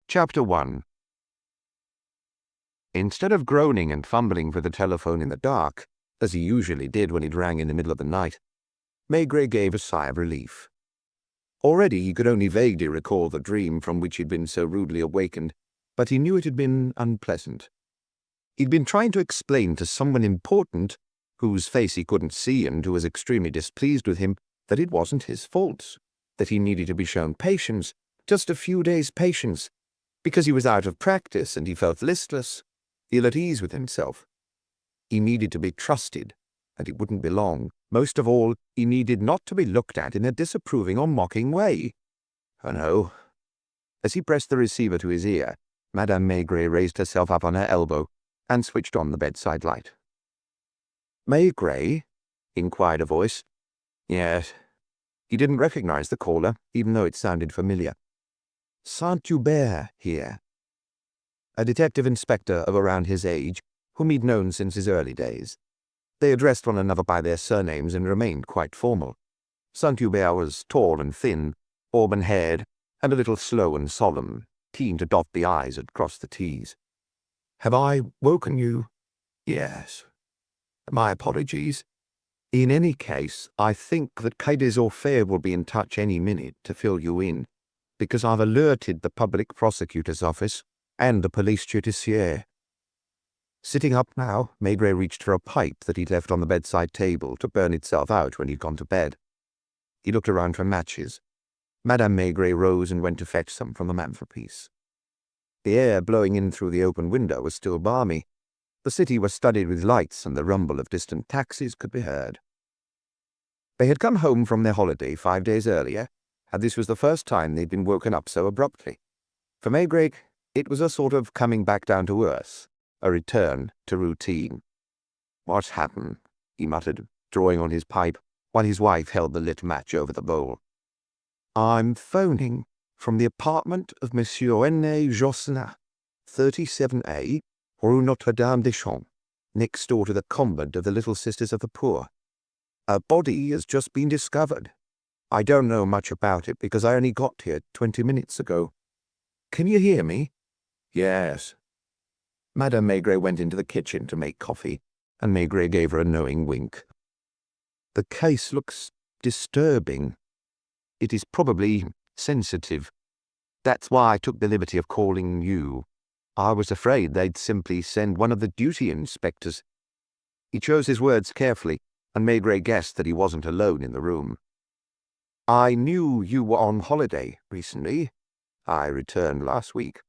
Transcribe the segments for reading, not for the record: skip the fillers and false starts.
Chapter 1. Instead of groaning and fumbling for the telephone in the dark, as he usually did when it rang in the middle of the night, Maigret gave a sigh of relief. Already he could only vaguely recall the dream from which he'd been so rudely awakened, but he knew it had been unpleasant. He'd been trying to explain to someone important, whose face he couldn't see and who was extremely displeased with him, that it wasn't his fault, that he needed to be shown patience, just a few days' patience, because he was out of practice and he felt listless, ill at ease with himself. He needed to be trusted, and it wouldn't be long. Most of all, he needed not to be looked at in a disapproving or mocking way. Oh no. As he pressed the receiver to his ear, Madame Maigret raised herself up on her elbow and switched on the bedside light. "Maigret?" inquired a voice. Yes. He didn't recognize the caller, even though it sounded familiar. Saint-Hubert here. A detective inspector of around his age, whom he'd known since his early days. They addressed one another by their surnames and remained quite formal. Saint-Hubert was tall and thin, auburn-haired, and a little slow and solemn, keen to dot the I's and cross the T's. "Have I woken you?" "Yes. My apologies. In any case, I think that Quai des Orfèvres will be in touch any minute to fill you in, because I've alerted the public prosecutor's office and the police judiciaire." Sitting up now, Maigret reached for a pipe that he'd left on the bedside table to burn itself out when he'd gone to bed. He looked around for matches. Madame Maigret rose and went to fetch some from the mantelpiece. The air blowing in through the open window was still balmy. The city was studded with lights and the rumble of distant taxis could be heard. They had come home from their holiday 5 days earlier, and this was the first time they'd been woken up so abruptly. For Maigret, it was a sort of coming back down to earth, a return to routine. "What's happened?" he muttered, drawing on his pipe, while his wife held the lit match over the bowl. "I'm phoning from the apartment of Monsieur N.A. Josselin, 37A, Rue Notre-Dame-des-Champs, next door to the convent of the Little Sisters of the Poor. A body has just been discovered. I don't know much about it because I only got here 20 minutes ago. Can you hear me?" "Yes." Madame Maigret went into the kitchen to make coffee, and Maigret gave her a knowing wink. "The case looks disturbing. It is probably sensitive. That's why I took the liberty of calling you. I was afraid they'd simply send one of the duty inspectors." He chose his words carefully, and Maigret guessed that he wasn't alone in the room. "I knew you were on holiday recently. I returned last week."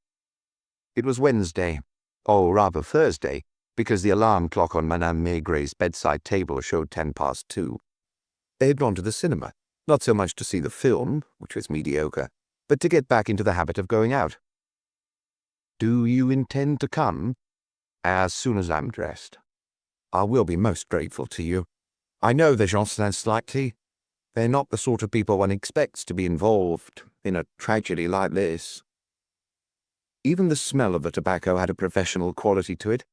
It was Wednesday, or rather Thursday, because the alarm clock on Madame Maigret's bedside table showed 2:10. They had gone to the cinema, not so much to see the film, which was mediocre, but to get back into the habit of going out. "Do you intend to come?" "As soon as I'm dressed." "I will be most grateful to you. I know the Josselins slightly. They're not the sort of people one expects to be involved in a tragedy like this." Even the smell of the tobacco had a professional quality to it,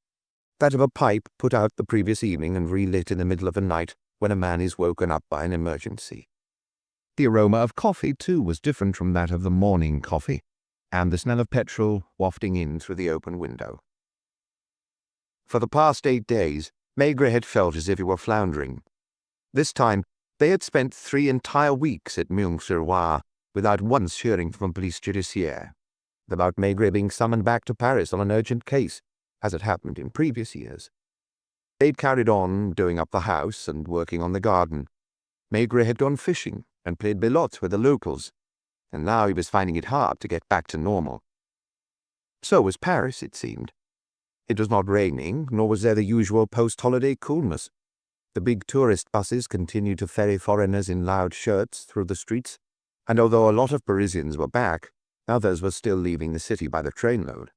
that of a pipe put out the previous evening and relit in the middle of the night when a man is woken up by an emergency. The aroma of coffee, too, was different from that of the morning coffee, and the smell of petrol wafting in through the open window. For the past 8 days, Maigret had felt as if he were floundering. This time, they had spent 3 entire weeks at Meung-sur-Oise without once hearing from police judiciaire about Maigret being summoned back to Paris on an urgent case, as had happened in previous years. They'd carried on doing up the house and working on the garden. Maigret had gone fishing and played belote with the locals, and now he was finding it hard to get back to normal. So was Paris, it seemed. It was not raining, nor was there the usual post-holiday coolness. The big tourist buses continued to ferry foreigners in loud shirts through the streets, and although a lot of Parisians were back, others were still leaving the city by the trainload.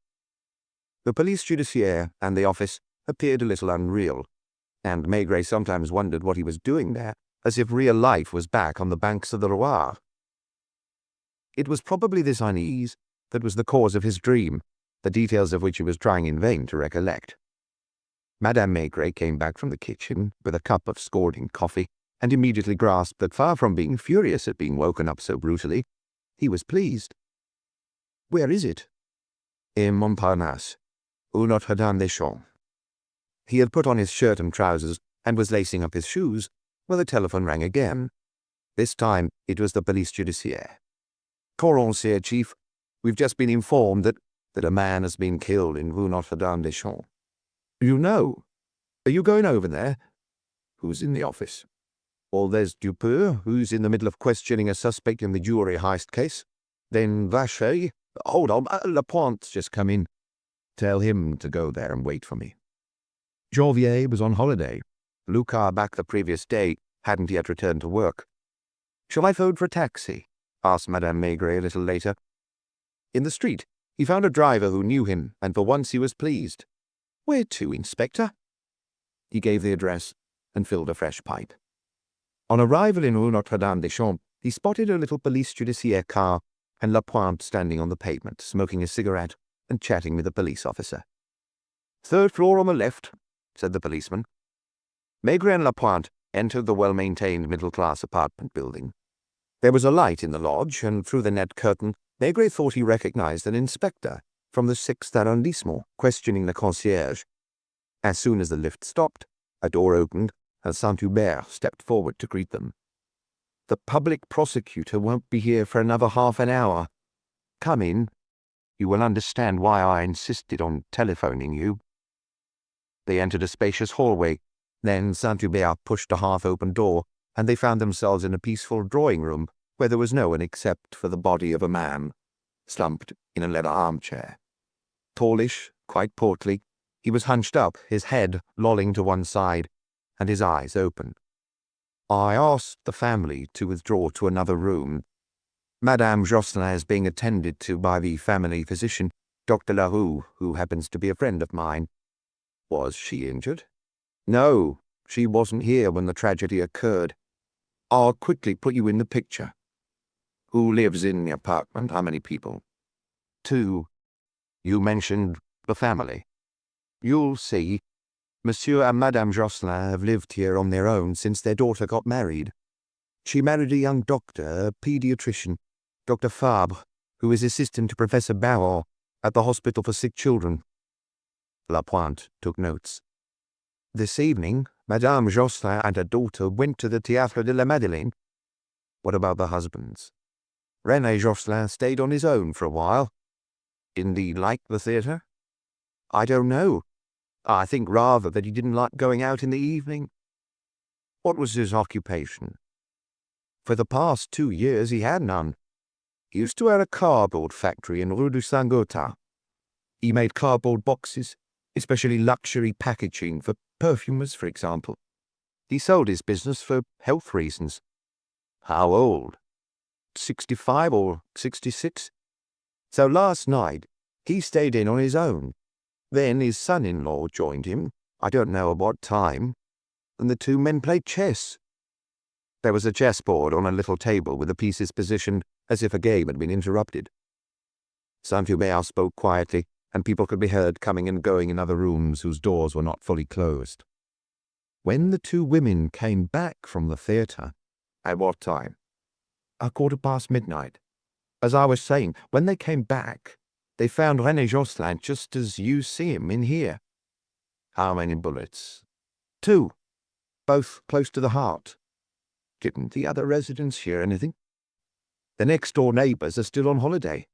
The police judiciaire and the office appeared a little unreal, and Maigret sometimes wondered what he was doing there, as if real life was back on the banks of the Loire. It was probably this unease that was the cause of his dream, the details of which he was trying in vain to recollect. Madame Maigret came back from the kitchen with a cup of scalding coffee, and immediately grasped that far from being furious at being woken up so brutally, he was pleased. "Where is it?" in Montparnasse, Rue Notre-Dame-des-Champs. He had put on his shirt and trousers and was lacing up his shoes when the telephone rang again. This time it was the police judiciaire. "Courancier, Chief. We've just been informed that a man has been killed in Rue Notre-Dame-des-Champs." "You know? Are you going over there?" "Who's in the office?" "Well, there's Dupeur, who's in the middle of questioning a suspect in the jewelry heist case. Then Vacher. Hold on, Lapointe's just come in. Tell him to go there and wait for me." Janvier was on holiday. Lucas back the previous day hadn't yet returned to work. "Shall I phone for a taxi?" asked Madame Maigret a little later. In the street, he found a driver who knew him, and for once he was pleased. "Where to, Inspector?" He gave the address and filled a fresh pipe. On arrival in Rue Notre-Dame-des-Champs, he spotted a little police judiciaire car and Lapointe standing on the pavement, smoking a cigarette and chatting with a police officer. "Third floor on the left," said the policeman. Maigret and Lapointe entered the well-maintained middle-class apartment building. There was a light in the lodge, and through the net curtain, Maigret thought he recognized an inspector from the 6th arrondissement questioning the concierge. As soon as the lift stopped, a door opened, and Saint-Hubert stepped forward to greet them. "The public prosecutor won't be here for another half an hour. Come in. You will understand why I insisted on telephoning you." They entered a spacious hallway. Then Saint-Hubert pushed a half-open door, and they found themselves in a peaceful drawing-room where there was no one except for the body of a man, slumped in a leather armchair. Tallish, quite portly, he was hunched up, his head lolling to one side, and his eyes open. "I asked the family to withdraw to another room. Madame Josselin is being attended to by the family physician, Dr. Larue, who happens to be a friend of mine." "Was she injured?" "No, she wasn't here when the tragedy occurred. I'll quickly put you in the picture." "Who lives in the apartment? How many people?" "Two. You mentioned the family." "You'll see. Monsieur and Madame Josselin have lived here on their own since their daughter got married. She married a young doctor, a pediatrician, Dr. Fabre, who is assistant to Professor Barron at the Hospital for Sick Children." Lapointe took notes. "This evening, Madame Josselin and her daughter went to the Théâtre de la Madeleine." "What about the husbands?" "René Josselin stayed on his own for a while." "Didn't he like the theatre?" "I don't know. I think rather that he didn't like going out in the evening." "What was his occupation?" "For the past 2 years he had none. He used to own a cardboard factory in Rue du Saint-Gothard. He made cardboard boxes, especially luxury packaging for perfumers, for example. He sold his business for health reasons." "How old?" 65 or 66. So last night he stayed in on his own. Then his son-in-law joined him, I don't know at what time, and the two men played chess." There was a chessboard on a little table with the pieces positioned as if a game had been interrupted. Saint-Hubert spoke quietly, and people could be heard coming and going in other rooms whose doors were not fully closed. "When the two women came back from the theatre—" "At what time?" "A midnight. As I was saying, when they came back, they found René Josselin just as you see him in here." "How many bullets?" "2. Both close to the heart." "Didn't the other residents hear anything?" "The next-door neighbours are still on holiday."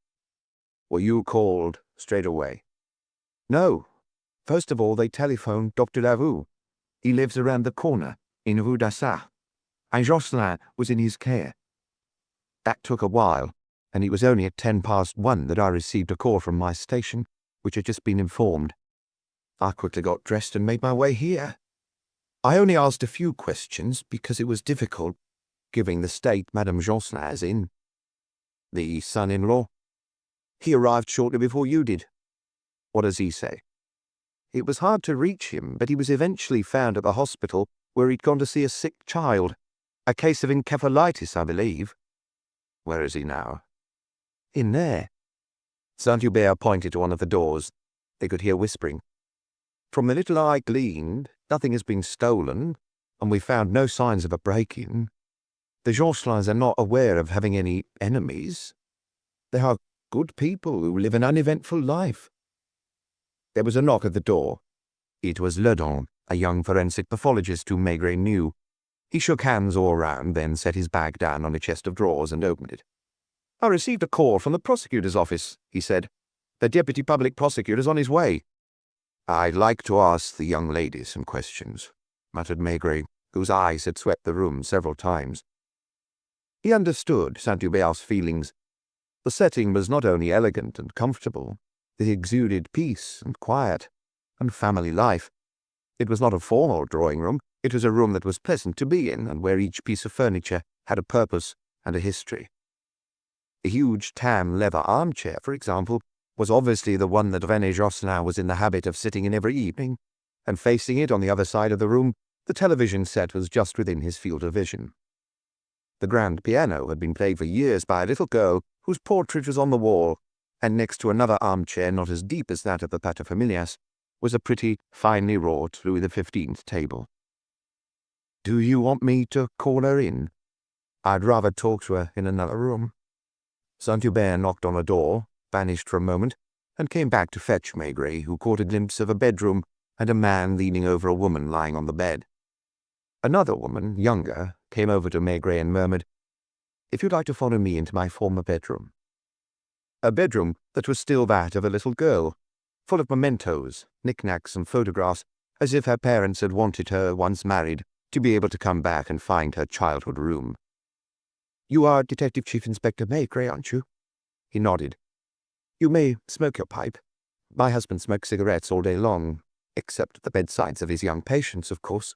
"Were you called straight away?" "No. First of all, they telephoned Dr. Larue. He lives around the corner, in Rue d'Assas, and Josselin was in his care. That took a while, and it was only at 1:10 that I received a call from my station, which had just been informed. I quickly got dressed and made my way here. I only asked a few questions because it was difficult, given the state Madame Josselin is in." "The son-in-law?" "He arrived shortly before you did." "What does he say?" "It was hard to reach him, but he was eventually found at the hospital where he'd gone to see a sick child. A case of encephalitis, I believe." "Where is he now?" "In there." Saint-Hubert pointed to one of the doors. They could hear whispering. "From the little I gleaned, nothing has been stolen, and we found no signs of a break-in. The Josselins are not aware of having any enemies. They are good people who live an uneventful life. There was a knock at the door. It was Ledon, a young forensic pathologist whom Maigret knew. He shook hands all round, then set his bag down on a chest of drawers and opened it. "I received a call from the prosecutor's office," he said. "The deputy public prosecutor's on his way." "I'd like to ask the young lady some questions," muttered Maigret, whose eyes had swept the room several times. He understood Saint-Hubert's feelings. The setting was not only elegant and comfortable, it exuded peace and quiet and family life. It was not a formal drawing-room, it was a room that was pleasant to be in and where each piece of furniture had a purpose and a history. A huge tan leather armchair, for example, was obviously the one that René Josselin was in the habit of sitting in every evening, and facing it on the other side of the room, the television set was just within his field of vision. The grand piano had been played for years by a little girl whose portrait was on the wall, and next to another armchair not as deep as that of the paterfamilias was a pretty, finely wrought Louis XV table. "Do you want me to call her in?" "I'd rather talk to her in another room." Saint-Hubert knocked on a door, vanished for a moment, and came back to fetch Maigret, who caught a glimpse of a bedroom and a man leaning over a woman lying on the bed. Another woman, younger, came over to Maigret and murmured, "If you'd like to follow me into my former bedroom." A bedroom that was still that of a little girl, full of mementos, knickknacks and photographs, as if her parents had wanted her, once married, to be able to come back and find her childhood room. "You are Detective Chief Inspector Maigret, aren't you?" He nodded. "You may smoke your pipe. My husband smokes cigarettes all day long, except at the bedsides of his young patients, of course."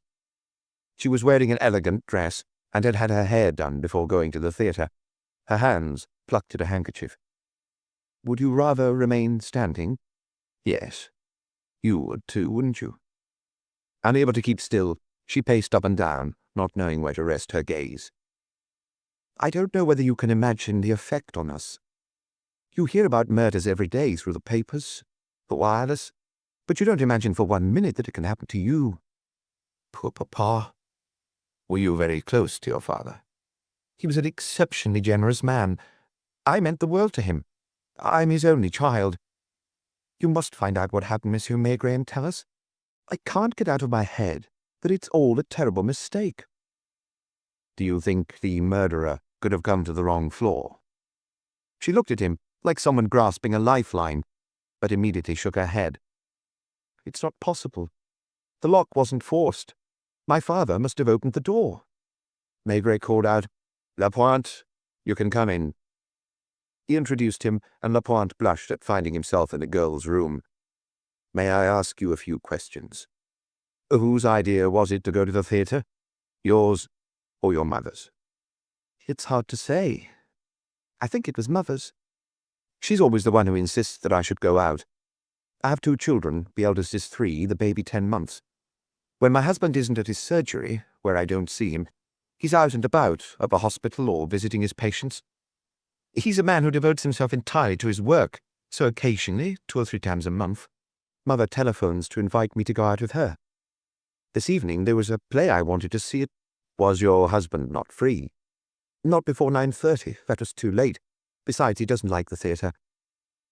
She was wearing an elegant dress, and had had her hair done before going to the theatre. Her hands plucked at a handkerchief. "Would you rather remain standing?" "Yes. You would too, wouldn't you?" Unable to keep still, she paced up and down, not knowing where to rest her gaze. "I don't know whether you can imagine the effect on us. You hear about murders every day through the papers, the wireless, but you don't imagine for 1 minute that it can happen to you. Poor Papa." "Were you very close to your father?" "He was an exceptionally generous man. I meant the world to him. I'm his only child. You must find out what happened, Monsieur Maigret, and tell us. I can't get out of my head that it's all a terrible mistake." "Do you think the murderer could have come to the wrong floor?" She looked at him like someone grasping a lifeline, but immediately shook her head. "It's not possible. The lock wasn't forced. My father must have opened the door." Maigret called out, "Lapointe, you can come in." He introduced him, and Lapointe blushed at finding himself in a girl's room. "May I ask you a few questions? Whose idea was it to go to the theatre? Yours or your mother's?" "It's hard to say. I think it was Mother's. She's always the one who insists that I should go out. I have 2 children, the eldest is 3, the baby 10 months. When my husband isn't at his surgery, where I don't see him, he's out and about, at the hospital or visiting his patients. He's a man who devotes himself entirely to his work, so occasionally, 2 or 3 times a month, Mother telephones to invite me to go out with her. This evening there was a play I wanted to see. Was your husband not free?" "Not before 9:30. That was too late. Besides, he doesn't like the theatre."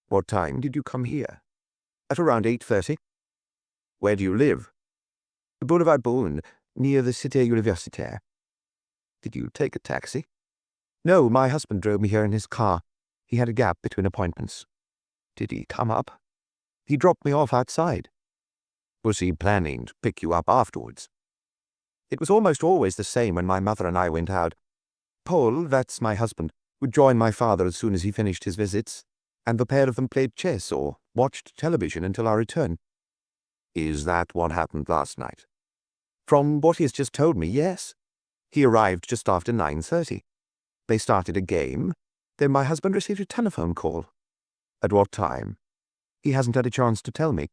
"What time did you come here?" "At around 8:30. "Where do you live?" "Boulevard Beaune, near the Cité Universitaire." "Did you take a taxi?" "No, my husband drove me here in his car. He had a gap between appointments." "Did he come up?" "He dropped me off outside." "Was he planning to pick you up afterwards?" "It was almost always the same when my mother and I went out. Paul, that's my husband, would join my father as soon as he finished his visits, and the pair of them played chess or watched television until our return." "Is that what happened last night?" "From what he has just told me, yes. He arrived just after 9:30. They started a game. Then my husband received a telephone call." "At what time?" "He hasn't had a chance to tell me.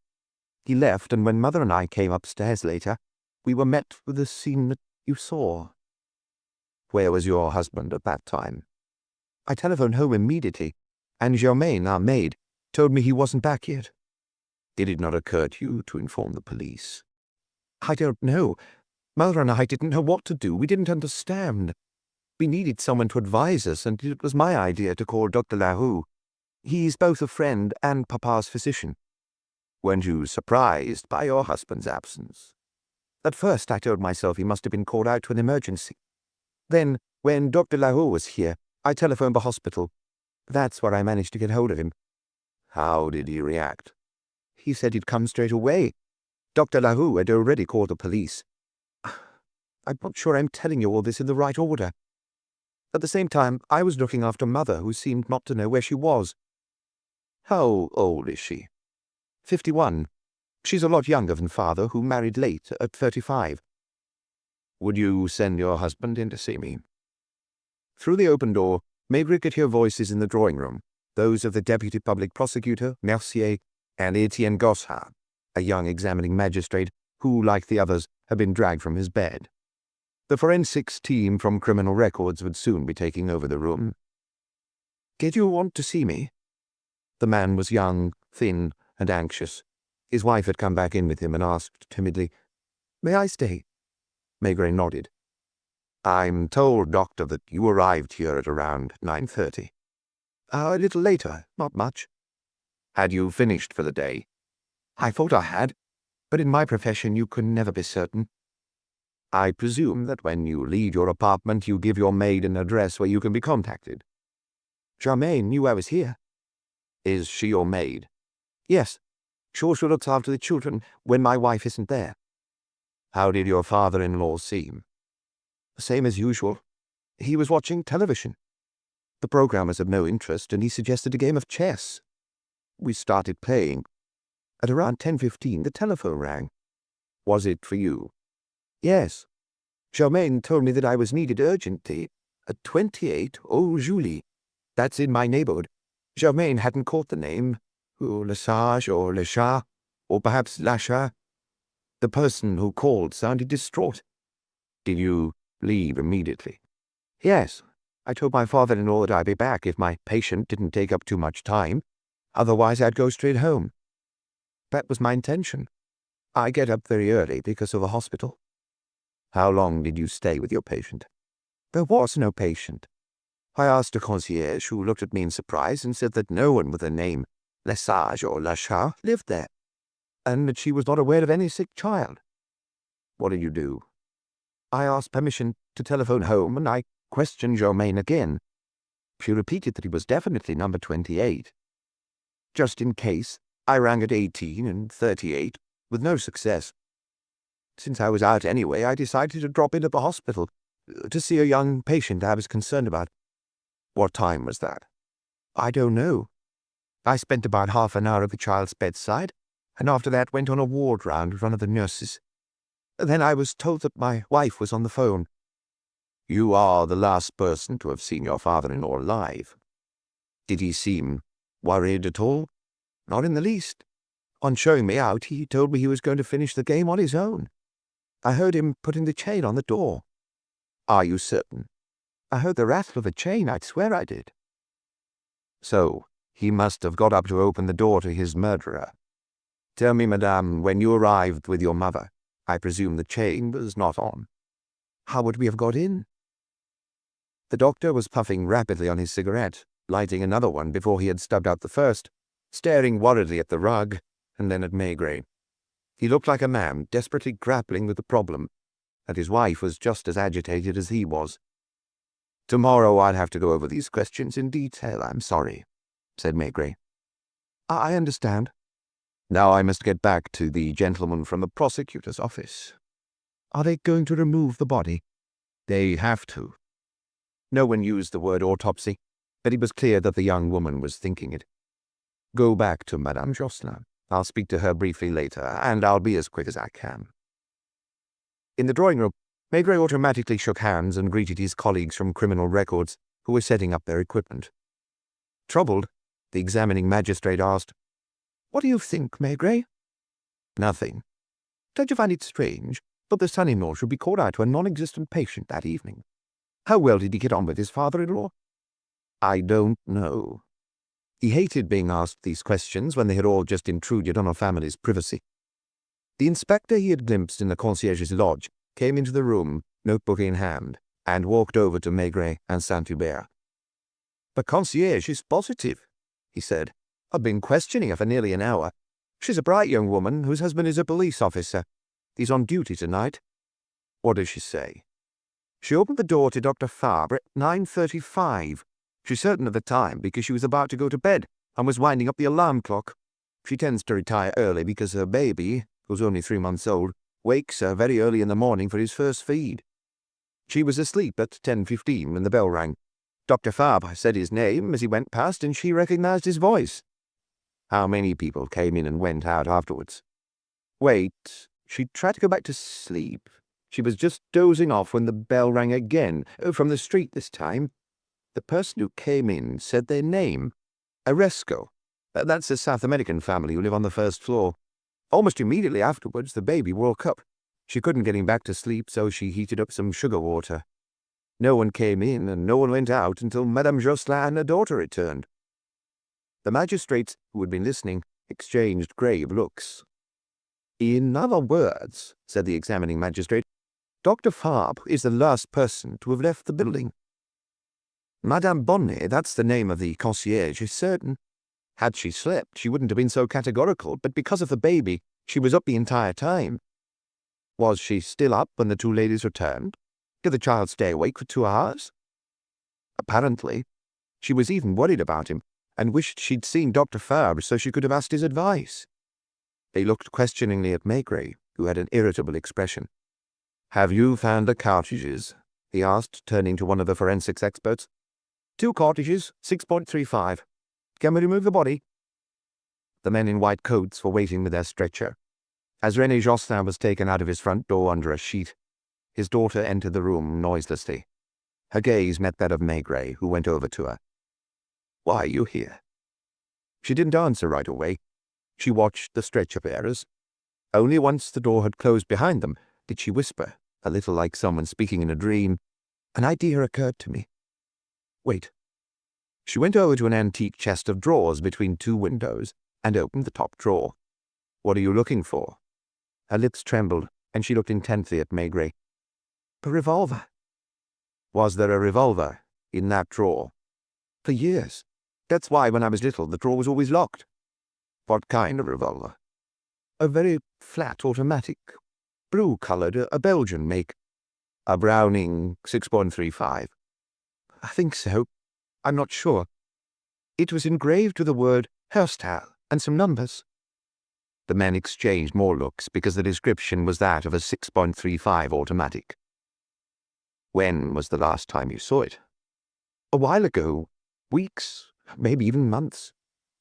He left, and when Mother and I came upstairs later, we were met with the scene that you saw." "Where was your husband at that time?" "I telephoned home immediately, and Germaine, our maid, told me he wasn't back yet." "Did it not occur to you to inform the police?" "I don't know. Mother and I didn't know what to do. We didn't understand. We needed someone to advise us, and it was my idea to call Dr. Larue. He's both a friend and Papa's physician." Weren't you surprised by your husband's absence? At first I told myself he must have been called out to an emergency. Then, when Dr. Lahoud was here, I telephoned the hospital. That's where I managed to get hold of him. How did he react? He said he'd come straight away. Dr. Lahoud had already called the police. I'm not sure I'm telling you all this in the right order. At the same time, I was looking after Mother, who seemed not to know where she was. How old is she? 51. She's a lot younger than Father, who married late, at 35. Would you send your husband in to see me? Through the open door, Maigret could hear voices in the drawing room, those of the Deputy Public Prosecutor, Mercier, and Etienne Gossard, a young examining magistrate who, like the others, had been dragged from his bed. The forensics team from Criminal Records would soon be taking over the room. Did you want to see me? The man was young, thin, and anxious. His wife had come back in with him and asked timidly, May I stay? Maigret nodded. I'm told, Doctor, that you arrived here at around 9:30. A little later, not much. Had you finished for the day? I thought I had, but in my profession you can never be certain. I presume that when you leave your apartment you give your maid an address where you can be contacted. Germaine knew I was here. Is she your maid? Yes. Georges looks after the children when my wife isn't there. How did your father-in-law seem? The same as usual. He was watching television. The program was of no interest, and he suggested a game of chess. We started playing. At around 10:15, the telephone rang. Was it for you? Yes. Germaine told me that I was needed urgently at 28 Eau Julie. That's in my neighborhood. Germaine hadn't caught the name. Lesage or Lechat, or perhaps Lachat. The person who called sounded distraught. Did you leave immediately? Yes. I told my father-in-law that I'd be back if my patient didn't take up too much time. Otherwise I'd go straight home. That was my intention. I get up very early because of the hospital. How long did you stay with your patient? There was no patient. I asked a concierge, who looked at me in surprise and said that no one with the name Lesage or Lachat lived there, and that she was not aware of any sick child. What did you do? I asked permission to telephone home, and I questioned Germaine again. She repeated that he was definitely number 28. Just in case, I rang at 18 and 38, with no success. Since I was out anyway, I decided to drop in at the hospital to see a young patient I was concerned about. What time was that? I don't know. I spent about half an hour at the child's bedside, and after that went on a ward round with one of the nurses. Then I was told that my wife was on the phone. You are the last person to have seen your father-in-law alive. Did he seem worried at all? Not in the least. On showing me out, he told me he was going to finish the game on his own. I heard him putting the chain on the door. Are you certain? I heard the rattle of the chain, I'd swear I did. So, he must have got up to open the door to his murderer. Tell me, madame, when you arrived with your mother, I presume the chain was not on. How would we have got in? The doctor was puffing rapidly on his cigarette, lighting another one before he had stubbed out the first, staring worriedly at the rug, and then at Maigret. He looked like a man desperately grappling with the problem, and his wife was just as agitated as he was. Tomorrow I'll have to go over these questions in detail, I'm sorry, said Maigret. I understand. Now I must get back to the gentleman from the prosecutor's office. Are they going to remove the body? They have to. No one used the word autopsy, but it was clear that the young woman was thinking it. Go back to Madame Josselin. I'll speak to her briefly later, and I'll be as quick as I can. In the drawing room, Maigret automatically shook hands and greeted his colleagues from Criminal Records, who were setting up their equipment. Troubled, the examining magistrate asked, What do you think, Maigret? Nothing. Don't you find it strange that the son-in-law should be called out to a non-existent patient that evening? How well did he get on with his father-in-law? I don't know. He hated being asked these questions when they had all just intruded on a family's privacy. The inspector he had glimpsed in the concierge's lodge came into the room, notebook in hand, and walked over to Maigret and Saint-Hubert. The concierge is positive, he said. I've been questioning her for nearly an hour. She's a bright young woman whose husband is a police officer. He's on duty tonight." "What does she say?" "She opened the door to Dr. Fabre at 9:35. She's certain of the time because she was about to go to bed and was winding up the alarm clock. She tends to retire early because her baby, who's only 3 months old, wakes her very early in the morning for his first feed. She was asleep at 10:15 when the bell rang. Dr. Fabre said his name as he went past and she recognized his voice." "How many people came in and went out afterwards?" "Wait, she tried to go back to sleep. She was just dozing off when the bell rang again, from the street this time. The person who came in said their name, Aresco. That's a South American family who live on the first floor. Almost immediately afterwards, the baby woke up. She couldn't get him back to sleep, so she heated up some sugar water. No one came in and no one went out until Madame Josselin and her daughter returned." The magistrates, who had been listening, exchanged grave looks. "In other words," said the examining magistrate, "Dr. Fabre is the last person to have left the building." "Madame Bonnet, that's the name of the concierge, is certain. Had she slept, she wouldn't have been so categorical, but because of the baby, she was up the entire time." "Was she still up when the two ladies returned? Did the child stay awake for 2 hours?" "Apparently. She was even worried about him, and wished she'd seen Dr. Fabre so she could have asked his advice." They looked questioningly at Maigret, who had an irritable expression. "Have you found the cartridges?" he asked, turning to one of the forensics experts. "2 cartridges, 6.35. Can we remove the body?" The men in white coats were waiting with their stretcher. As René Josselin was taken out of his front door under a sheet, his daughter entered the room noiselessly. Her gaze met that of Maigret, who went over to her. "Why are you here?" She didn't answer right away. She watched the stretcher-bearers. Only once the door had closed behind them did she whisper, a little like someone speaking in a dream, "An idea occurred to me. Wait." She went over to an antique chest of drawers between 2 windows and opened the top drawer. "What are you looking for?" Her lips trembled, and she looked intently at Maigret. "A revolver." "Was there a revolver in that drawer?" "For years. That's why when I was little the drawer was always locked." "What kind of revolver?" "A very flat automatic. Blue-colored, a Belgian make." "A Browning 6.35? "I think so. I'm not sure. It was engraved with the word Herstal and some numbers." The men exchanged more looks because the description was that of a 6.35 automatic. "When was the last time you saw it?" "A while ago. Weeks, maybe even months.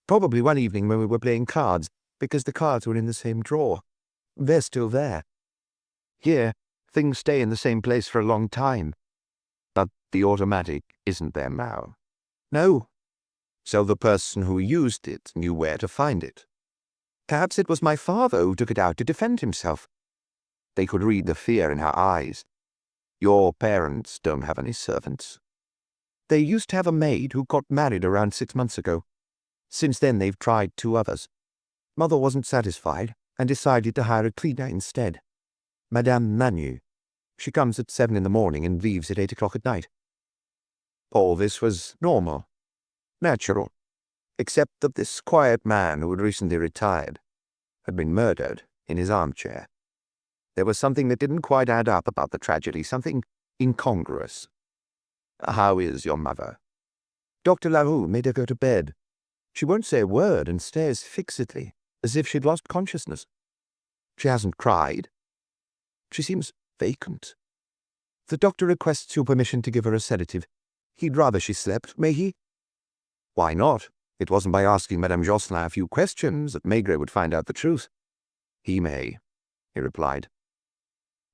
Probably one evening when we were playing cards, because the cards were in the same drawer. They're still there. Here, things stay in the same place for a long time." "But the automatic isn't there now?" "No." "So the person who used it knew where to find it?" "Perhaps it was my father who took it out to defend himself." They could read the fear in her eyes. "Your parents don't have any servants?" "They used to have a maid who got married around 6 months ago. Since then they've tried 2 others. Mother wasn't satisfied and decided to hire a cleaner instead. Madame Manu. She comes at 7 in the morning and leaves at 8 o'clock at night." All this was normal, natural, except that this quiet man who had recently retired had been murdered in his armchair. There was something that didn't quite add up about the tragedy, something incongruous. "How is your mother?" "Dr. Larue made her go to bed. She won't say a word and stares fixedly, as if she'd lost consciousness. She hasn't cried. She seems vacant. The doctor requests your permission to give her a sedative. He'd rather she slept, may he?" "Why not? It wasn't by asking Madame Josselin a few questions that Maigret would find out the truth." "He may," he replied.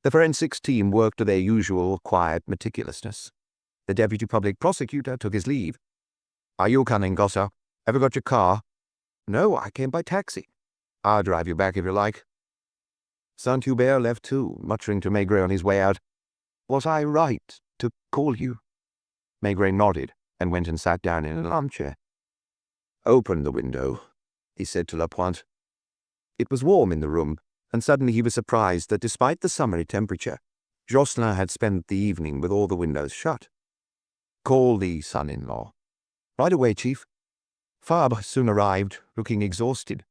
The forensics team worked with their usual quiet meticulousness. The deputy public prosecutor took his leave. "Are you coming, Gossa? Have you got your car?" "No, I came by taxi." "I'll drive you back if you like." Saint-Hubert left too, muttering to Maigret on his way out, "Was I right to call you?" Maigret nodded and went and sat down in an armchair. "Open the window," he said to Lapointe. It was warm in the room, and suddenly he was surprised that despite the summery temperature, Josselin had spent the evening with all the windows shut. "Call the son-in-law." "Right away, Chief." Fabre soon arrived, looking exhausted.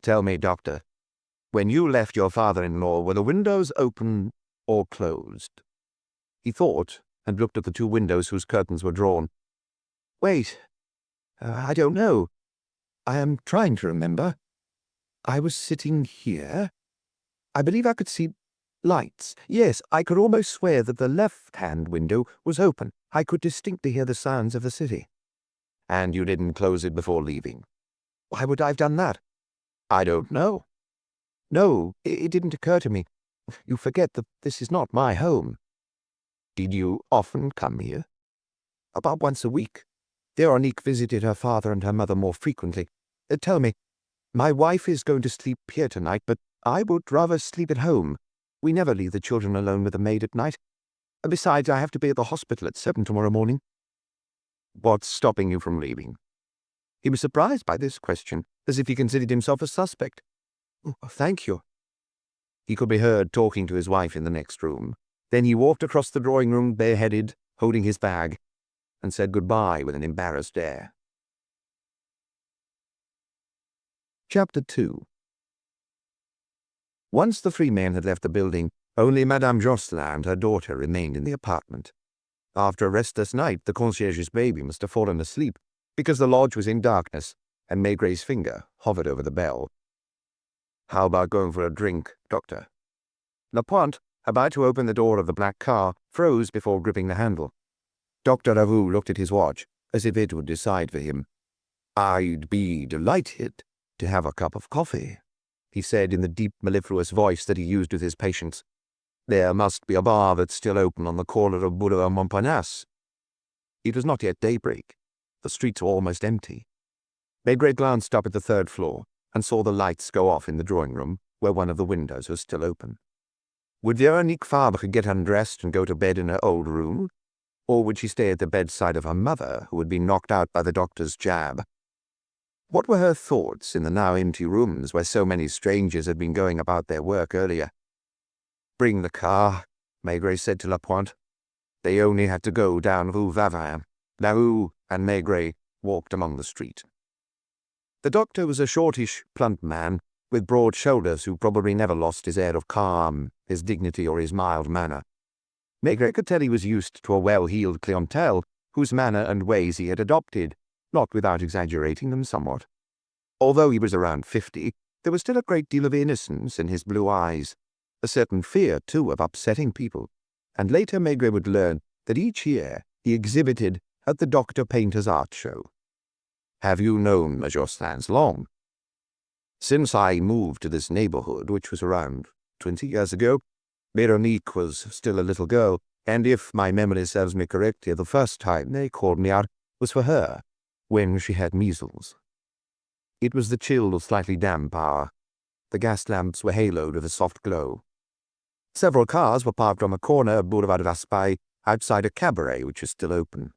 Tell me, doctor, when you left your father-in-law, were the windows open or closed? He thought, and looked at the two windows whose curtains were drawn. Wait, I don't know. I am trying to remember. I was sitting here. I believe I could see lights. Yes, I could almost swear that the left-hand window was open. I could distinctly hear the sounds of the city. And you didn't close it before leaving? Why would I have done that? I don't know. No, it didn't occur to me. You forget that this is not my home. Did you often come here? About once a week. Veronique visited her father and her mother more frequently. Tell me, my wife is going to sleep here tonight, but I would rather sleep at home. We never leave the children alone with the maid at night. Besides, I have to be at the hospital at 7 tomorrow morning. What's stopping you from leaving? He was surprised by this question, as if he considered himself a suspect. Oh, thank you. He could be heard talking to his wife in the next room. Then he walked across the drawing room bareheaded, holding his bag, and said goodbye with an embarrassed air. Chapter 2. Once the three men had left the building, only Madame Jocelyn and her daughter remained in the apartment. After a restless night, the concierge's baby must have fallen asleep, because the lodge was in darkness, and Maigret's finger hovered over the bell. How about going for a drink, doctor? Lapointe, about to open the door of the black car, froze before gripping the handle. Dr. Leroux looked at his watch, as if it would decide for him. I'd be delighted to have a cup of coffee, he said in the deep, mellifluous voice that he used with his patients. There must be a bar that's still open on the corner of Boulevard Montparnasse. It was not yet daybreak. The streets were almost empty. Maigret glanced up at the third floor and saw the lights go off in the drawing room, where one of the windows was still open. Would Veronique Fabre get undressed and go to bed in her old room? Or would she stay at the bedside of her mother, who had been knocked out by the doctor's jab? What were her thoughts in the now empty rooms where so many strangers had been going about their work earlier? Bring the car, Maigret said to Lapointe. They only had to go down Rue Vavin. Leroux and Maigret walked along the street. The doctor was a shortish, plump man, with broad shoulders, who probably never lost his air of calm, his dignity, or his mild manner. Maigret could tell he was used to a well-heeled clientele, whose manner and ways he had adopted, not without exaggerating them somewhat. Although he was around 50, there was still a great deal of innocence in his blue eyes, a certain fear, too, of upsetting people, and later Maigret would learn that each year he exhibited at the Doctor Painter's art show. Have you known the Jocelins long? Since I moved to this neighborhood, which was around 20 years ago, Veronique was still a little girl, and if my memory serves me correctly, the first time they called me out was for her, when she had measles. It was the chill, slightly damp hour. The gas lamps were haloed with a soft glow. Several cars were parked on the corner of Boulevard Raspail, outside a cabaret which was still open.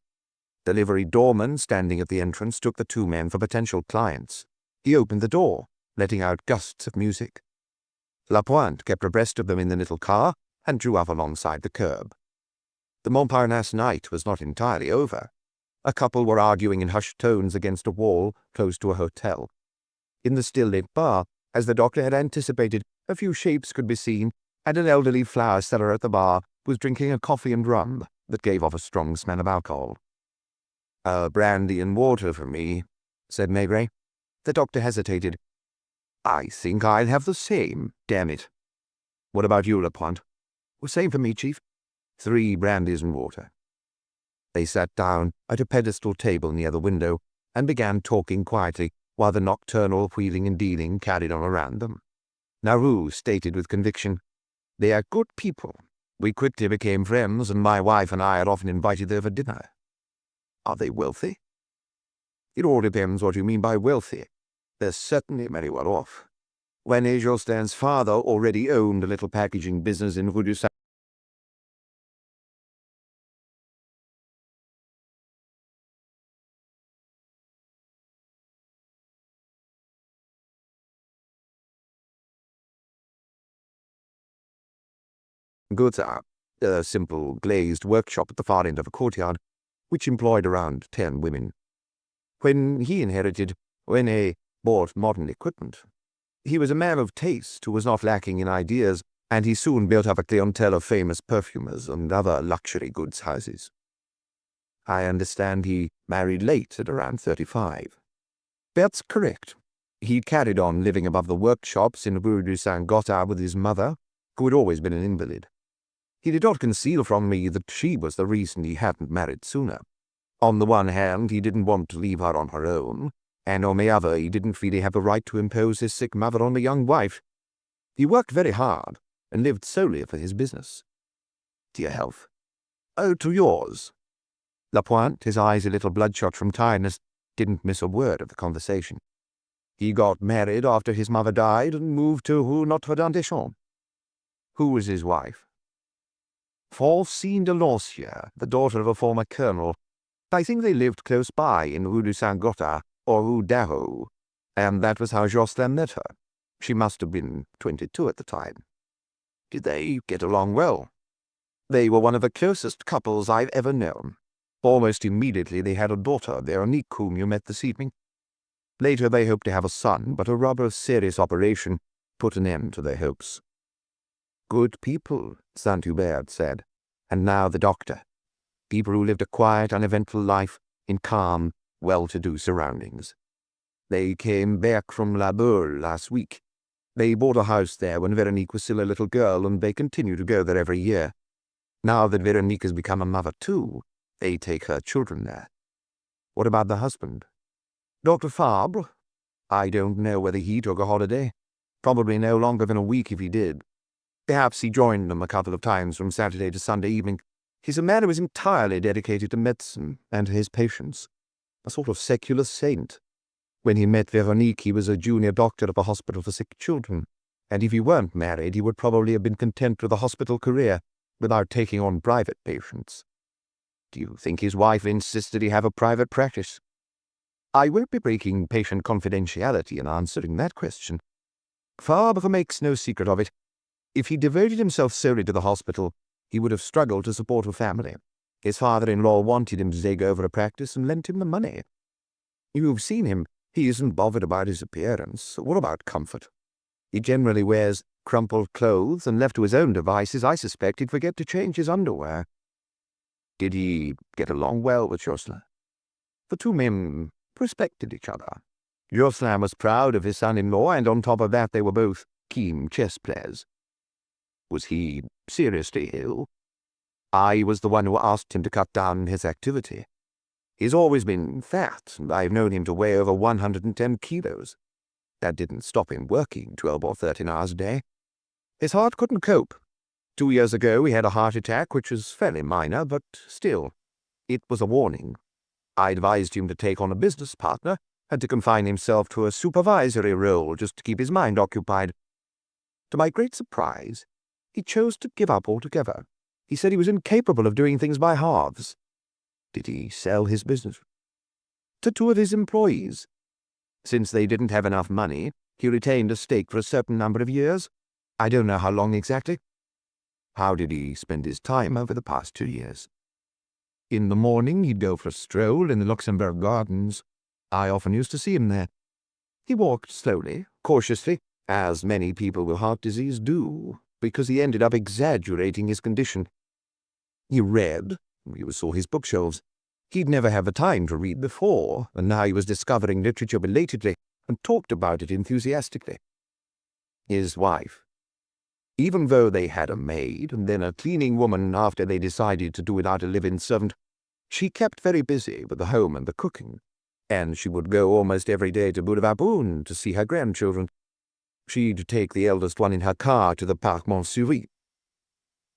The livery doorman standing at the entrance took the two men for potential clients. He opened the door, letting out gusts of music. Lapointe kept abreast of them in the little car and drew up alongside the curb. The Montparnasse night was not entirely over. A couple were arguing in hushed tones against a wall close to a hotel. In the still-lit bar, as the doctor had anticipated, a few shapes could be seen, and an elderly flower seller at the bar was drinking a coffee and rum that gave off a strong smell of alcohol. Brandy and water for me, said Maigret. The doctor hesitated. I think I'll have the same, damn it. What about you, Lapointe? Same for me, Chief. 3 brandies and water. They sat down at a pedestal table near the window and began talking quietly while the nocturnal wheeling and dealing carried on around them. Leroux stated with conviction, They are good people. We quickly became friends, and my wife and I are often invited there for dinner. Are they wealthy? It all depends what you mean by wealthy. They're certainly very well off. René Jocelyn's father already owned a little packaging business in Rue du Saint. Goods are a simple glazed workshop at the far end of a courtyard, which employed around 10 women. When he inherited, René bought modern equipment. He was a man of taste who was not lacking in ideas, and he soon built up a clientele of famous perfumers and other luxury goods houses. I understand he married late at around 35. That's correct. He carried on living above the workshops in Rue du Saint-Gothard with his mother, who had always been an invalid. He did not conceal from me that she was the reason he hadn't married sooner. On the one hand, he didn't want to leave her on her own, and on the other, he didn't feel he had the right to impose his sick mother on the young wife. He worked very hard, and lived solely for his business. To your health. Oh, to yours. Lapointe, his eyes a little bloodshot from tiredness, didn't miss a word of the conversation. He got married after his mother died and moved to Rue Notre-Dame-des-Champs. Who was his wife? Francine de Lancière, the daughter of a former colonel. I think they lived close by in Rue du Saint-Gothard or Rue d'Arrow, and that was how Jocelyn met her. She must have been 22 at the time. Did they get along well? They were one of the closest couples I've ever known. Almost immediately they had a daughter, Veronique, whom you met this evening. Later they hoped to have a son, but a rather serious operation put an end to their hopes. Good people, Saint-Hubert said, and now the doctor. People who lived a quiet, uneventful life in calm, well-to-do surroundings. They came back from La Baule last week. They bought a house there when Veronique was still a little girl, and they continue to go there every year. Now that Veronique has become a mother too, they take her children there. What about the husband? Dr. Fabre? I don't know whether he took a holiday. Probably no longer than a week if he did. Perhaps he joined them a couple of times from Saturday to Sunday evening. He's a man who is entirely dedicated to medicine and to his patients. A sort of secular saint. When he met Veronique, he was a junior doctor of a hospital for sick children, and if he weren't married, he would probably have been content with a hospital career without taking on private patients. Do you think his wife insisted he have a private practice? I won't be breaking patient confidentiality in answering that question. Fabre makes no secret of it. If he devoted himself solely to the hospital, he would have struggled to support a family. His father-in-law wanted him to take over a practice and lent him the money. You've seen him. He isn't bothered about his appearance or about comfort. He generally wears crumpled clothes, and left to his own devices, I suspect he'd forget to change his underwear. Did he get along well with Jocelyn? The two men respected each other. Jocelyn was proud of his son-in-law, and on top of that they were both keen chess players. Was he seriously ill? I was the one who asked him to cut down his activity. He's always been fat, and I've known him to weigh over 110 kilos. That didn't stop him working 12 or 13 hours a day. His heart couldn't cope. 2 years ago he had a heart attack, which was fairly minor, but still, it was a warning. I advised him to take on a business partner and to confine himself to a supervisory role just to keep his mind occupied. To my great surprise, he chose to give up altogether. He said he was incapable of doing things by halves. Did he sell his business? To 2 of his employees. Since they didn't have enough money, he retained a stake for a certain number of years. I don't know how long exactly. How did he spend his time over the past 2 years? In the morning he'd go for a stroll in the Luxembourg Gardens. I often used to see him there. He walked slowly, cautiously, as many people with heart disease do, because he ended up exaggerating his condition. He read. You saw his bookshelves. He'd never had the time to read before, and now he was discovering literature belatedly and talked about it enthusiastically. His wife. Even though they had a maid and then a cleaning woman after they decided to do without a live-in servant, she kept very busy with the home and the cooking, and she would go almost every day to Boulevard Brune to see her grandchildren. She'd take the eldest one in her car to the Parc Montsouris.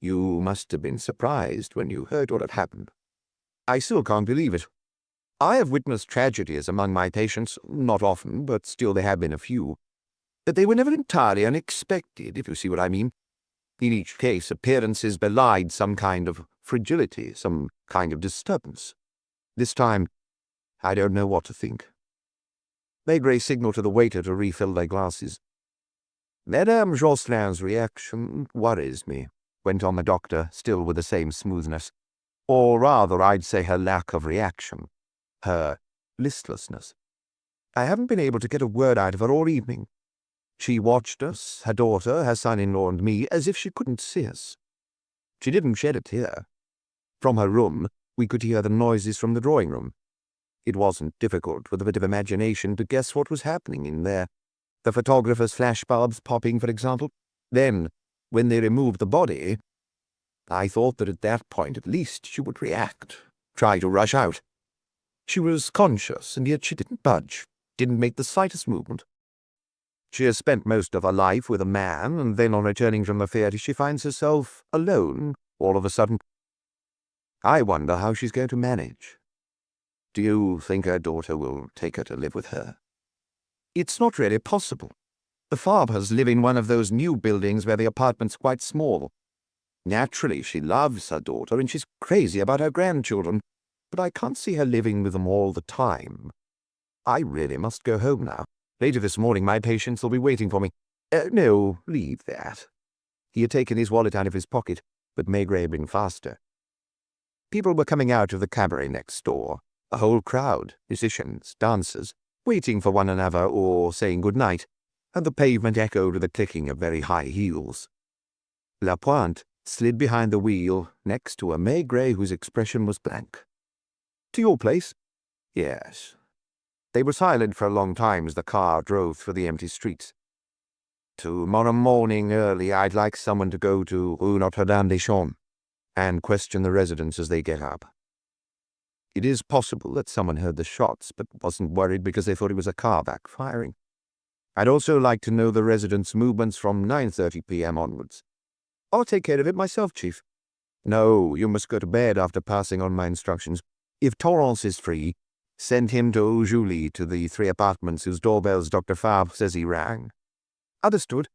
You must have been surprised when you heard what had happened. I still can't believe it. I have witnessed tragedies among my patients, not often, but still there have been a few. But they were never entirely unexpected, if you see what I mean. In each case, appearances belied some kind of fragility, some kind of disturbance. This time, I don't know what to think. Maigret signaled to the waiter to refill their glasses. Madame Jocelyn's reaction worries me, went on the doctor, still with the same smoothness. Or rather, I'd say her lack of reaction. Her listlessness. I haven't been able to get a word out of her all evening. She watched us, her daughter, her son-in-law and me, as if she couldn't see us. She didn't shed a tear. From her room, we could hear the noises from the drawing room. It wasn't difficult with a bit of imagination to guess what was happening in there. The photographer's flashbulbs popping, for example. Then, when they removed the body, I thought that at that point at least she would react, try to rush out. She was conscious, and yet she didn't budge, didn't make the slightest movement. She has spent most of her life with a man, and then on returning from the theatre she finds herself alone all of a sudden. I wonder how she's going to manage. Do you think her daughter will take her to live with her? It's not really possible. The Fabres live in one of those new buildings where the apartment's quite small. Naturally, she loves her daughter and she's crazy about her grandchildren, but I can't see her living with them all the time. I really must go home now. Later this morning my patients will be waiting for me. No, leave that. He had taken his wallet out of his pocket, but Maigret had been faster. People were coming out of the cabaret next door, a whole crowd, musicians, dancers, waiting for one another or saying good night, and the pavement echoed with the clicking of very high heels. Lapointe slid behind the wheel next to a Maigret whose expression was blank. To your place? Yes. They were silent for a long time as the car drove through the empty streets. Tomorrow morning early I'd like someone to go to Rue Notre-Dame-des-Champs and question the residents as they get up. It is possible that someone heard the shots but wasn't worried because they thought it was a car backfiring. I'd also like to know the residents' movements from 9:30 p.m. onwards. I'll take care of it myself, Chief. No, you must go to bed after passing on my instructions. If Torrance is free, send him to Julie to the 3 apartments whose doorbells Dr. Fabre says he rang. Understood.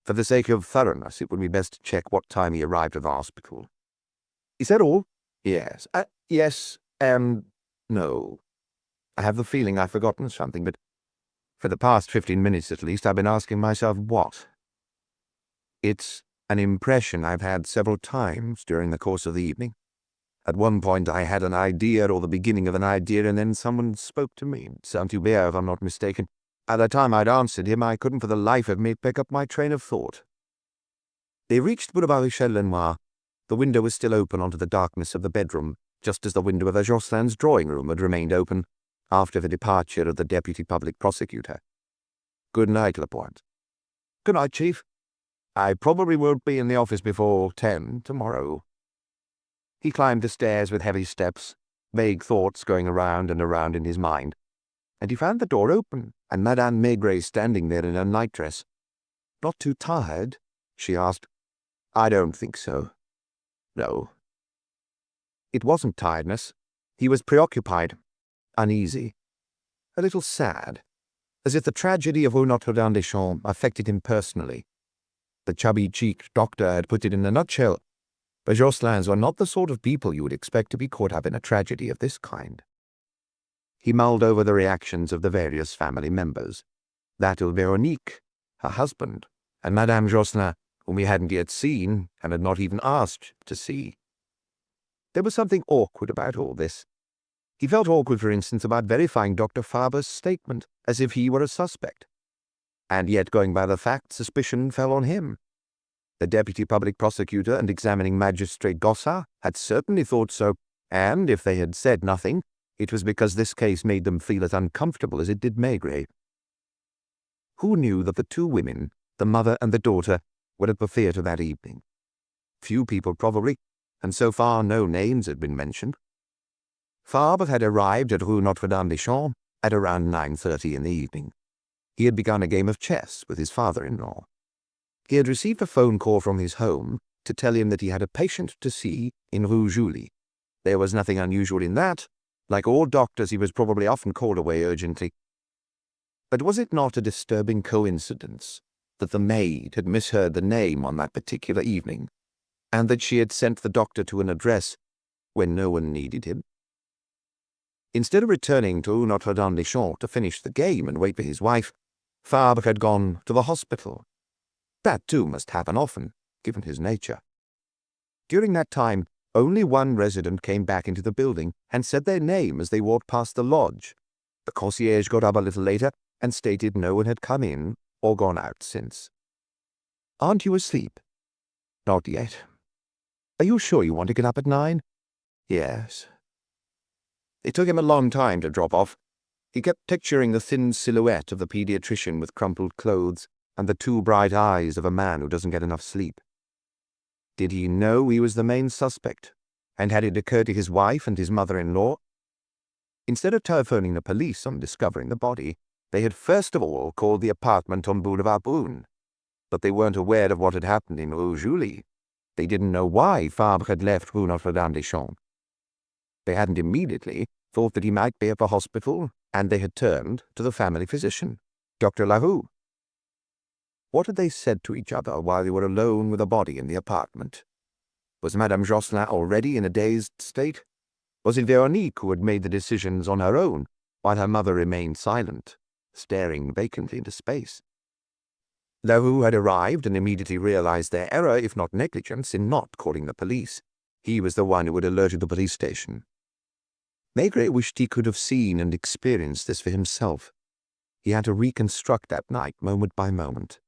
For the sake of thoroughness, it would be best to check what time he arrived at the hospital. Is that all? Yes. Yes, and no. I have the feeling I've forgotten something, but for the past 15 minutes at least I've been asking myself what. It's an impression I've had several times during the course of the evening. At one point I had an idea or the beginning of an idea, and then someone spoke to me, Saint-Hubert if I'm not mistaken. At the time I'd answered him, I couldn't for the life of me pick up my train of thought. They reached Boulevard Michel-Lenoir. The window was still open onto the darkness of the bedroom, just as the window of the Jocelyn's drawing room had remained open after the departure of the deputy public prosecutor. Good night, Lapointe. Good night, Chief. I probably won't be in the office before 10 tomorrow. He climbed the stairs with heavy steps, vague thoughts going around and around in his mind, and he found the door open and Madame Maigret standing there in her nightdress. Not too tired? She asked. I don't think so. No. It wasn't tiredness. He was preoccupied, uneasy, a little sad, as if the tragedy of Rue Notre-Dame-des-Champs affected him personally. The chubby-cheeked doctor had put it in a nutshell. The Jocelins were not the sort of people you would expect to be caught up in a tragedy of this kind. He mulled over the reactions of the various family members, that of Veronique, her husband, and Madame Jocelyn, whom he hadn't yet seen and had not even asked to see. There was something awkward about all this. He felt awkward, for instance, about verifying Dr. Fabre's statement, as if he were a suspect. And yet, going by the facts, suspicion fell on him. The deputy public prosecutor and examining magistrate Gossard had certainly thought so, and if they had said nothing, it was because this case made them feel as uncomfortable as it did Maigret. Who knew that the two women, the mother and the daughter, were at the theatre that evening? Few people probably, and so far no names had been mentioned. Fabre had arrived at Rue Notre-Dame-des-Champs at around 9:30 in the evening. He had begun a game of chess with his father-in-law. He had received a phone call from his home to tell him that he had a patient to see in Rue Julie. There was nothing unusual in that. Like all doctors, he was probably often called away urgently. But was it not a disturbing coincidence that the maid had misheard the name on that particular evening, and that she had sent the doctor to an address when no one needed him? Instead of returning to Notre-Dame-des-Champs to finish the game and wait for his wife, Fabre had gone to the hospital. That, too, must happen often, given his nature. During that time, only one resident came back into the building and said their name as they walked past the lodge. The concierge got up a little later and stated no one had come in or gone out since. Aren't you asleep? Not yet. Are you sure you want to get up at 9? Yes. It took him a long time to drop off. He kept picturing the thin silhouette of the pediatrician with crumpled clothes and the two bright eyes of a man who doesn't get enough sleep. Did he know he was the main suspect? And had it occurred to his wife and his mother-in-law? Instead of telephoning the police on discovering the body, they had first of all called the apartment on Boulevard Brune. But they weren't aware of what had happened in Rue Julie. They didn't know why Fabre had left Rue Notre-Dame-des-Champs. They hadn't immediately thought that he might be at the hospital, and they had turned to the family physician, Dr. Laroux. What had they said to each other while they were alone with a body in the apartment? Was Madame Josselin already in a dazed state? Was it Veronique who had made the decisions on her own, while her mother remained silent, staring vacantly into space? Laroux had arrived and immediately realized their error, if not negligence, in not calling the police. He was the one who had alerted the police station. Maigret wished he could have seen and experienced this for himself. He had to reconstruct that night moment by moment.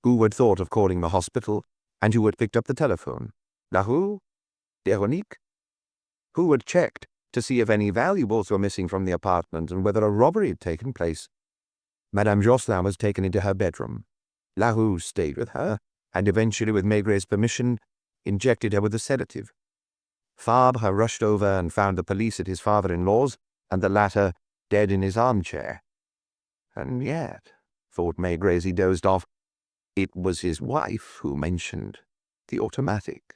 Who had thought of calling the hospital, and who had picked up the telephone? Laroux? Veronique? Who had checked to see if any valuables were missing from the apartment and whether a robbery had taken place? Madame Josselin was taken into her bedroom. Laroux stayed with her, and eventually, with Maigret's permission, injected her with a sedative. Fabre rushed over and found the police at his father-in-law's, and the latter dead in his armchair. And yet, thought Maigret as he dozed off, it was his wife who mentioned the automatic.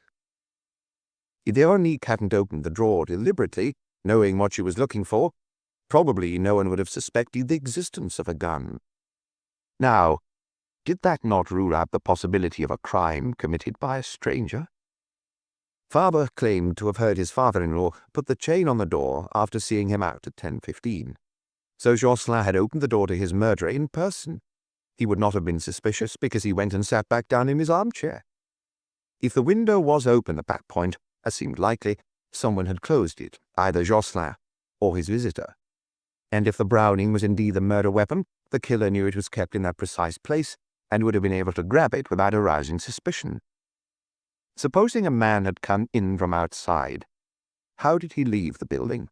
If Veronique hadn't opened the drawer deliberately, knowing what she was looking for, probably no one would have suspected the existence of a gun. Now, did that not rule out the possibility of a crime committed by a stranger? Fabre claimed to have heard his father-in-law put the chain on the door after seeing him out at 10:15. So Josselin had opened the door to his murderer in person. He would not have been suspicious because he went and sat back down in his armchair. If the window was open at that point, as seemed likely, someone had closed it, either Josselin or his visitor. And if the Browning was indeed the murder weapon, the killer knew it was kept in that precise place and would have been able to grab it without arousing suspicion. Supposing a man had come in from outside, how did he leave the building?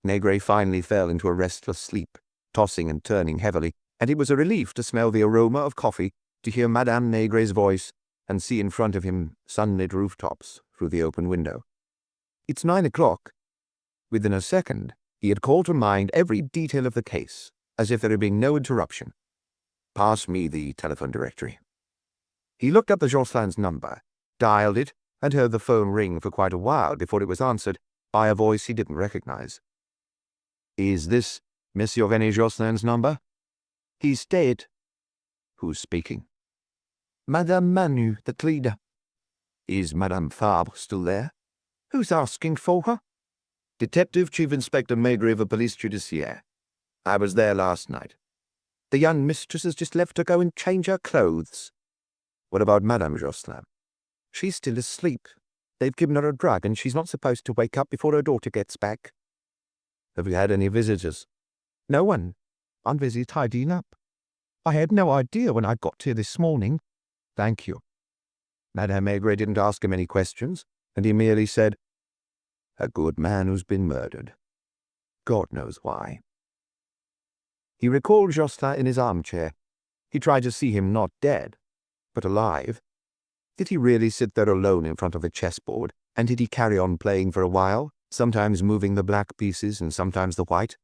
Maigret finally fell into a restless sleep, tossing and turning heavily, and it was a relief to smell the aroma of coffee, to hear Madame Maigret's voice, and see in front of him sunlit rooftops through the open window. It's 9 o'clock. Within a second, he had called to mind every detail of the case, as if there had been no interruption. Pass me the telephone directory. He looked up the Josselin's number, dialed it, and heard the phone ring for quite a while before it was answered by a voice he didn't recognize. Is this Monsieur René Josselin's number? He's dead. Who's speaking? Madame Manu, the cleaner. Is Madame Fabre still there? Who's asking for her? Detective Chief Inspector Maigret of the Police Judiciaire. I was there last night. The young mistress has just left to go and change her clothes. What about Madame Josselin? She's still asleep. They've given her a drug and she's not supposed to wake up before her daughter gets back. Have you had any visitors? No one. I'm busy tidying up. I had no idea when I got here this morning. Thank you. Madame Maigret didn't ask him any questions, and he merely said, a good man who's been murdered. God knows why. He recalled Josselin in his armchair. He tried to see him not dead, but alive. Did he really sit there alone in front of a chessboard, and did he carry on playing for a while, sometimes moving the black pieces and sometimes the white?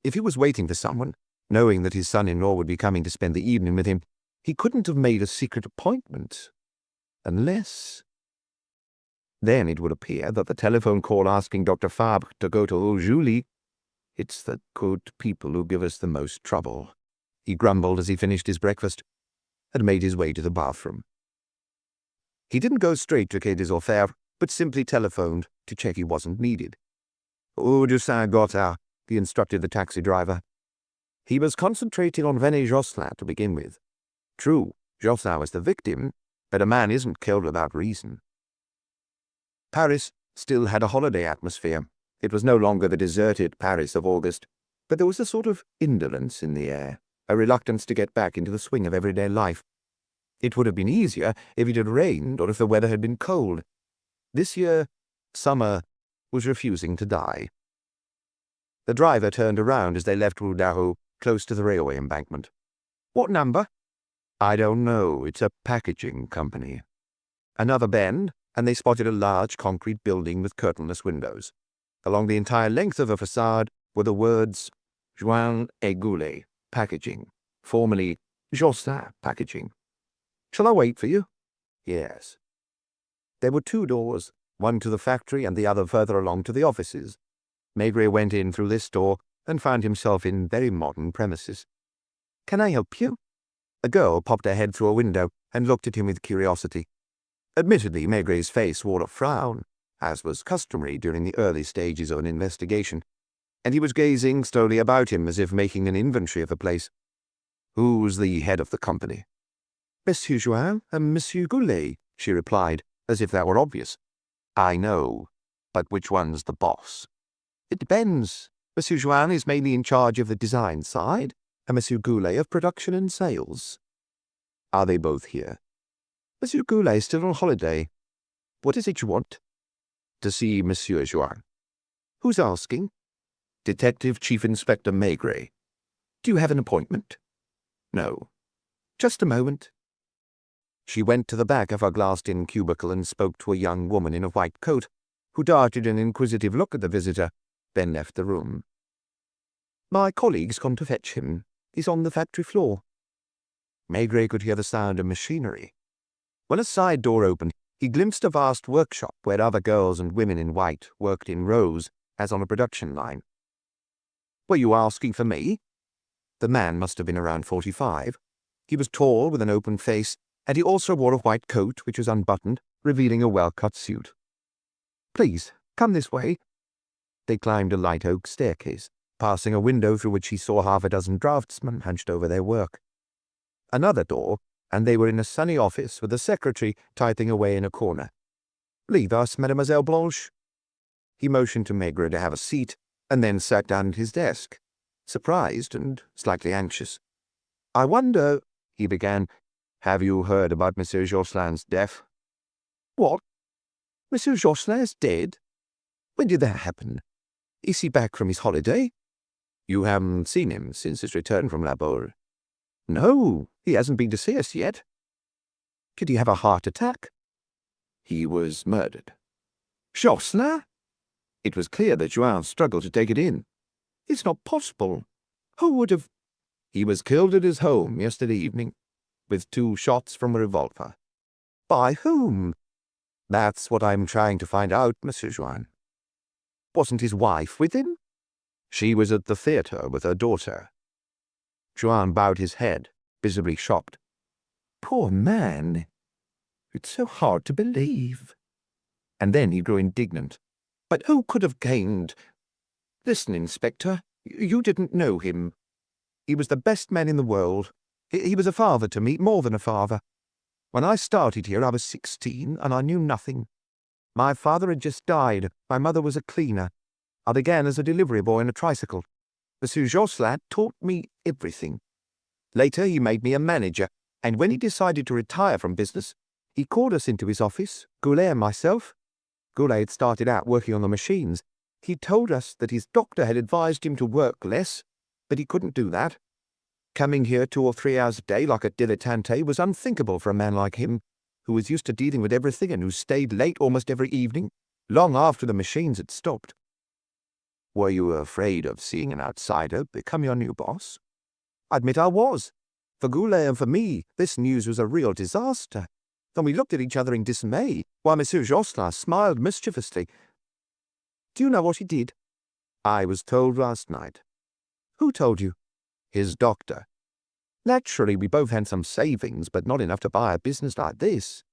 If he was waiting for someone, knowing that his son-in-law would be coming to spend the evening with him, he couldn't have made a secret appointment. Unless... Then it would appear that the telephone call asking Dr. Fabre to go to Rue Julie, it's the good people who give us the most trouble, he grumbled as he finished his breakfast, and made his way to the bathroom. He didn't go straight to Quai des Orfèvres, but simply telephoned to check he wasn't needed. Rue du Saint-Gothard, he instructed the taxi driver. He was concentrating on René Josselin to begin with. True, Josselin was the victim, but a man isn't killed without reason. Paris still had a holiday atmosphere. It was no longer the deserted Paris of August, but there was a sort of indolence in the air, a reluctance to get back into the swing of everyday life. It would have been easier if it had rained or if the weather had been cold. This year, summer was refusing to die. The driver turned around as they left Rue d'Arrow, close to the railway embankment. "What number?" "I don't know. It's a packaging company." Another bend, and they spotted a large concrete building with curtainless windows. Along the entire length of the façade were the words Join et Goulet Packaging, formerly Josselin Packaging. "Shall I wait for you?" "Yes." There were 2 doors, one to the factory and the other further along to the offices. Maigret went in through this door and found himself in very modern premises. "Can I help you?" A girl popped her head through a window and looked at him with curiosity. Admittedly, Maigret's face wore a frown, as was customary during the early stages of an investigation, and he was gazing slowly about him as if making an inventory of the place. "Who's the head of the company?" "Monsieur Join and Monsieur Goulet," she replied, as if that were obvious. "I know, but which one's the boss?" "It depends. Monsieur Join is mainly in charge of the design side, and Monsieur Goulet of production and sales." "Are they both here?" "Monsieur Goulet is still on holiday. What is it you want?" "To see Monsieur Join." "Who's asking?" "Detective Chief Inspector Maigret." "Do you have an appointment?" "No." "Just a moment." She went to the back of her glassed-in cubicle and spoke to a young woman in a white coat, who darted an inquisitive look at the visitor, then left the room. "My colleague's gone to fetch him. He's on the factory floor." Maigret could hear the sound of machinery. When a side door opened, he glimpsed a vast workshop where other girls and women in white worked in rows, as on a production line. "Were you asking for me?" The man must have been around 45. He was tall, with an open face, and he also wore a white coat which was unbuttoned, revealing a well-cut suit. "Please, come this way." They climbed a light oak staircase, passing a window through which he saw half a dozen draftsmen hunched over their work. Another door, and they were in a sunny office with a secretary typing away in a corner. "Leave us, Mademoiselle Blanche." He motioned to Maigret to have a seat, and then sat down at his desk, surprised and slightly anxious. "I wonder," he began. "Have you heard about Monsieur Josselin's death?" "What? Monsieur Josselin is dead? When did that happen? Is he back from his holiday?" "You haven't seen him since his return from La Baule?" "No, he hasn't been to see us yet." "Did he have a heart attack?" "He was murdered." "Josselin?" It was clear that Joan struggled to take it in. "It's not possible. Who would have—" "He was killed at his home yesterday evening, with 2 shots from a revolver." "By whom?" "That's what I'm trying to find out, Monsieur Join." "Wasn't his wife with him?" "She was at the theatre with her daughter." Joan bowed his head, visibly shocked. "Poor man. It's so hard to believe." And then he grew indignant. "But who could have gained? Listen, Inspector, you didn't know him. He was the best man in the world. He was a father to me, more than a father. When I started here, I was 16, and I knew nothing. My father had just died. My mother was a cleaner. I began as a delivery boy on a tricycle. Monsieur Josselin taught me everything. Later, he made me a manager, and when he decided to retire from business, he called us into his office, Goulet and myself. Goulet had started out working on the machines. He told us that his doctor had advised him to work less, but he couldn't do that. Coming here 2 or 3 hours a day like a dilettante was unthinkable for a man like him, who was used to dealing with everything and who stayed late almost every evening, long after the machines had stopped." "Were you afraid of seeing an outsider become your new boss?" "I admit I was. For Goulet and for me, this news was a real disaster. Then we looked at each other in dismay, while Monsieur Josselin smiled mischievously. Do you know what he did?" "I was told last night." "Who told you?" "His doctor." "Naturally, we both had some savings, but not enough to buy a business like this.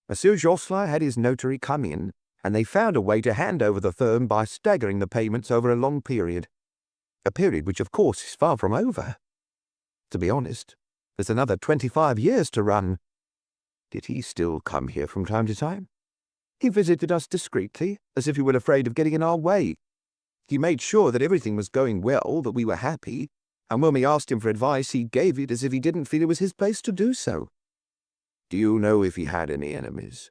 Monsieur Josselin had his notary come in, and they found a way to hand over the firm by staggering the payments over a long period. A period which, of course, is far from over. To be honest, there's another 25 years to run." "Did he still come here from time to time?" "He visited us discreetly, as if he were afraid of getting in our way. He made sure that everything was going well, that we were happy, and when we asked him for advice, he gave it as if he didn't feel it was his place to do so. Do you know if he had any enemies?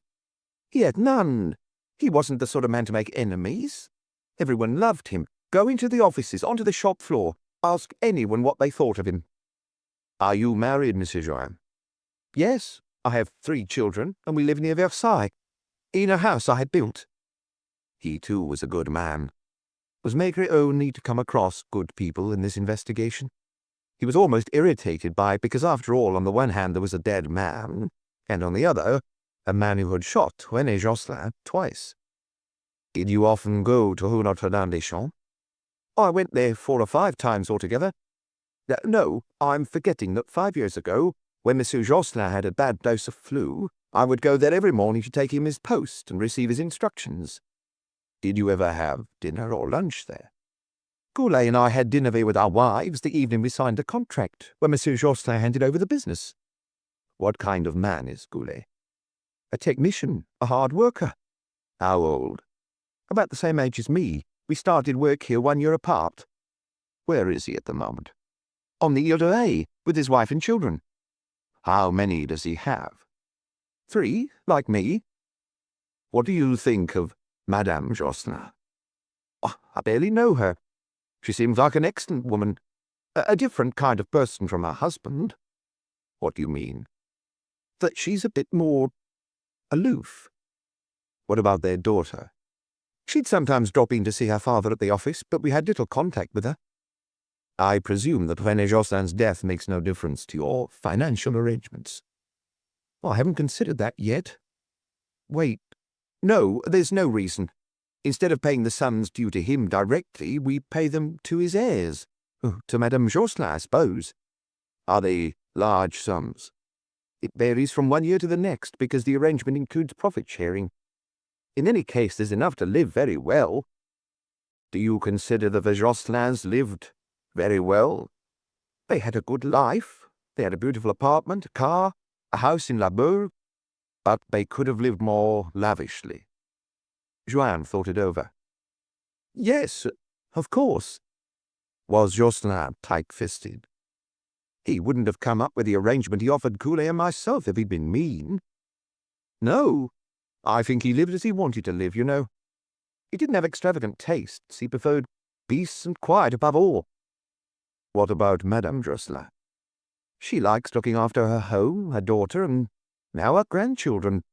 He had none. He wasn't the sort of man to make enemies. Everyone loved him. Go into the offices, onto the shop floor. Ask anyone what they thought of him. Are you married, Monsieur Joanne? Yes, I have 3 children, and we live near Versailles, in a house I had built. He, too, was a good man. Was Maigret only to come across good people in this investigation? He was almost irritated by it because, after all, on the one hand there was a dead man, and on the other, a man who had shot René Josselin twice. Did you often go to Rue Notre-Dame-des-Champs? I went there 4 or 5 times altogether. No, I'm forgetting that 5 years ago, when Monsieur Josselin had a bad dose of flu, I would go there every morning to take him his post and receive his instructions. Did you ever have dinner or lunch there? Goulet and I had dinner there with our wives the evening we signed the contract, when Monsieur Josselin handed over the business. What kind of man is Goulet? A technician, a hard worker. How old? About the same age as me. We started work here 1 year apart. Where is he at the moment? On the Ile de Ré, with his wife and children. How many does he have? 3, like me. What do you think of Madame Josselin? Oh, I barely know her. She seems like an excellent woman. A different kind of person from her husband. What do you mean? That she's a bit more aloof. What about their daughter? She'd sometimes drop in to see her father at the office, but we had little contact with her. I presume that René Josselin's death makes no difference to your financial arrangements. I haven't considered that yet. Wait. No, there's no reason. Instead of paying the sums due to him directly, we pay them to his heirs. To Madame Josselin, I suppose. Are they large sums? It varies from 1 year to the next, because the arrangement includes profit-sharing. In any case, there's enough to live very well. Do you consider that the Josselins lived very well? They had a good life. They had a beautiful apartment, a car, a house in La Beule, but they could have lived more lavishly. Joanne thought it over. Yes, of course. Was Josselin tight-fisted? He wouldn't have come up with the arrangement he offered Goulet and myself if he'd been mean. No, I think he lived as he wanted to live, you know. He didn't have extravagant tastes. He preferred peace and quiet above all. What about Madame Josselin? She likes looking after her home, her daughter, and now her grandchildren.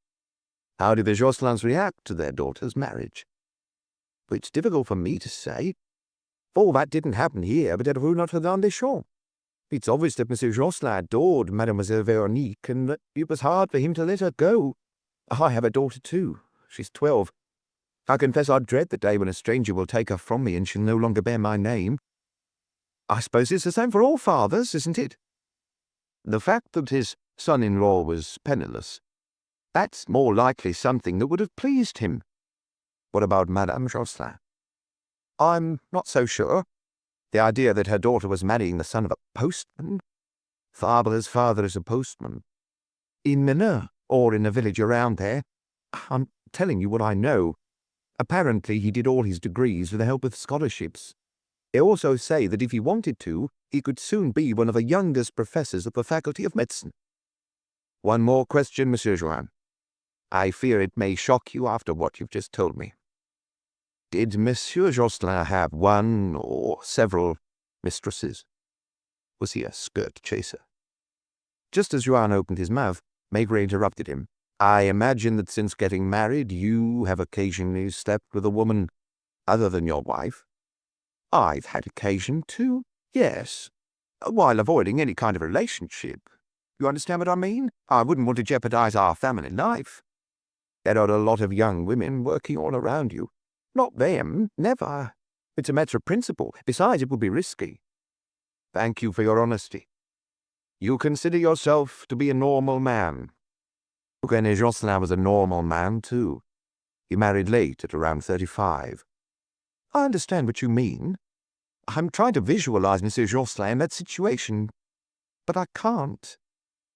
How did the Josselins react to their daughter's marriage? It's difficult for me to say. All that didn't happen here, but at Rue Notre-Dame-des-Champs. It's obvious that Monsieur Josselin adored Mademoiselle Veronique, and that it was hard for him to let her go. I have a daughter too. She's 12. I confess I dread the day when a stranger will take her from me and she'll no longer bear my name. I suppose it's the same for all fathers, isn't it? The fact that his son-in-law was penniless, that's more likely something that would have pleased him. What about Madame Josselin? I'm not so sure. The idea that her daughter was marrying the son of a postman? Fabre's father is a postman. In Menin, or in a village around there. I'm telling you what I know. Apparently he did all his degrees with the help of scholarships. They also say that if he wanted to, he could soon be one of the youngest professors of the Faculty of Medicine. One more question, Monsieur Joanne. I fear it may shock you after what you've just told me. Did Monsieur Josselin have one or several mistresses? Was he a skirt chaser? Just as Joanne opened his mouth, Maigret interrupted him. I imagine that since getting married, you have occasionally slept with a woman other than your wife? I've had occasion to, yes, while avoiding any kind of relationship. You understand what I mean? I wouldn't want to jeopardize our family life. There are a lot of young women working all around you. Not them, never. It's a matter of principle. Besides, it would be risky. Thank you for your honesty. You consider yourself to be a normal man. René Josselin was a normal man, too. He married late, at around 35. I understand what you mean. I'm trying to visualize Monsieur Josselin in that situation, but I can't.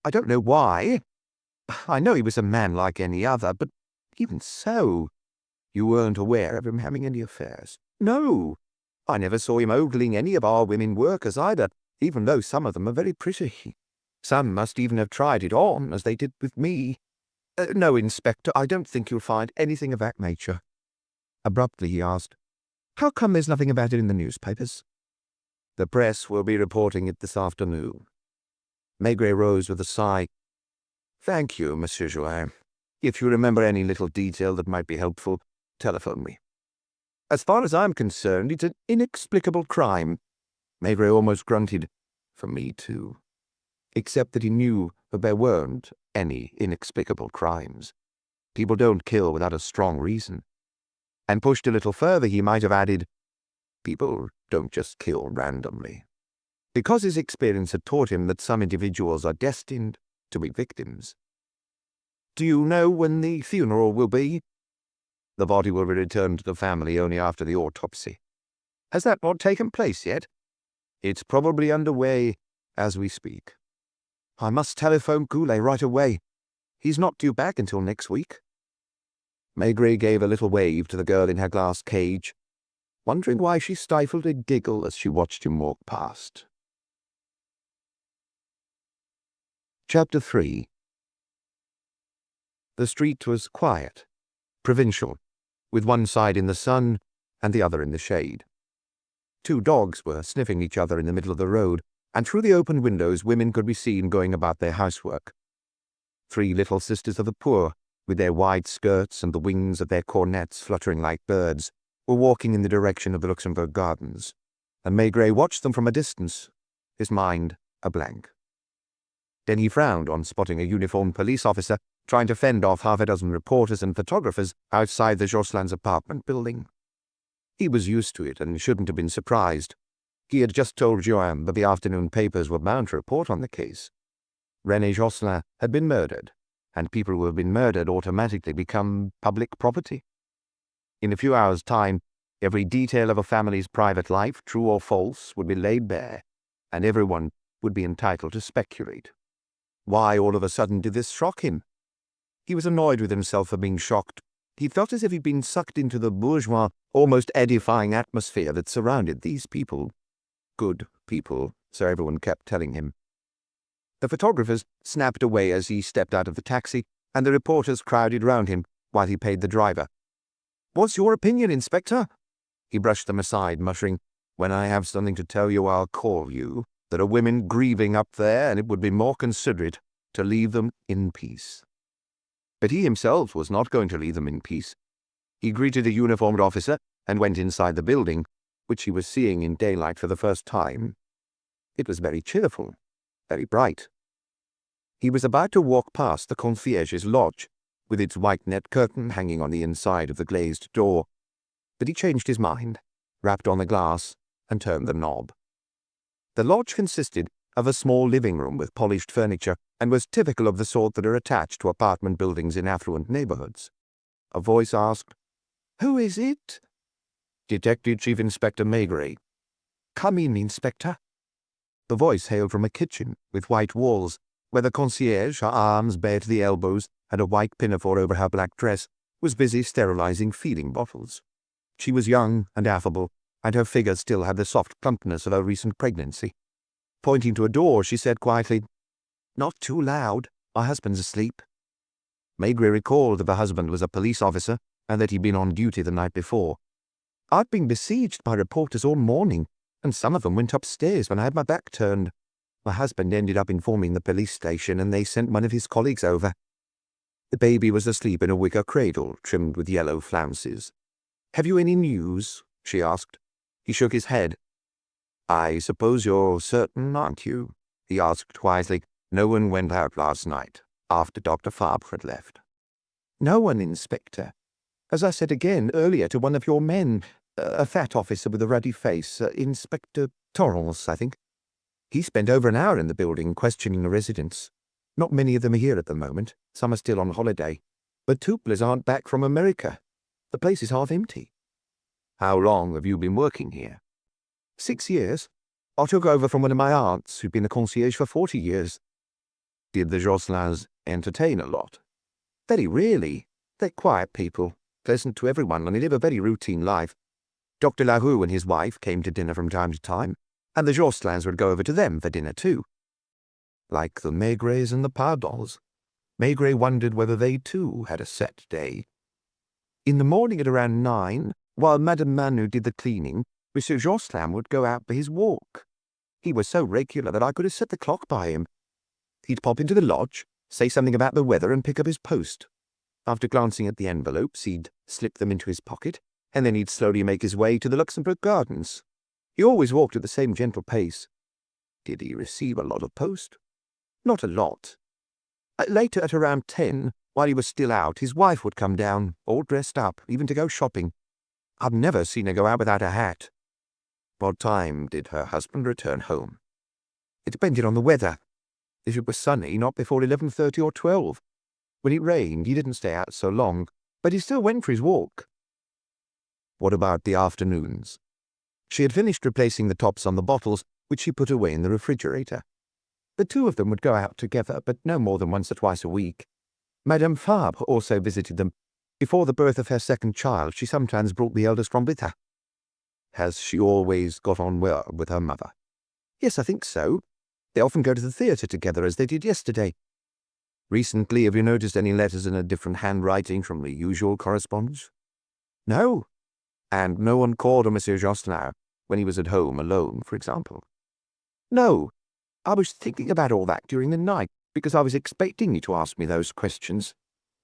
I don't know why. I know he was a man like any other, but even so, you weren't aware of him having any affairs? No, I never saw him ogling any of our women workers either. even though some of them are very pretty. Some must even have tried it on, as they did with me. No, Inspector, I don't think you'll find anything of that nature." Abruptly he asked, "How come there's nothing about it in the newspapers?" "The press will be reporting it this afternoon." Maigret rose with a sigh. "Thank you, Monsieur Jouin. If you remember any little detail that might be helpful, telephone me. As far as I'm concerned, it's an inexplicable crime." Maigret almost grunted. "For me, too." Except that he knew that there weren't any inexplicable crimes. People don't kill without a strong reason. And pushed a little further, he might have added, people don't just kill randomly. Because his experience had taught him that some individuals are destined to be victims. "Do you know when the funeral will be?" "The body will be returned to the family only after the autopsy." "Has that not taken place yet?" "It's probably underway as we speak." "I must telephone Goulet right away. He's not due back until next week." Maigret gave a little wave to the girl in her glass cage, wondering why she stifled a giggle as she watched him walk past. Chapter 3. The street was quiet, provincial, with one side in the sun and the other in the shade. 2 dogs were sniffing each other in the middle of the road, and through the open windows women could be seen going about their housework. 3 little sisters of the poor, with their wide skirts and the wings of their cornets fluttering like birds, were walking in the direction of the Luxembourg Gardens, and Maigret watched them from a distance, his mind a blank. Then he frowned on spotting a uniformed police officer trying to fend off half a dozen reporters and photographers outside the Josselin's apartment building. He was used to it and shouldn't have been surprised. He had just told Joanne that the afternoon papers were bound to report on the case. René Josselin had been murdered, and people who have been murdered automatically become public property. In a few hours' time, every detail of a family's private life, true or false, would be laid bare, and everyone would be entitled to speculate. Why all of a sudden did this shock him? He was annoyed with himself for being shocked. He felt as if he'd been sucked into the bourgeois, almost edifying atmosphere that surrounded these people. Good people, so everyone kept telling him. The photographers snapped away as he stepped out of the taxi, and the reporters crowded round him while he paid the driver. "What's your opinion, Inspector?" He brushed them aside, muttering, "When I have something to tell you, I'll call you. There are women grieving up there, and it would be more considerate to leave them in peace." But he himself was not going to leave them in peace. He greeted a uniformed officer and went inside the building, which he was seeing in daylight for the first time. It was very cheerful, very bright. He was about to walk past the concierge's lodge, with its white net curtain hanging on the inside of the glazed door, but he changed his mind, rapped on the glass, and turned the knob. The lodge consisted of a small living room with polished furniture, and was typical of the sort that are attached to apartment buildings in affluent neighborhoods. A voice asked, "Who is it?" "Detective Chief Inspector Maigret." "Come in, Inspector." The voice hailed from a kitchen with white walls, where the concierge, her arms bare to the elbows and a white pinafore over her black dress, was busy sterilizing feeding bottles. She was young and affable, and her figure still had the soft plumpness of her recent pregnancy. Pointing to a door, she said quietly, "Not too loud. My husband's asleep." Maigret recalled that the husband was a police officer and that he'd been on duty the night before. "I'd been besieged by reporters all morning, and some of them went upstairs when I had my back turned. My husband ended up informing the police station, and they sent one of his colleagues over." The baby was asleep in a wicker cradle trimmed with yellow flounces. "Have you any news?" she asked. He shook his head. "I suppose you're certain, aren't you?" he asked wisely. "No one went out last night, after Dr. Fabre had left." "No one, Inspector. As I said again earlier to one of your men, a fat officer with a ruddy face, Inspector Torrance, I think. He spent over an hour in the building questioning the residents. Not many of them are here at the moment. Some are still on holiday. But Tuplers aren't back from America. The place is half empty." "How long have you been working here?" 6 years. I took over from one of my aunts, who'd been a concierge for 40 years. "Did the Josselins entertain a lot?" "Very rarely. They're quiet people, pleasant to everyone, and they live a very routine life. Dr. Larue and his wife came to dinner from time to time. and the Jocelins would go over to them for dinner too. Like the Maigrets and the Pardons, Maigret wondered whether they too had a set day. In the morning at around 9, while Madame Manu did the cleaning, Monsieur Jocelyn would go out for his walk. He was so regular that I could have set the clock by him. He'd pop into the lodge, say something about the weather, and pick up his post. After glancing at the envelopes, he'd slip them into his pocket, and then he'd slowly make his way to the Luxembourg Gardens. He always walked at the same gentle pace. Did he receive a lot of post? Not a lot. Later, at around 10, while he was still out, his wife would come down, all dressed up, even to go shopping. I've never seen her go out without a hat. What time did her husband return home? It depended on the weather. If it was sunny, not before 11:30 or 12. When it rained, he didn't stay out so long, but he still went for his walk. What about the afternoons? She had finished replacing the tops on the bottles, which she put away in the refrigerator. The two of them would go out together, but no more than once or twice a week. Madame Fabre also visited them. Before the birth of her second child, she sometimes brought the eldest from with her. Has she always got on well with her mother? Yes, I think so. They often go to the theatre together, as they did yesterday. Recently, have you noticed any letters in a different handwriting from the usual correspondence? No. And no one called on Monsieur Jocelyn when he was at home alone, for example? No. I was thinking about all that during the night, because I was expecting you to ask me those questions.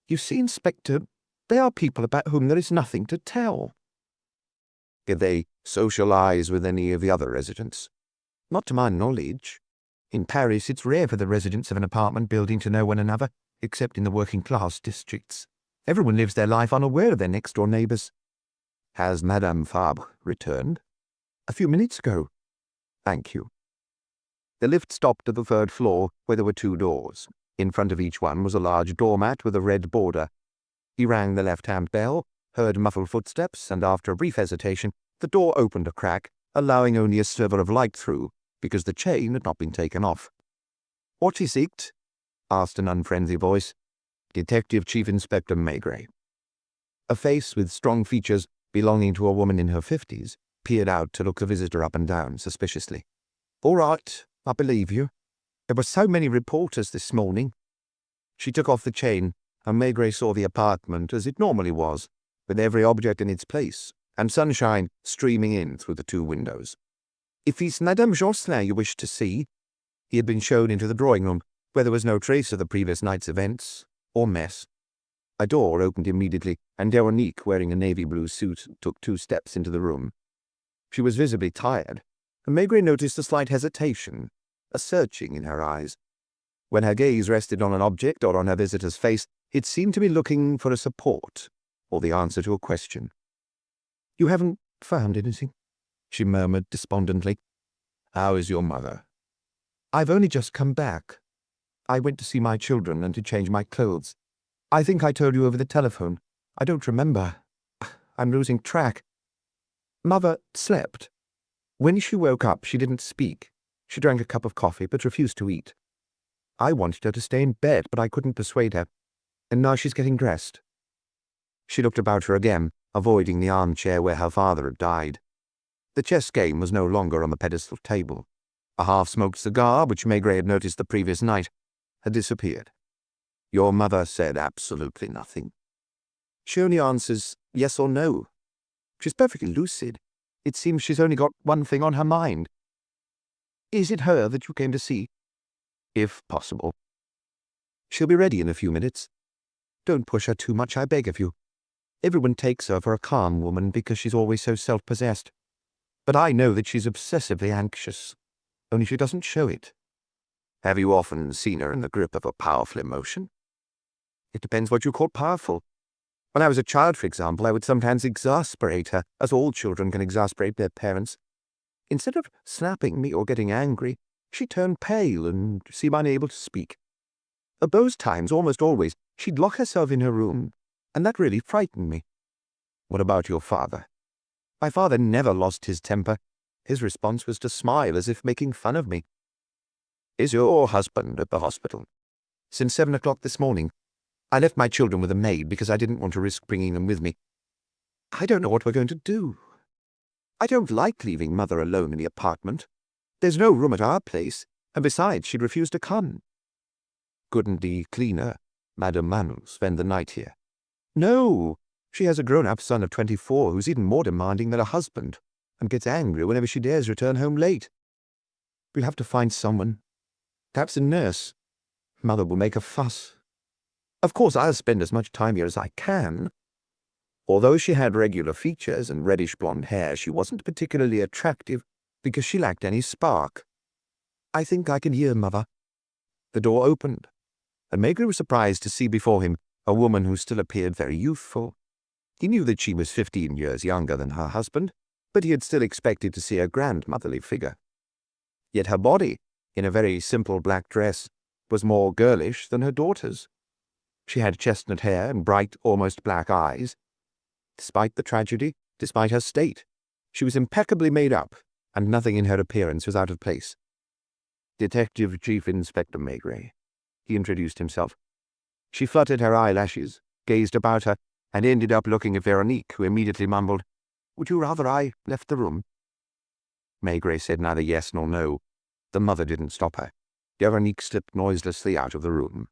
You see, Inspector, they are people about whom there is nothing to tell. Did they socialize with any of the other residents? Not to my knowledge. In Paris, it's rare for the residents of an apartment building to know one another, except in the working-class districts. Everyone lives their life unaware of their next-door neighbours. Has Madame Fabre returned? A few minutes ago. Thank you. The lift stopped at the 3rd floor, where there were 2 doors. In front of each one was a large doormat with a red border. He rang the left-hand bell, heard muffled footsteps, and after a brief hesitation, the door opened a crack, allowing only a sliver of light through, because the chain had not been taken off. "What is it?" asked an unfriendly voice. Detective Chief Inspector Maigret. A face with strong features, belonging to a woman in her 50s, peered out to look the visitor up and down suspiciously. "All right, I believe you. There were so many reporters this morning." She took off the chain, and Maigret saw the apartment as it normally was, with every object in its place, and sunshine streaming in through the 2 windows. "If it's Madame Jocelyn you wish to see—" He had been shown into the drawing-room, where there was no trace of the previous night's events, or mess. A door opened immediately, and Veronique, wearing a navy blue suit, took 2 steps into the room. She was visibly tired, and Maigret noticed a slight hesitation, a searching in her eyes. When her gaze rested on an object or on her visitor's face, it seemed to be looking for a support, or the answer to a question. "You haven't found anything?" she murmured despondently. "How is your mother?" "I've only just come back. I went to see my children and to change my clothes. I think I told you over the telephone. I don't remember. I'm losing track. Mother slept. When she woke up, she didn't speak. She drank a cup of coffee, but refused to eat. I wanted her to stay in bed, but I couldn't persuade her. And now she's getting dressed." She looked about her again, avoiding the armchair where her father had died. The chess game was no longer on the pedestal table. A half-smoked cigar, which Maigret had noticed the previous night, had disappeared. "Your mother said absolutely nothing." "She only answers yes or no. She's perfectly lucid. It seems she's only got one thing on her mind." "Is it her that you came to see?" "If possible." "She'll be ready in a few minutes. Don't push her too much, I beg of you. Everyone takes her for a calm woman because she's always so self-possessed. But I know that she's obsessively anxious, only she doesn't show it." "Have you often seen her in the grip of a powerful emotion?" "It depends what you call powerful. When I was a child, for example, I would sometimes exasperate her, as all children can exasperate their parents. Instead of snapping me or getting angry, she turned pale and seemed unable to speak. At those times, almost always, she'd lock herself in her room, and that really frightened me." "What about your father?" "My father never lost his temper. His response was to smile as if making fun of me." "Is your husband at the hospital?" "Since 7 o'clock this morning. I left my children with a maid because I didn't want to risk bringing them with me. I don't know what we're going to do. I don't like leaving Mother alone in the apartment. There's no room at our place, and besides, she'd refuse to come. Couldn't the cleaner, Madame Manu, spend the night here? No, she has a grown-up son of 24 who's even more demanding than a husband, and gets angry whenever she dares return home late. We'll have to find someone. Perhaps a nurse. Mother will make a fuss. Of course, I'll spend as much time here as I can. Although she had regular features and reddish blonde hair, she wasn't particularly attractive because she lacked any spark. I think I can hear Mother. The door opened, and Maigret was surprised to see before him a woman who still appeared very youthful. He knew that she was 15 years younger than her husband, but he had still expected to see a grandmotherly figure. Yet her body, in a very simple black dress, was more girlish than her daughter's. She had chestnut hair and bright, almost black eyes. Despite the tragedy, despite her state, she was impeccably made up, and nothing in her appearance was out of place. Detective Chief Inspector Maigret, he introduced himself. She fluttered her eyelashes, gazed about her, and ended up looking at Veronique, who immediately mumbled, "Would you rather I left the room?" Maigret said neither yes nor no. The mother didn't stop her. Veronique slipped noiselessly out of the room.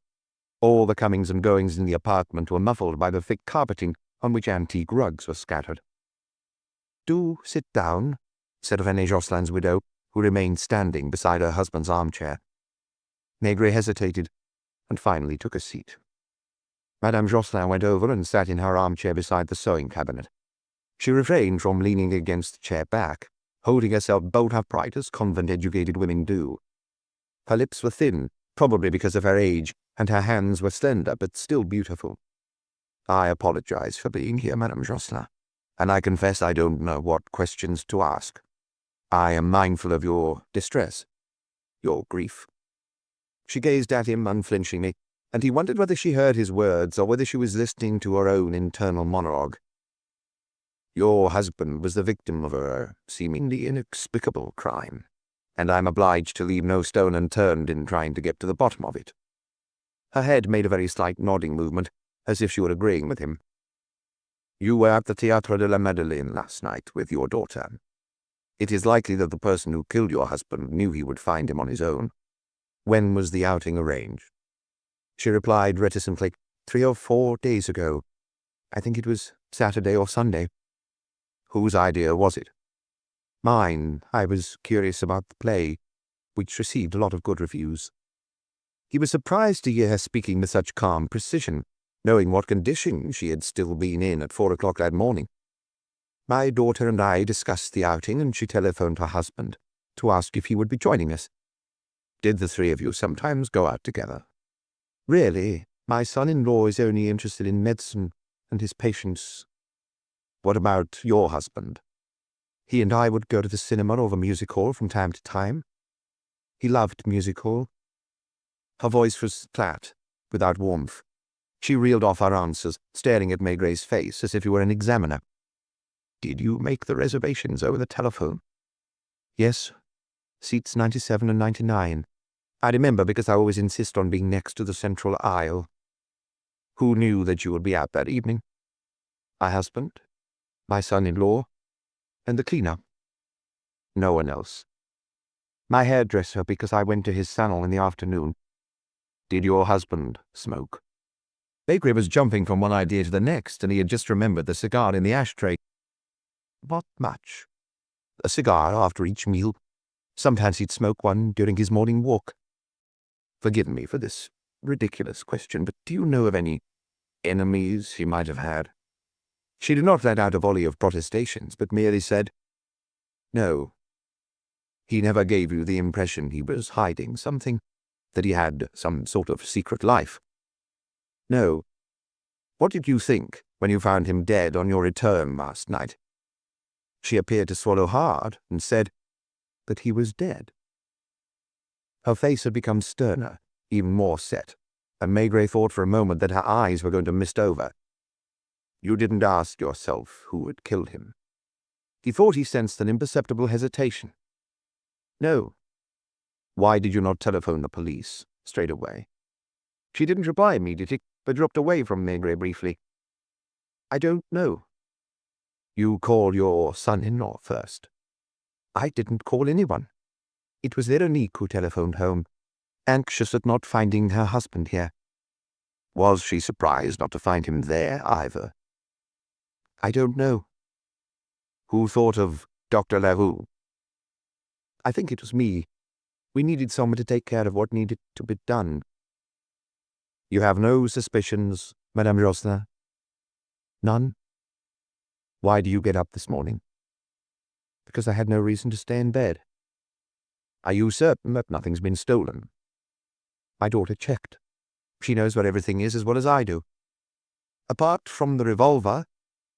All the comings and goings in the apartment were muffled by the thick carpeting on which antique rugs were scattered. "Do sit down," said René Josselin's widow, who remained standing beside her husband's armchair. Maigret hesitated, and finally took a seat. Madame Josselin went over and sat in her armchair beside the sewing cabinet. She refrained from leaning against the chair back, holding herself bolt upright as convent-educated women do. Her lips were thin, probably because of her age, and her hands were slender but still beautiful. "I apologize for being here, Madame Josselin, and I confess I don't know what questions to ask. I am mindful of your distress, your grief." She gazed at him unflinchingly, and he wondered whether she heard his words or whether she was listening to her own internal monologue. "Your husband was the victim of a seemingly inexplicable crime, and I'm obliged to leave no stone unturned in trying to get to the bottom of it." Her head made a very slight nodding movement, as if she were agreeing with him. "You were at the Théâtre de la Madeleine last night with your daughter. It is likely that the person who killed your husband knew he would find him on his own. When was the outing arranged?" She replied reticently, 3 or 4 days ago. I think it was Saturday or Sunday." "Whose idea was it?" "Mine. I was curious about the play, which received a lot of good reviews." He was surprised to hear her speaking with such calm precision, knowing what condition she had still been in at 4 o'clock that morning. "My daughter and I discussed the outing, and she telephoned her husband to ask if he would be joining us." "Did the 3 of you sometimes go out together?" "Really, my son-in-law is only interested in medicine and his patients." "What about your husband?" "He and I would go to the cinema or the music hall from time to time. He loved music hall." Her voice was flat, without warmth. She reeled off her answers, staring at Maigret's face as if he were an examiner. "Did you make the reservations over the telephone?" "Yes. Seats 97 and 99. I remember because I always insist on being next to the central aisle." "Who knew that you would be out that evening?" "My husband, my son-in-law, and the cleaner." "No one else?" "My hairdresser, because I went to his salon in the afternoon." "Did your husband smoke?" Maigret was jumping from one idea to the next, and he had just remembered the cigar in the ashtray. "Not much. A cigar after each meal. Sometimes he'd smoke one during his morning walk." "Forgive me for this ridiculous question, but do you know of any enemies he might have had?" She did not let out a volley of protestations, but merely said, "No. He never gave you the impression he was hiding something, that he had some sort of secret life?" "No. What did you think when you found him dead on your return last night?" She appeared to swallow hard and said that he was dead. Her face had become sterner, even more set, and Maigret thought for a moment that her eyes were going to mist over. "You didn't ask yourself who had killed him?" He thought he sensed an imperceptible hesitation. "No." "Why did you not telephone the police straight away?" She didn't reply immediately, but dropped away from Maigret briefly. "I don't know." "You called your son-in-law first?" "I didn't call anyone." It was Veronique who telephoned home, anxious at not finding her husband here. Was she surprised not to find him there either? I don't know. Who thought of Dr. Leroux? I think it was me. We needed someone to take care of what needed to be done. You have no suspicions, Madame Jocelyn? None? Why do you get up this morning? Because I had no reason to stay in bed. Are you certain that nothing's been stolen? My daughter checked. She knows where everything is as well as I do. Apart from the revolver,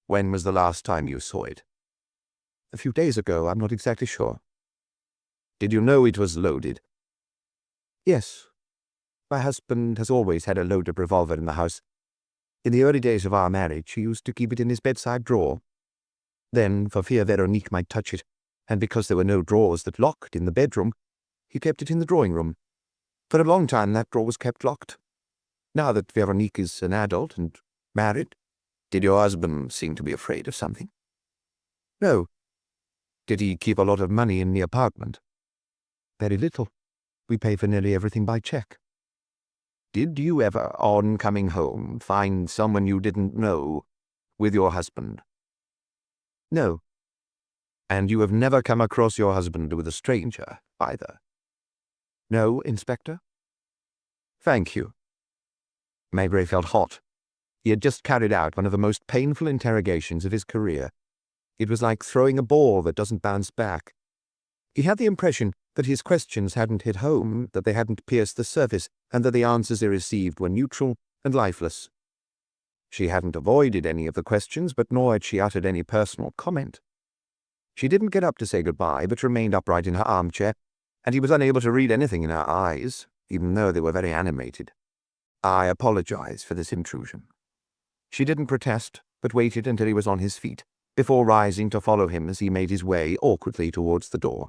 when was the last time you saw it? A few days ago, I'm not exactly sure. Did you know it was loaded? Yes. My husband has always had a loaded revolver in the house. In the early days of our marriage, he used to keep it in his bedside drawer. Then, for fear Veronique might touch it, and because there were no drawers that locked in the bedroom, he kept it in the drawing room. For a long time that drawer was kept locked. Now that Veronique is an adult and married, did your husband seem to be afraid of something? No. Did he keep a lot of money in the apartment? Very little. We pay for nearly everything by check. Did you ever, on coming home, find someone you didn't know with your husband? No. And you have never come across your husband with a stranger, either? No, Inspector? Thank you. Maigret felt hot. He had just carried out one of the most painful interrogations of his career. It was like throwing a ball that doesn't bounce back. He had the impression that his questions hadn't hit home, that they hadn't pierced the surface, and that the answers he received were neutral and lifeless. She hadn't avoided any of the questions, but nor had she uttered any personal comment. She didn't get up to say goodbye, but remained upright in her armchair, and he was unable to read anything in her eyes, even though they were very animated. I apologize for this intrusion. She didn't protest, but waited until he was on his feet, before rising to follow him as he made his way awkwardly towards the door.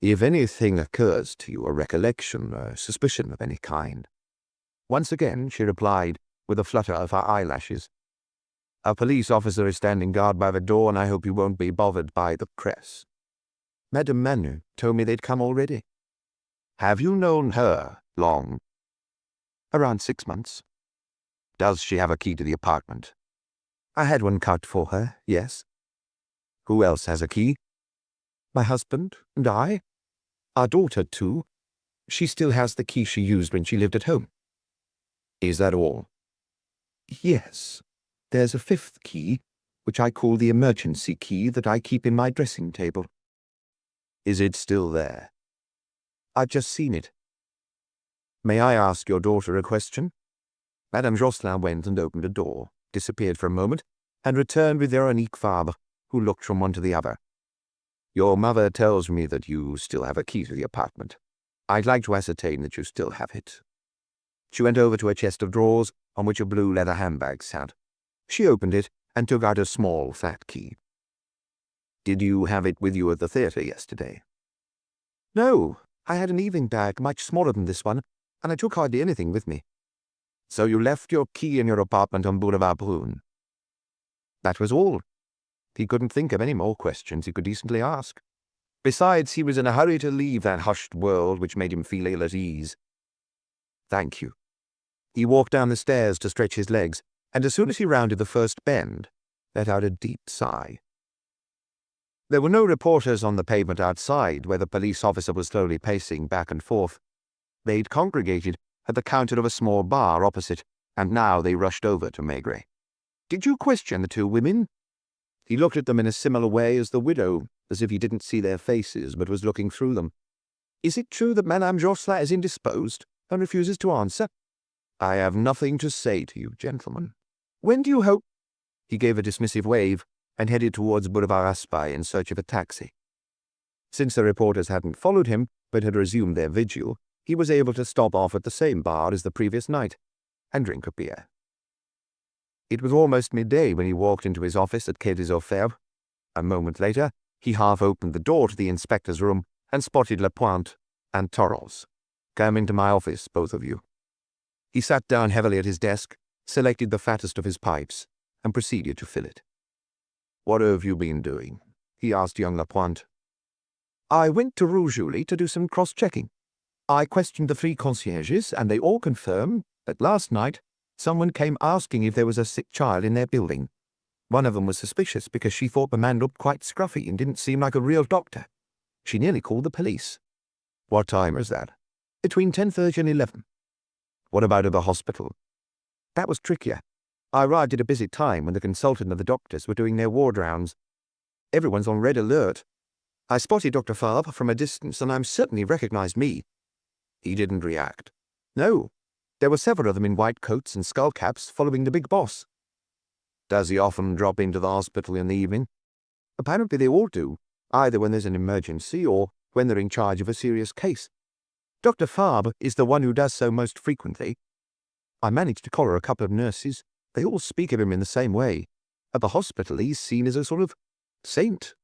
If anything occurs to you, a recollection, a suspicion of any kind. Once again, she replied, with a flutter of her eyelashes. A police officer is standing guard by the door, and I hope you won't be bothered by the press. Madame Manu told me they'd come already. Have you known her long? Around 6 months. Does she have a key to the apartment? I had one cut for her, yes. Who else has a key? My husband and I. Our daughter, too. She still has the key she used when she lived at home. Is that all? Yes. There's a fifth key, which I call the emergency key, that I keep in my dressing table. Is it still there? I've just seen it. May I ask your daughter a question? Madame Jocelyn went and opened a door, disappeared for a moment, and returned with Veronique Fabre, who looked from one to the other. Your mother tells me that you still have a key to the apartment. I'd like to ascertain that you still have it. She went over to a chest of drawers on which a blue leather handbag sat. She opened it and took out a small, fat key. Did you have it with you at the theatre yesterday? No, I had an evening bag much smaller than this one, and I took hardly anything with me. So you left your key in your apartment on Boulevard Brune? That was all. He couldn't think of any more questions he could decently ask. Besides, he was in a hurry to leave that hushed world which made him feel ill at ease. Thank you. He walked down the stairs to stretch his legs, and as soon as he rounded the first bend, let out a deep sigh. There were no reporters on the pavement outside, where the police officer was slowly pacing back and forth. They'd congregated at the counter of a small bar opposite, and now they rushed over to Maigret. Did you question the two women? He looked at them in a similar way as the widow, as if he didn't see their faces, but was looking through them. Is it true that Madame Jocelyn is indisposed and refuses to answer? I have nothing to say to you, gentlemen. When do you hope? He gave a dismissive wave and headed towards Boulevard Raspail in search of a taxi. Since the reporters hadn't followed him, but had resumed their vigil, he was able to stop off at the same bar as the previous night and drink a beer. It was almost midday when he walked into his office at Quai des Orfèvres. A moment later, he half opened the door to the inspector's room and spotted Lapointe and Torrens. Come into my office, both of you. He sat down heavily at his desk, selected the fattest of his pipes, and proceeded to fill it. What have you been doing? He asked young Lapointe. I went to Rue Julie to do some cross-checking. I questioned the 3 concierges, and they all confirmed that last night someone came asking if there was a sick child in their building. One of them was suspicious because she thought the man looked quite scruffy and didn't seem like a real doctor. She nearly called the police. What time was that? Between 10:30 and 11. What about at the hospital? That was trickier. I arrived at a busy time when the consultant and the doctors were doing their ward rounds. Everyone's on red alert. I spotted Dr. Fabre from a distance, and I'm certain he recognized me. He didn't react. No. There were several of them in white coats and skull caps following the big boss. Does he often drop into the hospital in the evening? Apparently they all do, either when there's an emergency or when they're in charge of a serious case. Dr. Fabre is the one who does so most frequently. I managed to collar a couple of nurses. They all speak of him in the same way. At the hospital he's seen as a sort of saint.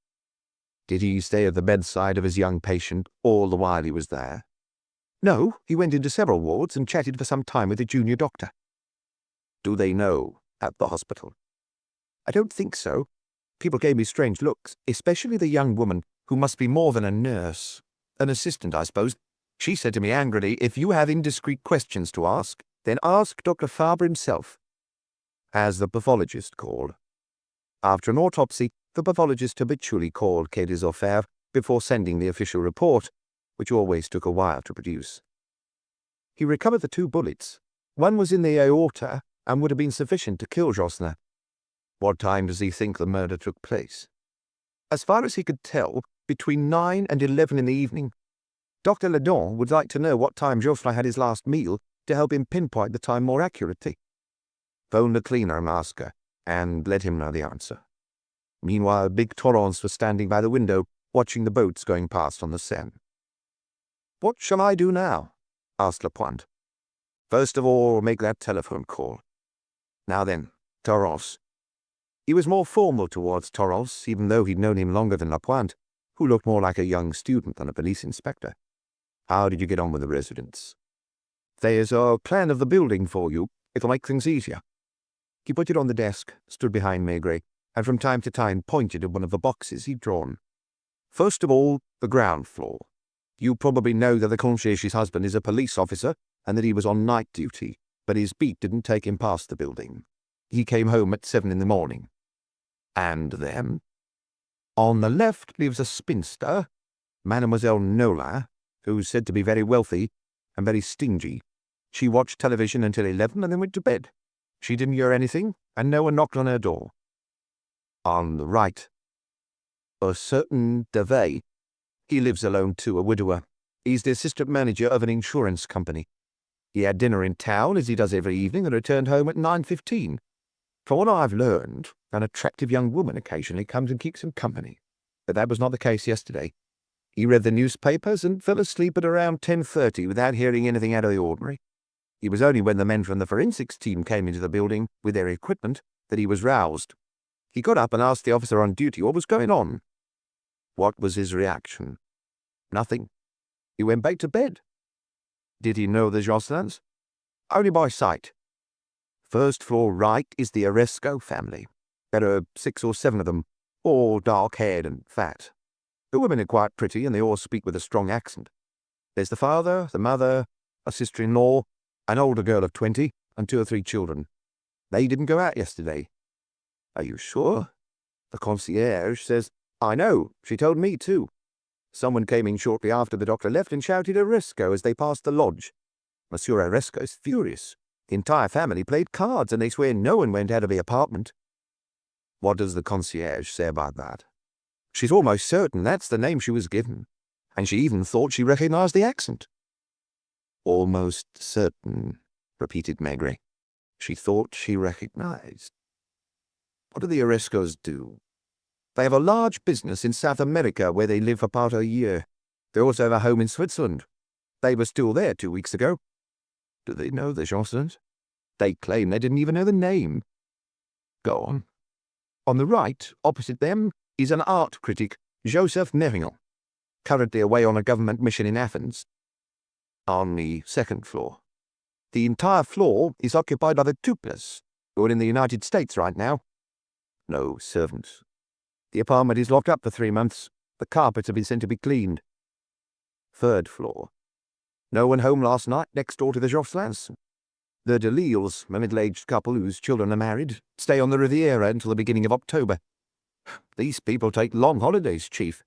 Did he stay at the bedside of his young patient all the while he was there? No, he went into several wards and chatted for some time with the junior doctor. Do they know at the hospital? I don't think so. People gave me strange looks, especially the young woman, who must be more than a nurse. An assistant, I suppose. She said to me angrily, if you have indiscreet questions to ask, then ask Dr. Fabre himself. Has the pathologist called? After an autopsy, the pathologist habitually called Quai des Orfèvres before sending the official report, which always took a while to produce. He recovered the 2 bullets. One was in the aorta and would have been sufficient to kill Jocelyn. What time does he think the murder took place? As far as he could tell, between 9 and 11 in the evening. Dr. Ledon would like to know what time Jocelyn had his last meal to help him pinpoint the time more accurately. Phone the cleaner and ask her, and let him know the answer. Meanwhile, big Torrance was standing by the window, watching the boats going past on the Seine. What shall I do now? Asked Lapointe. First of all, make that telephone call. Now then, Torrance. He was more formal towards Torrance, even though he'd known him longer than Lapointe, who looked more like a young student than a police inspector. How did you get on with the residents? There's a plan of the building for you. It'll make things easier. He put it on the desk, stood behind Maigret, and from time to time pointed at one of the boxes he'd drawn. First of all, the ground floor. You probably know that the concierge's husband is a police officer and that he was on night duty, but his beat didn't take him past the building. He came home at 7 in the morning. And then? On the left lives a spinster, Mademoiselle Nola, who's said to be very wealthy and very stingy. She watched television until 11 and then went to bed. She didn't hear anything, and no one knocked on her door. On the right, a certain Devey. He lives alone too, a widower. He's the assistant manager of an insurance company. He had dinner in town, as he does every evening, and returned home at 9:15. From what I've learned, an attractive young woman occasionally comes and keeps him company. But that was not the case yesterday. He read the newspapers and fell asleep at around 10:30 without hearing anything out of the ordinary. It was only when the men from the forensics team came into the building with their equipment that he was roused. He got up and asked the officer on duty what was going on. What was his reaction? Nothing. He went back to bed. Did he know the Jocelins? Only by sight. First floor right is the Oresco family. There are 6 or 7 of them, all dark-haired and fat. The women are quite pretty, and they all speak with a strong accent. There's the father, the mother, a sister-in-law, an older girl of 20, and 2 or 3 children. They didn't go out yesterday. Are you sure? The concierge says, I know, she told me too. Someone came in shortly after the doctor left and shouted Oresco as they passed the lodge. Monsieur Oresco's furious. The entire family played cards, and they swear no one went out of the apartment. What does the concierge say about that? She's almost certain that's the name she was given, and she even thought she recognized the accent. Almost certain, repeated Maigret. She thought she recognized. What do the Orescos do? They have a large business in South America where they live for part of a year. They also have a home in Switzerland. They were still there 2 weeks ago. Do they know the Jocelins? They claim they didn't even know the name. Go on. On the right, opposite them, is an art critic, Joseph Mérion, currently away on a government mission in Athens. On the second floor. The entire floor is occupied by the Tuplas, who are in the United States right now. No servants. The apartment is locked up for 3 months. The carpets had been sent to be cleaned. 3rd floor. No one home last night next door to the Jocelins. The Delilles, a middle-aged couple whose children are married, stay on the Riviera until the beginning of October. These people take long holidays, Chief.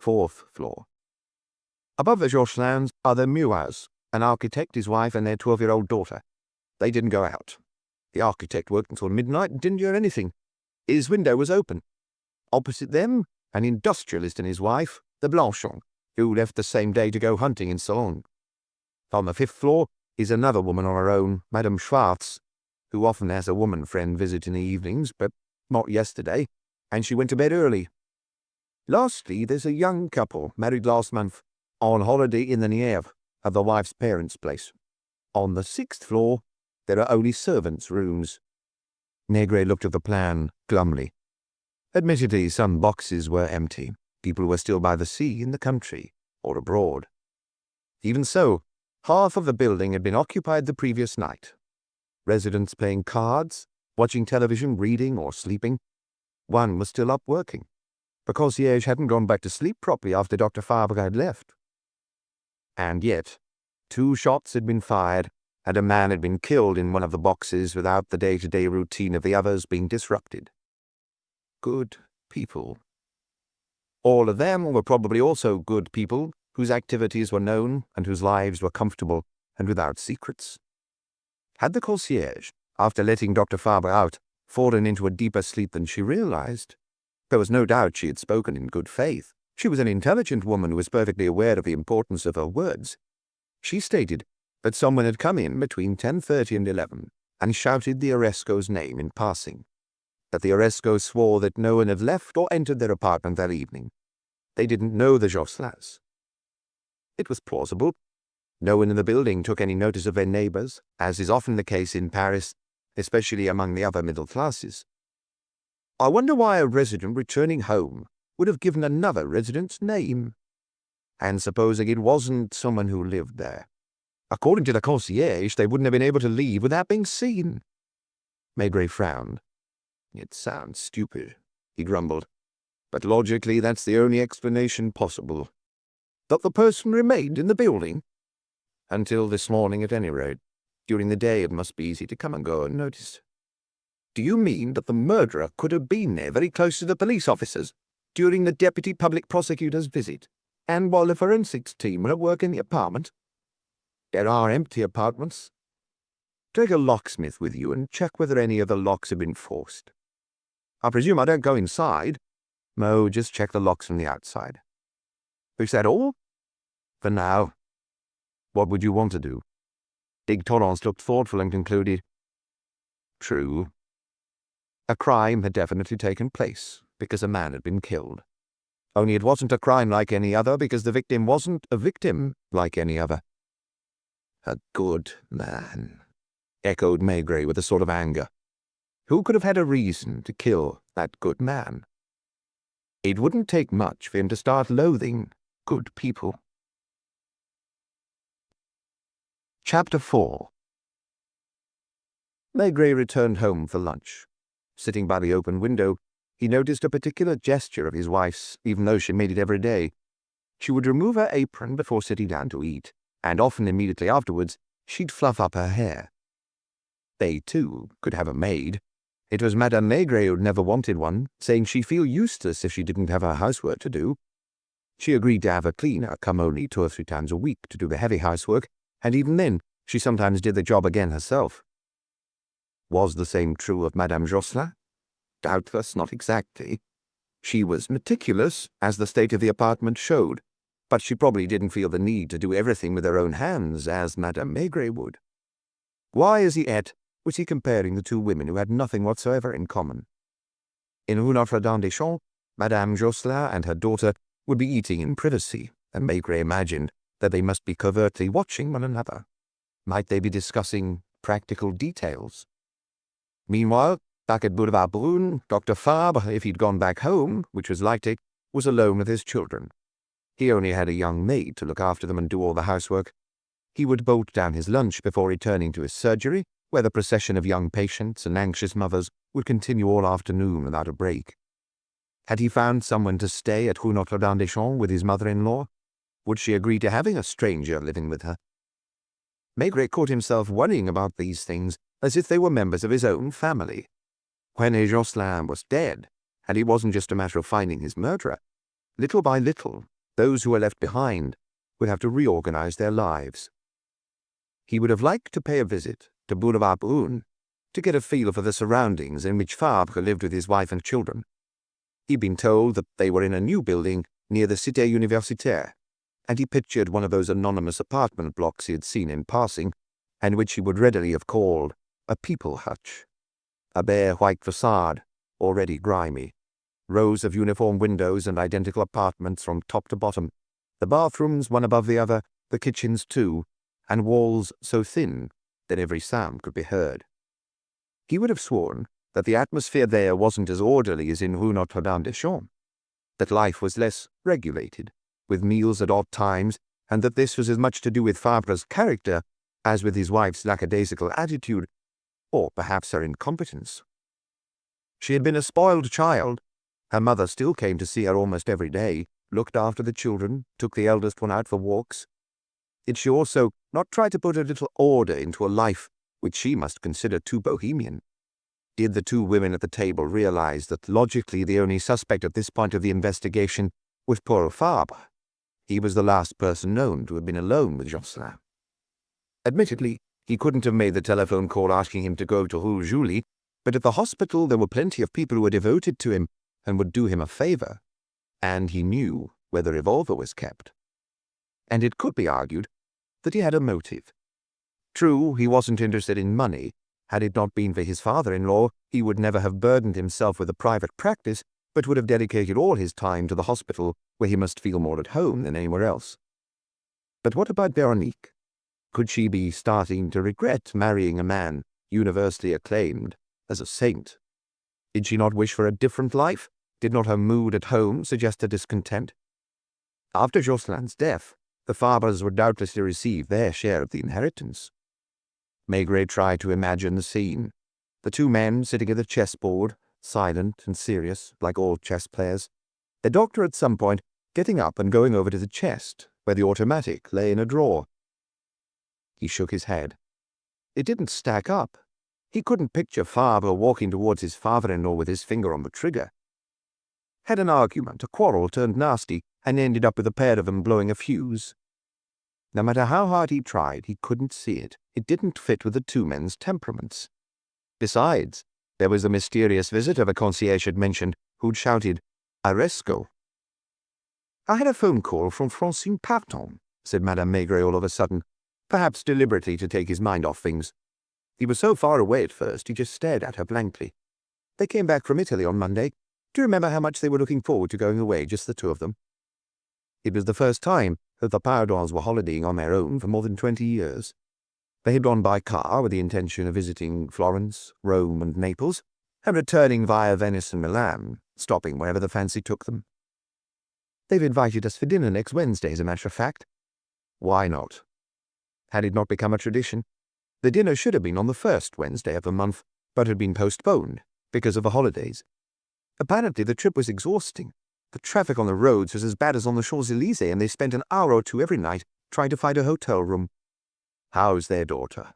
4th floor. Above the Jocelins are the Muats, an architect, his wife, and their 12-year-old daughter. They didn't go out. The architect worked until midnight and didn't hear anything. His window was open. Opposite them, an industrialist and his wife, the Blanchons, who left the same day to go hunting in Salon. On the 5th floor is another woman on her own, Madame Schwartz, who often has a woman friend visit in the evenings, but not yesterday, and she went to bed early. Lastly, there's a young couple, married last month, on holiday in the Nièvre, at the wife's parents' place. On the 6th floor, there are only servants' rooms. Maigret looked at the plan glumly. Admittedly, some boxes were empty. People were still by the sea, in the country, or abroad. Even so, half of the building had been occupied the previous night. Residents playing cards, watching television, reading, or sleeping. One was still up working. The concierge hadn't gone back to sleep properly after Dr. Fabre had left. And yet, 2 shots had been fired, and a man had been killed in one of the boxes without the day-to-day routine of the others being disrupted. Good people. All of them were probably also good people, whose activities were known and whose lives were comfortable and without secrets. Had the concierge, after letting Dr. Fabre out, fallen into a deeper sleep than she realized? There was no doubt she had spoken in good faith. She was an intelligent woman who was perfectly aware of the importance of her words. She stated that someone had come in between 10:30 and 11 and shouted the Oresco's name in passing. That the Orescos swore that no one had left or entered their apartment that evening. They didn't know the Jocelins. It was plausible. No one in the building took any notice of their neighbors, as is often the case in Paris, especially among the upper middle classes. I wonder why a resident returning home would have given another resident's name. And supposing it wasn't someone who lived there. According to the concierge, they wouldn't have been able to leave without being seen. Maigret frowned. It sounds stupid, he grumbled. But logically, that's the only explanation possible. That the person remained in the building? Until this morning, at any rate. During the day, it must be easy to come and go unnoticed. Do you mean that the murderer could have been there very close to the police officers during the deputy public prosecutor's visit, and while the forensics team were at work in the apartment? There are empty apartments. Take a locksmith with you and check whether any of the locks have been forced. I presume I don't go inside. No, just check the locks from the outside. Is that all? For now. What would you want to do? Big Torrance looked thoughtful and concluded. True. A crime had definitely taken place, because a man had been killed. Only it wasn't a crime like any other, because the victim wasn't a victim like any other. A good man, echoed Maigret with a sort of anger. Who could have had a reason to kill that good man? It wouldn't take much for him to start loathing good people. Chapter 4. Maigret returned home for lunch. Sitting by the open window, he noticed a particular gesture of his wife's, even though she made it every day. She would remove her apron before sitting down to eat, and often immediately afterwards she'd fluff up her hair. They, too, could have a maid. It was Madame Maigret who'd never wanted one, saying she'd feel useless if she didn't have her housework to do. She agreed to have a cleaner come only 2 or 3 times a week to do the heavy housework, and even then she sometimes did the job again herself. Was the same true of Madame Jocelyn? Doubtless not exactly. She was meticulous, as the state of the apartment showed, but she probably didn't feel the need to do everything with her own hands, as Madame Maigret would. Why, as he ate, was he comparing the 2 women who had nothing whatsoever in common? In Rue Notre-Dame-des-Champs, Madame Jocelyn and her daughter would be eating in privacy, and Maigret imagined that they must be covertly watching one another. Might they be discussing practical details? Meanwhile, back at Boulevard Brune, Dr. Fabre, if he'd gone back home, which was likely, was alone with his children. He only had a young maid to look after them and do all the housework. He would bolt down his lunch before returning to his surgery, where the procession of young patients and anxious mothers would continue all afternoon without a break. Had he found someone to stay at Rue Notre-Dame-des-Champs with his mother-in-law? Would she agree to having a stranger living with her? Maigret caught himself worrying about these things as if they were members of his own family. When Jocelyn was dead, and it wasn't just a matter of finding his murderer, little by little, those who were left behind would have to reorganize their lives. He would have liked to pay a visit to Boulevard Brune to get a feel for the surroundings in which Fabre lived with his wife and children. He'd been told that they were in a new building near the Cité Universitaire, and he pictured one of those anonymous apartment blocks he had seen in passing, and which he would readily have called a people hutch. A bare white façade, already grimy. Rows of uniform windows and identical apartments from top to bottom. The bathrooms one above the other, the kitchens too, and walls so thin that every sound could be heard. He would have sworn that the atmosphere there wasn't as orderly as in Rue Notre-Dame-des-Champs, that life was less regulated, with meals at odd times, and that this was as much to do with Fabre's character as with his wife's lackadaisical attitude, or perhaps her incompetence. She had been a spoiled child. Her mother still came to see her almost every day, looked after the children, took the eldest one out for walks. Did she also not try to put a little order into a life which she must consider too bohemian? Did the two women at the table realize that logically the only suspect at this point of the investigation was poor Fabre? He was the last person known to have been alone with Jocelyn. Admittedly, he couldn't have made the telephone call asking him to go to Rue Julie, but at the hospital there were plenty of people who were devoted to him and would do him a favor, and he knew where the revolver was kept. And it could be argued that he had a motive. True, he wasn't interested in money. Had it not been for his father-in-law, he would never have burdened himself with a private practice, but would have dedicated all his time to the hospital, where he must feel more at home than anywhere else. But what about Veronique? Could she be starting to regret marrying a man universally acclaimed as a saint? Did she not wish for a different life? Did not her mood at home suggest a discontent? After Jocelyn's death, the Fabres would doubtlessly receive their share of the inheritance. Maigret tried to imagine the scene. The two men sitting at the chessboard, silent and serious, like all chess players. The doctor at some point getting up and going over to the chest, where the automatic lay in a drawer. He shook his head. It didn't stack up. He couldn't picture Fabre walking towards his father-in-law with his finger on the trigger. Had an argument, a quarrel turned nasty, and ended up with a pair of them blowing a fuse. No matter how hard he tried, he couldn't see it. It didn't fit with the two men's temperaments. Besides, there was the mysterious visitor the concierge had mentioned, who'd shouted, "Arresco." "I had a phone call from Francine Parton," said Madame Maigret all of a sudden, perhaps deliberately to take his mind off things. He was so far away at first, he just stared at her blankly. "They came back from Italy on Monday. Do you remember how much they were looking forward to going away, just the two of them?" It was the first time that the Pardons were holidaying on their own for more than 20 years. They had gone by car with the intention of visiting Florence, Rome, and Naples, and returning via Venice and Milan, stopping wherever the fancy took them. "They've invited us for dinner next Wednesday, as a matter of fact." Why not? Had it not become a tradition? The dinner should have been on the first Wednesday of the month, but had been postponed because of the holidays. Apparently the trip was exhausting. The traffic on the roads was as bad as on the Champs-Élysées, and they spent an hour or two every night trying to find a hotel room. How's their daughter?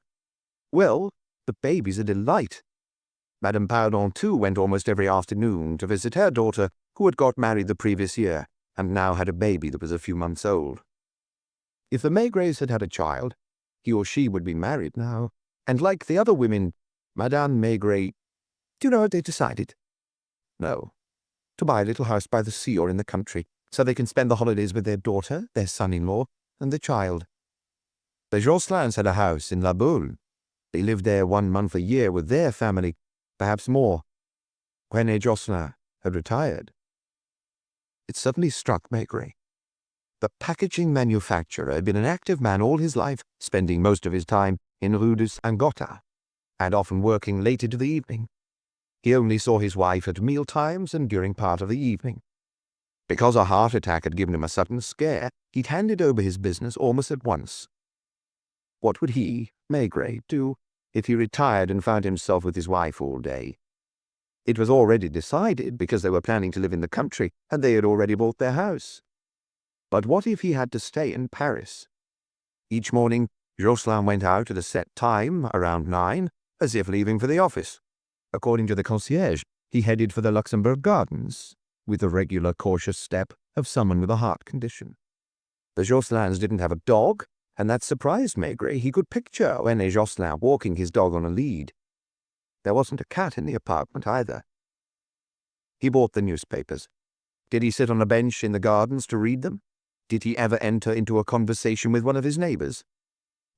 Well, the baby's a delight. Madame Pardon, too, went almost every afternoon to visit her daughter, who had got married the previous year, and now had a baby that was a few months old. If the Maigrets had had a child, he or she would be married now, and like the other women, Madame Maigret— Do you know what they decided? No. To buy a little house by the sea or in the country, so they can spend the holidays with their daughter, their son-in-law, and the child. The Jocelins had a house in La Baule. They lived there 1 month a year with their family, perhaps more. When Jocelyn had retired, it suddenly struck Maigret. The packaging manufacturer had been an active man all his life, spending most of his time in Rue de Saint-Gothard, and often working late into the evening. He only saw his wife at meal times and during part of the evening. Because a heart attack had given him a sudden scare, he'd handed over his business almost at once. What would he, Maigret, do if he retired and found himself with his wife all day? It was already decided because they were planning to live in the country and they had already bought their house. But what if he had to stay in Paris? Each morning, Jocelyn went out at a set time, around 9, as if leaving for the office. According to the concierge, he headed for the Luxembourg Gardens, with the regular cautious step of someone with a heart condition. The Jocelins didn't have a dog, and that surprised Maigret. He could picture René Jocelyn walking his dog on a lead. There wasn't a cat in the apartment either. He bought the newspapers. Did he sit on a bench in the gardens to read them? Did he ever enter into a conversation with one of his neighbors?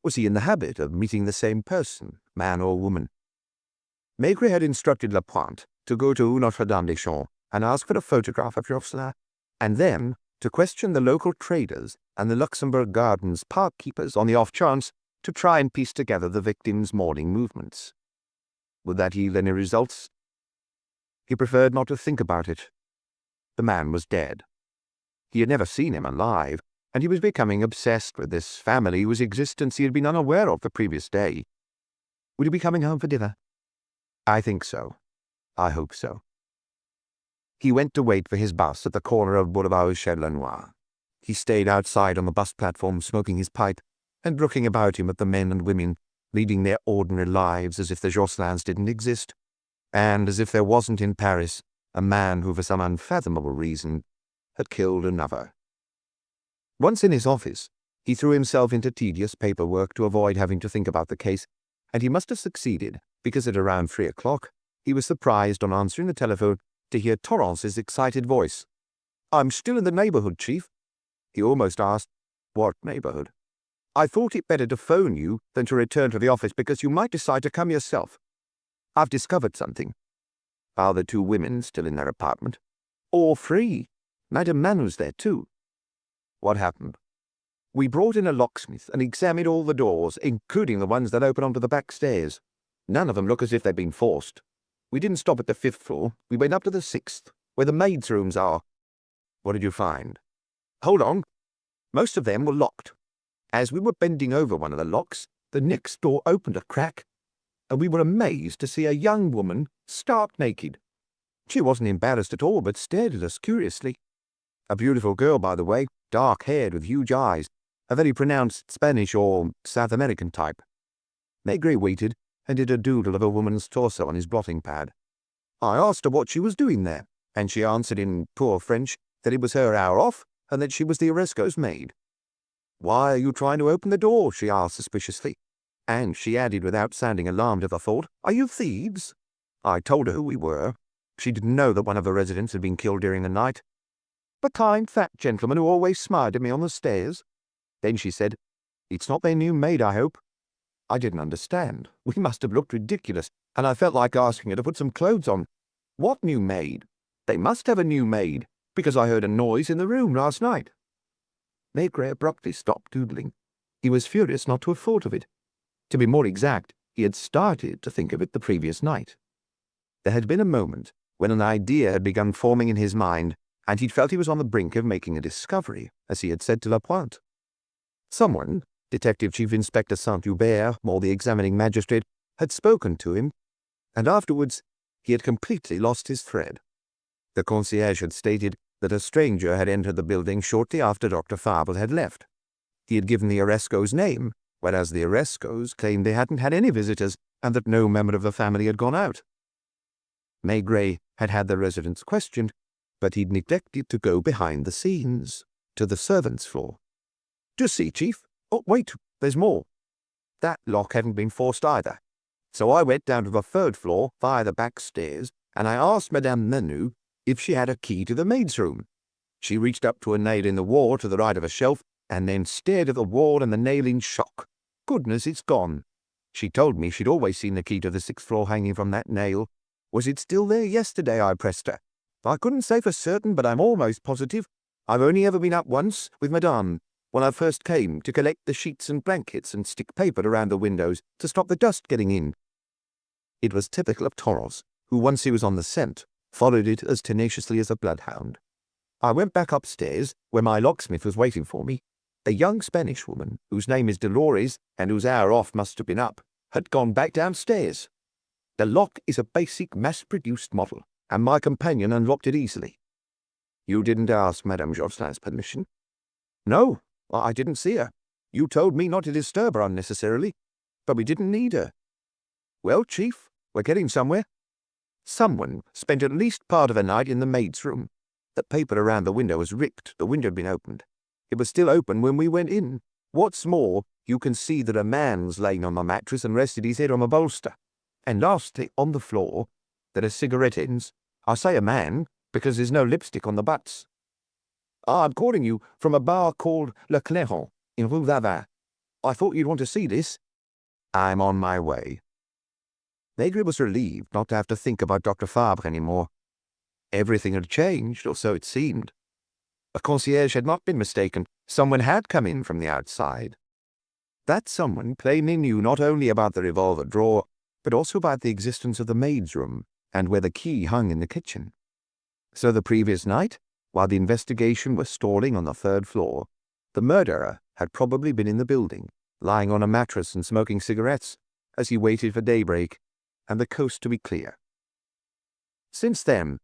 Was he in the habit of meeting the same person, man or woman? Maigret had instructed Lapointe to go to Notre-Dame-des-Champs and ask for a photograph of Jocelyn, and then to question the local traders and the Luxembourg Gardens park keepers on the off chance to try and piece together the victim's morning movements. Would that yield any results? He preferred not to think about it. The man was dead. He had never seen him alive, and he was becoming obsessed with this family whose existence he had been unaware of the previous day. Would he be coming home for dinner? I think so. I hope so. He went to wait for his bus at the corner of Boulevard Châtelet-Noir. He stayed outside on the bus platform smoking his pipe and looking about him at the men and women leading their ordinary lives as if the Jocelins didn't exist, and as if there wasn't in Paris a man who, for some unfathomable reason, had killed another. Once in his office, he threw himself into tedious paperwork to avoid having to think about the case, and he must have succeeded, because at around 3 o'clock, he was surprised on answering the telephone to hear Torrance's excited voice. "I'm still in the neighborhood, Chief." He almost asked, "What neighborhood?" "I thought it better to phone you than to return to the office because you might decide to come yourself. I've discovered something." "Are the 2 women still in their apartment?" "All 3. Madame Manou's there too." "What happened?" "We brought in a locksmith and examined all the doors, including the ones that open onto the back stairs. None of them look as if they'd been forced. We didn't stop at the 5th floor. We went up to the 6th, where the maids' rooms are." "What did you find?" "Hold on. Most of them were locked. As we were bending over one of the locks, the next door opened a crack, and we were amazed to see a young woman stark naked. She wasn't embarrassed at all, but stared at us curiously. A beautiful girl, by the way, dark-haired with huge eyes, a very pronounced Spanish or South American type." Maigret waited and did a doodle of a woman's torso on his blotting pad. "I asked her what she was doing there, and she answered in poor French that it was her hour off and that she was the Oresco's maid. 'Why are you trying to open the door?' she asked suspiciously. And she added without sounding alarmed at the thought, 'Are you thieves?' I told her who we were. She didn't know that one of the residents had been killed during the night. The kind fat gentleman who always smiled at me on the stairs. Then she said, 'It's not their new maid, I hope.' I didn't understand. We must have looked ridiculous, and I felt like asking her to put some clothes on. 'What new maid?' 'They must have a new maid, because I heard a noise in the room last night.'" Maigret abruptly stopped doodling. He was furious not to have thought of it. To be more exact, he had started to think of it the previous night. There had been a moment when an idea had begun forming in his mind, and he'd felt he was on the brink of making a discovery, as he had said to Lapointe. Someone, Detective Chief Inspector Saint-Hubert, or the examining magistrate, had spoken to him, and afterwards he had completely lost his thread. The concierge had stated that a stranger had entered the building shortly after Dr. Fabre had left. He had given the Oresco's name, whereas the Orescos claimed they hadn't had any visitors and that no member of the family had gone out. Maigret had had the residents questioned, but he'd neglected to go behind the scenes, to the servants' floor. "Just see, Chief. Oh, wait, there's more. That lock hadn't been forced either. So I went down to the 3rd floor via the back stairs, and I asked Madame Menou if she had a key to the maid's room. She reached up to a nail in the wall to the right of a shelf, and then stared at the wall and the nail in shock. Goodness, it's gone. She told me she'd always seen the key to the 6th floor hanging from that nail. Was it still there yesterday? I pressed her. I couldn't say for certain, but I'm almost positive. I've only ever been up once with Madame, when I first came to collect the sheets and blankets and stick paper around the windows to stop the dust getting in." It was typical of Torrance, who, once he was on the scent, followed it as tenaciously as a bloodhound. "I went back upstairs, where my locksmith was waiting for me. A young Spanish woman, whose name is Dolores, and whose hour off must have been up, had gone back downstairs. The lock is a basic mass-produced model, and my companion unlocked it easily. You didn't ask Madame Josselin's permission? No, I didn't see her. You told me not to disturb her unnecessarily, but we didn't need her. Well, Chief, we're getting somewhere. Someone spent at least part of the night in the maid's room. The paper around the window was ripped. The window had been opened. It was still open when we went in. What's more, you can see that a man was laying on the mattress and rested his head on a bolster. And lastly, on the floor, there are cigarette ends. I say a man because there's no lipstick on the butts. I'm calling you from a bar called Le Clairon in Rue Vavin. I thought you'd want to see this. I'm on my way. Maigret was relieved not to have to think about Dr. Fabre anymore. Everything had changed, or so it seemed. The concierge had not been mistaken. Someone had come in from the outside. That someone plainly knew not only about the revolver drawer, but also about the existence of the maid's room and where the key hung in the kitchen. So the previous night, while the investigation was stalling on the third floor, the murderer had probably been in the building, lying on a mattress and smoking cigarettes, as he waited for daybreak and the coast to be clear. Since then,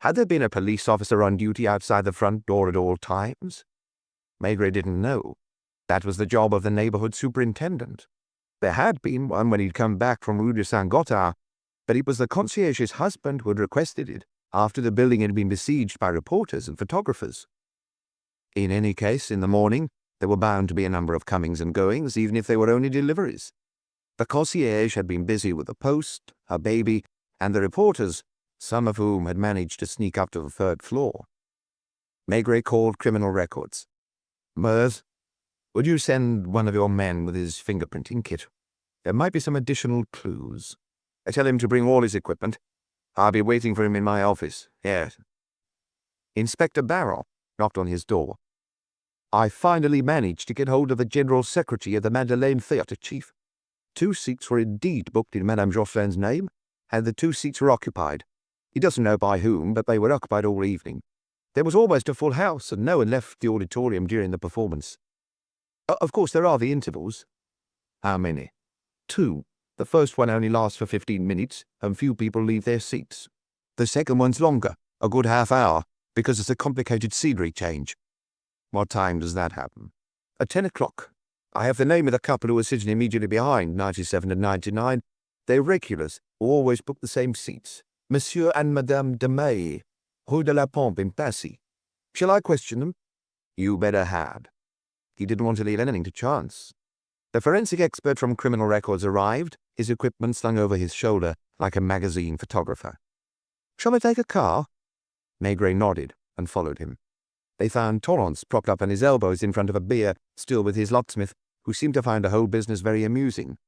had there been a police officer on duty outside the front door at all times? Maigret didn't know. That was the job of the neighborhood superintendent. There had been one when he'd come back from Rue de Saint-Gothard, but it was the concierge's husband who had requested it after the building had been besieged by reporters and photographers. In any case, in the morning, there were bound to be a number of comings and goings, even if they were only deliveries. The concierge had been busy with the post, her baby, and the reporters, some of whom had managed to sneak up to the third floor. Maigret called Criminal Records. Mers, would you send one of your men with his fingerprinting kit? There might be some additional clues. Tell him to bring all his equipment. I'll be waiting for him in my office. Yes. Inspector Baron knocked on his door. I finally managed to get hold of the General Secretary of the Madeleine Theatre, Chief. 2 seats were indeed booked in Madame Josselin's name, and the 2 seats were occupied. He doesn't know by whom, but they were occupied all evening. There was almost a full house, and no one left the auditorium during the performance. Of course, there are the intervals. How many? 2. The first one only lasts for 15 minutes, and few people leave their seats. The second one's longer, a good half hour, because it's a complicated scenery change. What time does that happen? At 10 o'clock. I have the name of the couple who were sitting immediately behind, 97 and 99. They're regulars, who always book the same seats. Monsieur and Madame de May, Rue de la Pompe in Passy. Shall I question them? You better had. He didn't want to leave anything to chance. The forensic expert from Criminal Records arrived, his equipment slung over his shoulder like a magazine photographer. Shall I take a car? Maigret nodded and followed him. They found Torrance propped up on his elbows in front of a beer, still with his locksmith, who seemed to find the whole business very amusing.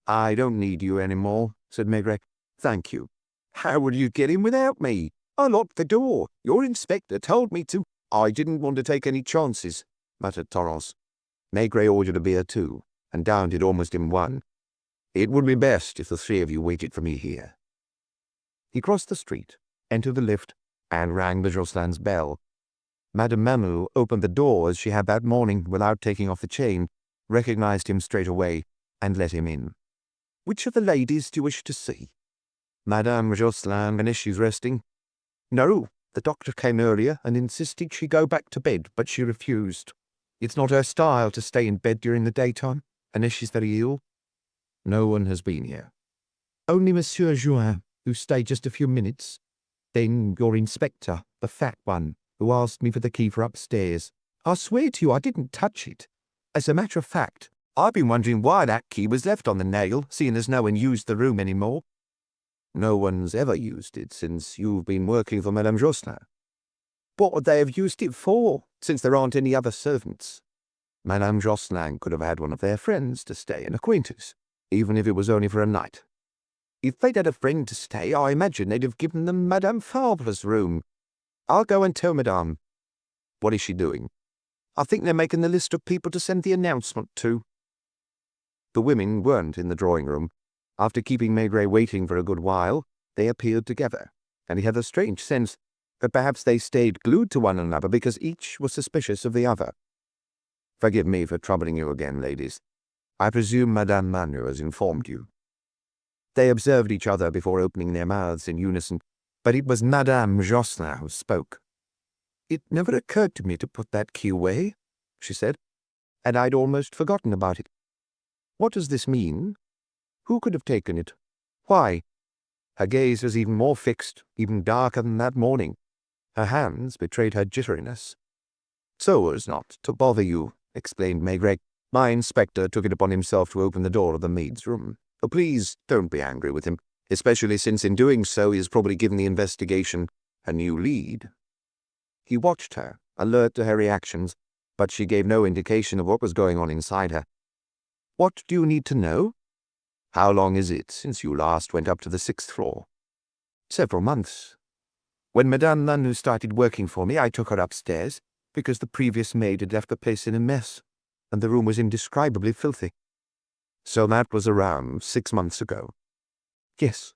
I don't need you any more, said Maigret. Thank you. How would you get in without me? I locked the door. Your inspector told me to. I didn't want to take any chances, muttered Torrance. Maigret ordered a beer too, and downed it almost in one. It would be best if the 3 of you waited for me here. He crossed the street, entered the lift, and rang the Josselin's bell. Madame Mamou opened the door as she had that morning without taking off the chain, recognized him straight away, and let him in. Which of the ladies do you wish to see? Madame Josselin finished she's resting. No, the doctor came earlier and insisted she go back to bed, but she refused. It's not her style to stay in bed during the daytime, unless she's very ill. No one has been here. Only Monsieur Juin, who stayed just a few minutes. Then your inspector, the fat one, who asked me for the key for upstairs. I swear to you I didn't touch it. As a matter of fact, I've been wondering why that key was left on the nail, seeing as no one used the room anymore. No one's ever used it since you've been working for Madame Josselin. What would they have used it for, since there aren't any other servants? Madame Josselin could have had one of their friends to stay, an acquaintance, even if it was only for a night. If they'd had a friend to stay, I imagine they'd have given them Madame Fabre's room. I'll go and tell Madame. What is she doing? I think they're making the list of people to send the announcement to. The women weren't in the drawing-room. After keeping Maigret waiting for a good while, they appeared together, and he had a strange sense that perhaps they stayed glued to one another because each was suspicious of the other. Forgive me for troubling you again, ladies. I presume Madame Manu has informed you. They observed each other before opening their mouths in unison, but it was Madame Jocelyn who spoke. "It never occurred to me to put that key away," she said, "and I'd almost forgotten about it. What does this mean? Who could have taken it? Why?" Her gaze was even more fixed, even darker than that morning. Her hands betrayed her jitteriness. "So as not to bother you," explained Maigret, "my inspector took it upon himself to open the door of the maid's room. Oh, please don't be angry with him, especially since in doing so he has probably given the investigation a new lead." He watched her, alert to her reactions, but she gave no indication of what was going on inside her. "What do you need to know?" "How long is it since you last went up to the 6th floor?" "Several months. When Madame Nanu started working for me, I took her upstairs, because the previous maid had left the place in a mess, and the room was indescribably filthy." "So that was around 6 months ago?" "Yes."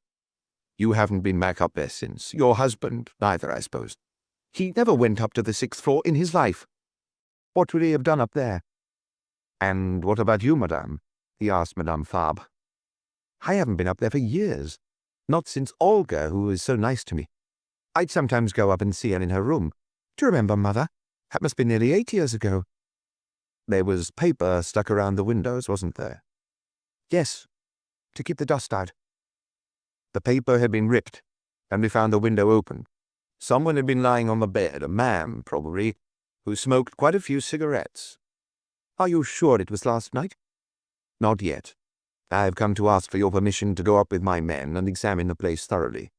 "You haven't been back up there since. Your husband neither, I suppose?" "He never went up to the 6th floor in his life. What would he have done up there?" "And what about you, madame?" he asked Madame Fabre. "I haven't been up there for years. Not since Olga, who was so nice to me. I'd sometimes go up and see her in her room. Do you remember, Mother? That must be nearly 8 years ago." "There was paper stuck around the windows, wasn't there?" "Yes, to keep the dust out." The paper had been ripped, and we found the window open. Someone had been lying on the bed, a man, probably, who smoked quite a few cigarettes." "Are you sure it was last night?" "Not yet. I have come to ask for your permission to go up with my men and examine the place thoroughly."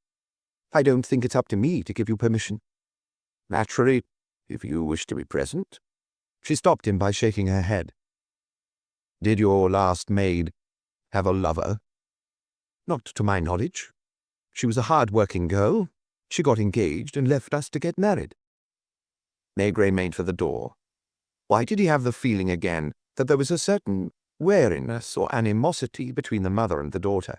"I don't think it's up to me to give you permission." "Naturally, if you wish to be present." She stopped him by shaking her head. "Did your last maid have a lover?" "Not to my knowledge. She was a hard-working girl. She got engaged and left us to get married." Maigret made for the door. Why did he have the feeling again that there was a certain wariness or animosity between the mother and the daughter?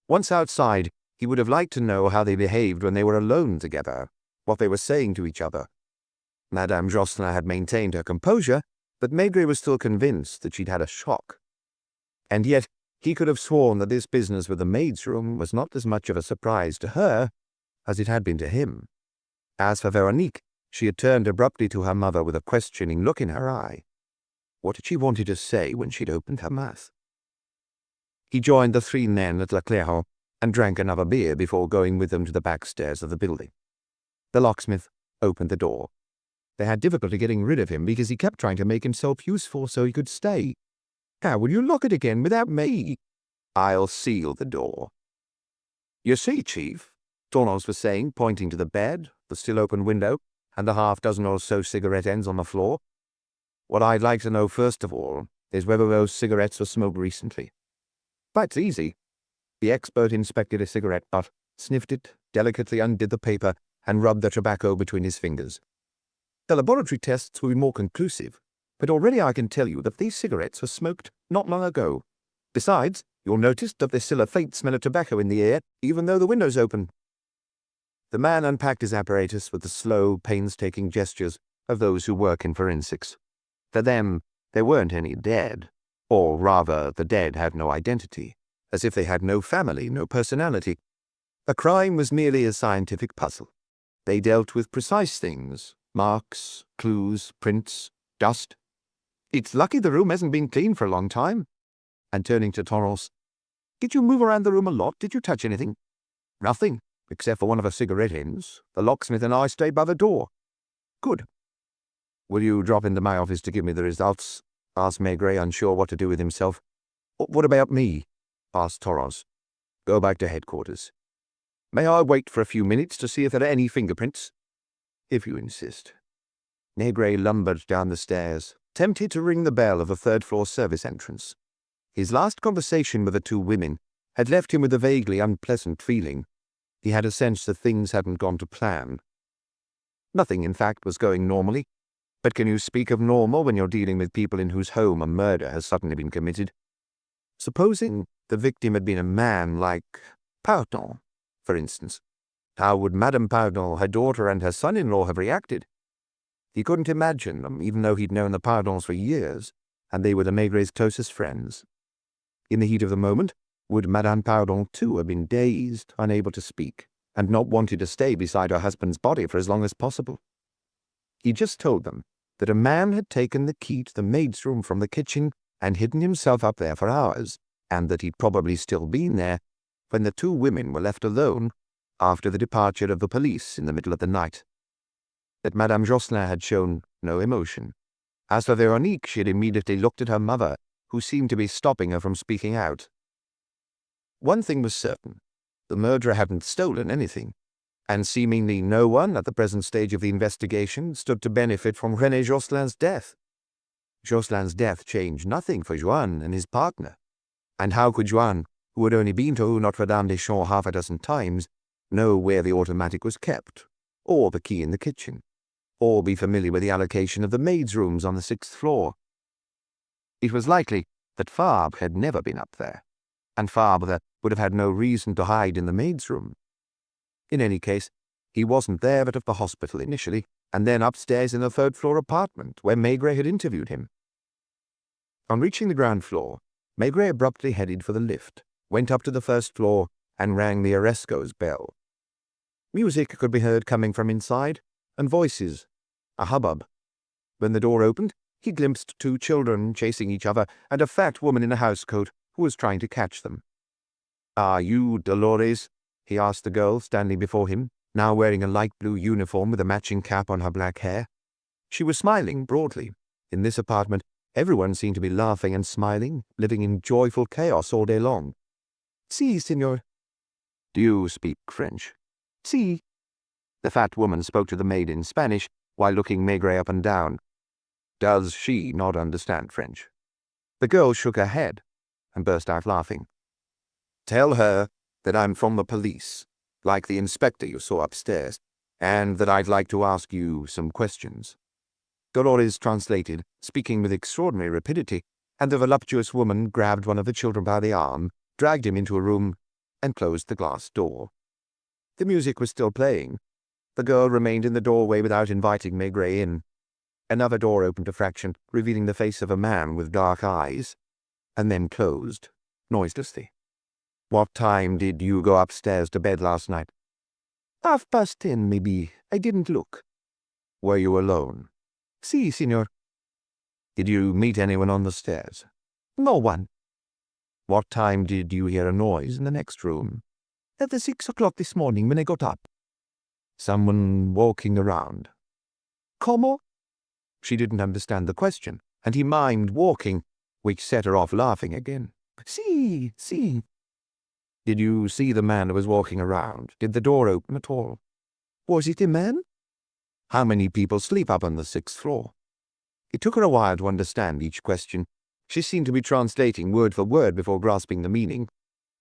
Once outside, he would have liked to know how they behaved when they were alone together, what they were saying to each other. Madame Jocelyn had maintained her composure, but Maigret was still convinced that she'd had a shock. And yet he could have sworn that this business with the maid's room was not as much of a surprise to her as it had been to him. As for Veronique, she had turned abruptly to her mother with a questioning look in her eye. What had she wanted to say when she'd opened her mouth? He joined the 3 men at La Clairon and drank another beer before going with them to the back stairs of the building. The locksmith opened the door. They had difficulty getting rid of him because he kept trying to make himself useful so he could stay. "How will you lock it again without me?" "I'll seal the door." "You see, Chief," Tornos was saying, pointing to the bed, the still open window, and the half-dozen or so cigarette ends on the floor. "What I'd like to know first of all is whether those cigarettes were smoked recently." "That's easy." The expert inspected a cigarette butt, sniffed it, delicately undid the paper, and rubbed the tobacco between his fingers. "The laboratory tests will be more conclusive, but already I can tell you that these cigarettes were smoked not long ago. Besides, you'll notice that there's still a faint smell of tobacco in the air, even though the window's open." The man unpacked his apparatus with the slow, painstaking gestures of those who work in forensics. For them, there weren't any dead, or rather, the dead had no identity, as if they had no family, no personality. A crime was merely a scientific puzzle. They dealt with precise things, marks, clues, prints, dust. "It's lucky the room hasn't been cleaned for a long time." And turning to Torros, "Did you move around the room a lot? Did you touch anything?" "Nothing, except for one of the cigarette ends. The locksmith and I stayed by the door." "Good." "Will you drop into my office to give me the results?" asked Maigret, unsure what to do with himself. "What about me?" asked Torros. "Go back to headquarters." "May I wait for a few minutes to see if there are any fingerprints?" "If you insist." Maigret lumbered down the stairs, tempted to ring the bell of the 3rd-floor service entrance. His last conversation with the 2 women had left him with a vaguely unpleasant feeling. He had a sense that things hadn't gone to plan. Nothing, in fact, was going normally. But can you speak of normal when you're dealing with people in whose home a murder has suddenly been committed? Supposing the victim had been a man like Pardon, for instance. How would Madame Pardon, her daughter, and her son-in-law have reacted? He couldn't imagine them, even though he'd known the Pardons for years, and they were the Maigret's closest friends. In the heat of the moment, Would Madame Pardon too have been dazed, unable to speak, and not wanted to stay beside her husband's body for as long as possible? He just told them that a man had taken the key to the maid's room from the kitchen and hidden himself up there for hours, and that he'd probably still been there when the two women were left alone after the departure of the police in the middle of the night. That Madame Josselin had shown no emotion. As for Veronique, she had immediately looked at her mother, who seemed to be stopping her from speaking out. One thing was certain. The murderer hadn't stolen anything, and seemingly no one at the present stage of the investigation stood to benefit from René Josselin's death. Josselin's death changed nothing for Juan and his partner. And how could Juan, who had only been to Notre-Dame-des-Champs half a dozen times, know where the automatic was kept, or the key in the kitchen, or be familiar with the allocation of the maids' rooms on the 6th floor? It was likely that Fabre had never been up there, and Fabre would have had no reason to hide in the maid's room. In any case, he wasn't there but at the hospital initially, and then upstairs in the 3rd-floor apartment where Maigret had interviewed him. On reaching the ground floor, Maigret abruptly headed for the lift, went up to the 1st floor, and rang the Oresco's bell. Music could be heard coming from inside, and voices, a hubbub. When the door opened, he glimpsed 2 children chasing each other and a fat woman in a housecoat who was trying to catch them. "Are you Dolores?" he asked the girl standing before him, now wearing a light blue uniform with a matching cap on her black hair. She was smiling broadly. In this apartment, everyone seemed to be laughing and smiling, living in joyful chaos all day long. "Si, senor." "Do you speak French?" "Si." The fat woman spoke to the maid in Spanish while looking Maigret up and down. "Does she not understand French?" The girl shook her head and burst out laughing. "Tell her that I'm from the police, like the inspector you saw upstairs, and that I'd like to ask you some questions." Dolores translated, speaking with extraordinary rapidity, and the voluptuous woman grabbed one of the children by the arm, dragged him into a room, and closed the glass door. The music was still playing. The girl remained in the doorway without inviting Maigret in. Another door opened a fraction, revealing the face of a man with dark eyes, and then closed, noiselessly. "What time did you go upstairs to bed last night?" 10:30, maybe. I didn't look." "Were you alone?" "Si, signor." "Did you meet anyone on the stairs?" "No one." "What time did you hear a noise in the next room?" "At the 6 o'clock this morning when I got up." "Someone walking around?" "Como?" She didn't understand the question, and he mimed walking, which set her off laughing again. "Si, si." "Did you see the man who was walking around? Did the door open at all?" "Was it a man?" "How many people sleep up on the 6th floor?" It took her a while to understand each question. She seemed to be translating word for word before grasping the meaning.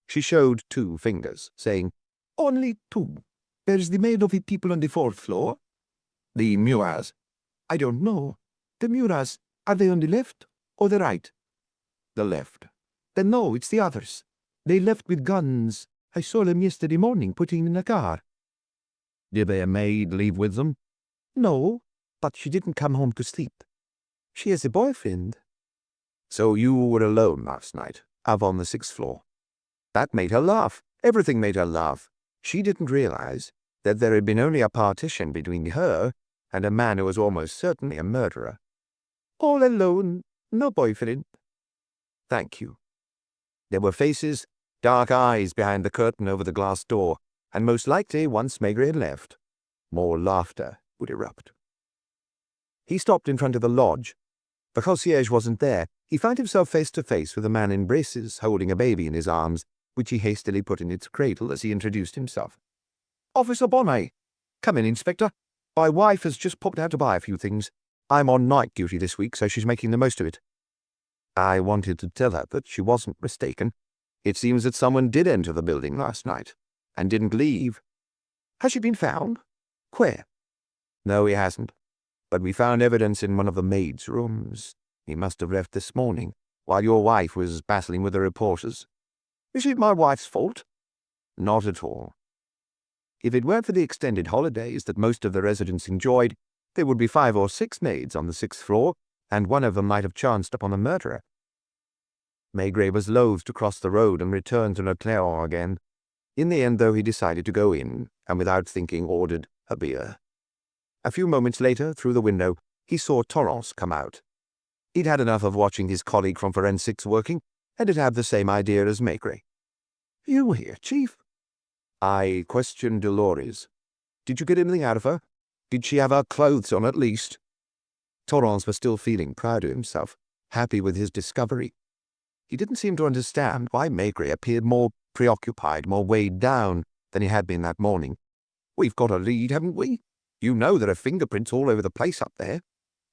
She showed 2 fingers, saying, "Only 2. There's the maid of the people on the 4th floor." "The Muras?" "I don't know. The Muras, are they on the left or the right?" "The left." "Then no, it's the others. They left with guns. I saw them yesterday morning putting in a car." "Did their maid leave with them?" "No, but she didn't come home to sleep. She has a boyfriend." "So you were alone last night, up on the 6th floor?" That made her laugh. Everything made her laugh. She didn't realize that there had been only a partition between her and a man who was almost certainly a murderer. "All alone. No boyfriend." "Thank you." There were faces, dark eyes behind the curtain over the glass door, and most likely, once Maigret had left, more laughter would erupt. He stopped in front of the lodge. The concierge wasn't there. He found himself face to face with a man in braces holding a baby in his arms, which he hastily put in its cradle as he introduced himself. "Officer Bonnet. Come in, Inspector. My wife has just popped out to buy a few things. I'm on night duty this week, so she's making the most of it." I wanted to tell her that she wasn't mistaken. It seems that someone did enter the building last night, and didn't leave. "Has she been found?" "Where?" "No, he hasn't. But we found evidence in one of the maids' rooms. He must have left this morning, while your wife was battling with the reporters." "Is it my wife's fault?" "Not at all. If it weren't for the extended holidays that most of the residents enjoyed, there would be 5 or 6 maids on the 6th floor, and one of them might have chanced upon the murderer." Maigret was loath to cross the road and return to Le Clairon again. In the end, though, he decided to go in, and without thinking ordered a beer. A few moments later, through the window, he saw Torrance come out. He'd had enough of watching his colleague from forensics working, and had had the same idea as Maigret. "You here, Chief?" "I questioned Dolores. Did you get anything out of her? Did she have her clothes on at least?" Torrance was still feeling proud of himself, happy with his discovery. He didn't seem to understand why Maigret appeared more preoccupied, more weighed down than he had been that morning. "We've got a lead, haven't we? You know there are fingerprints all over the place up there.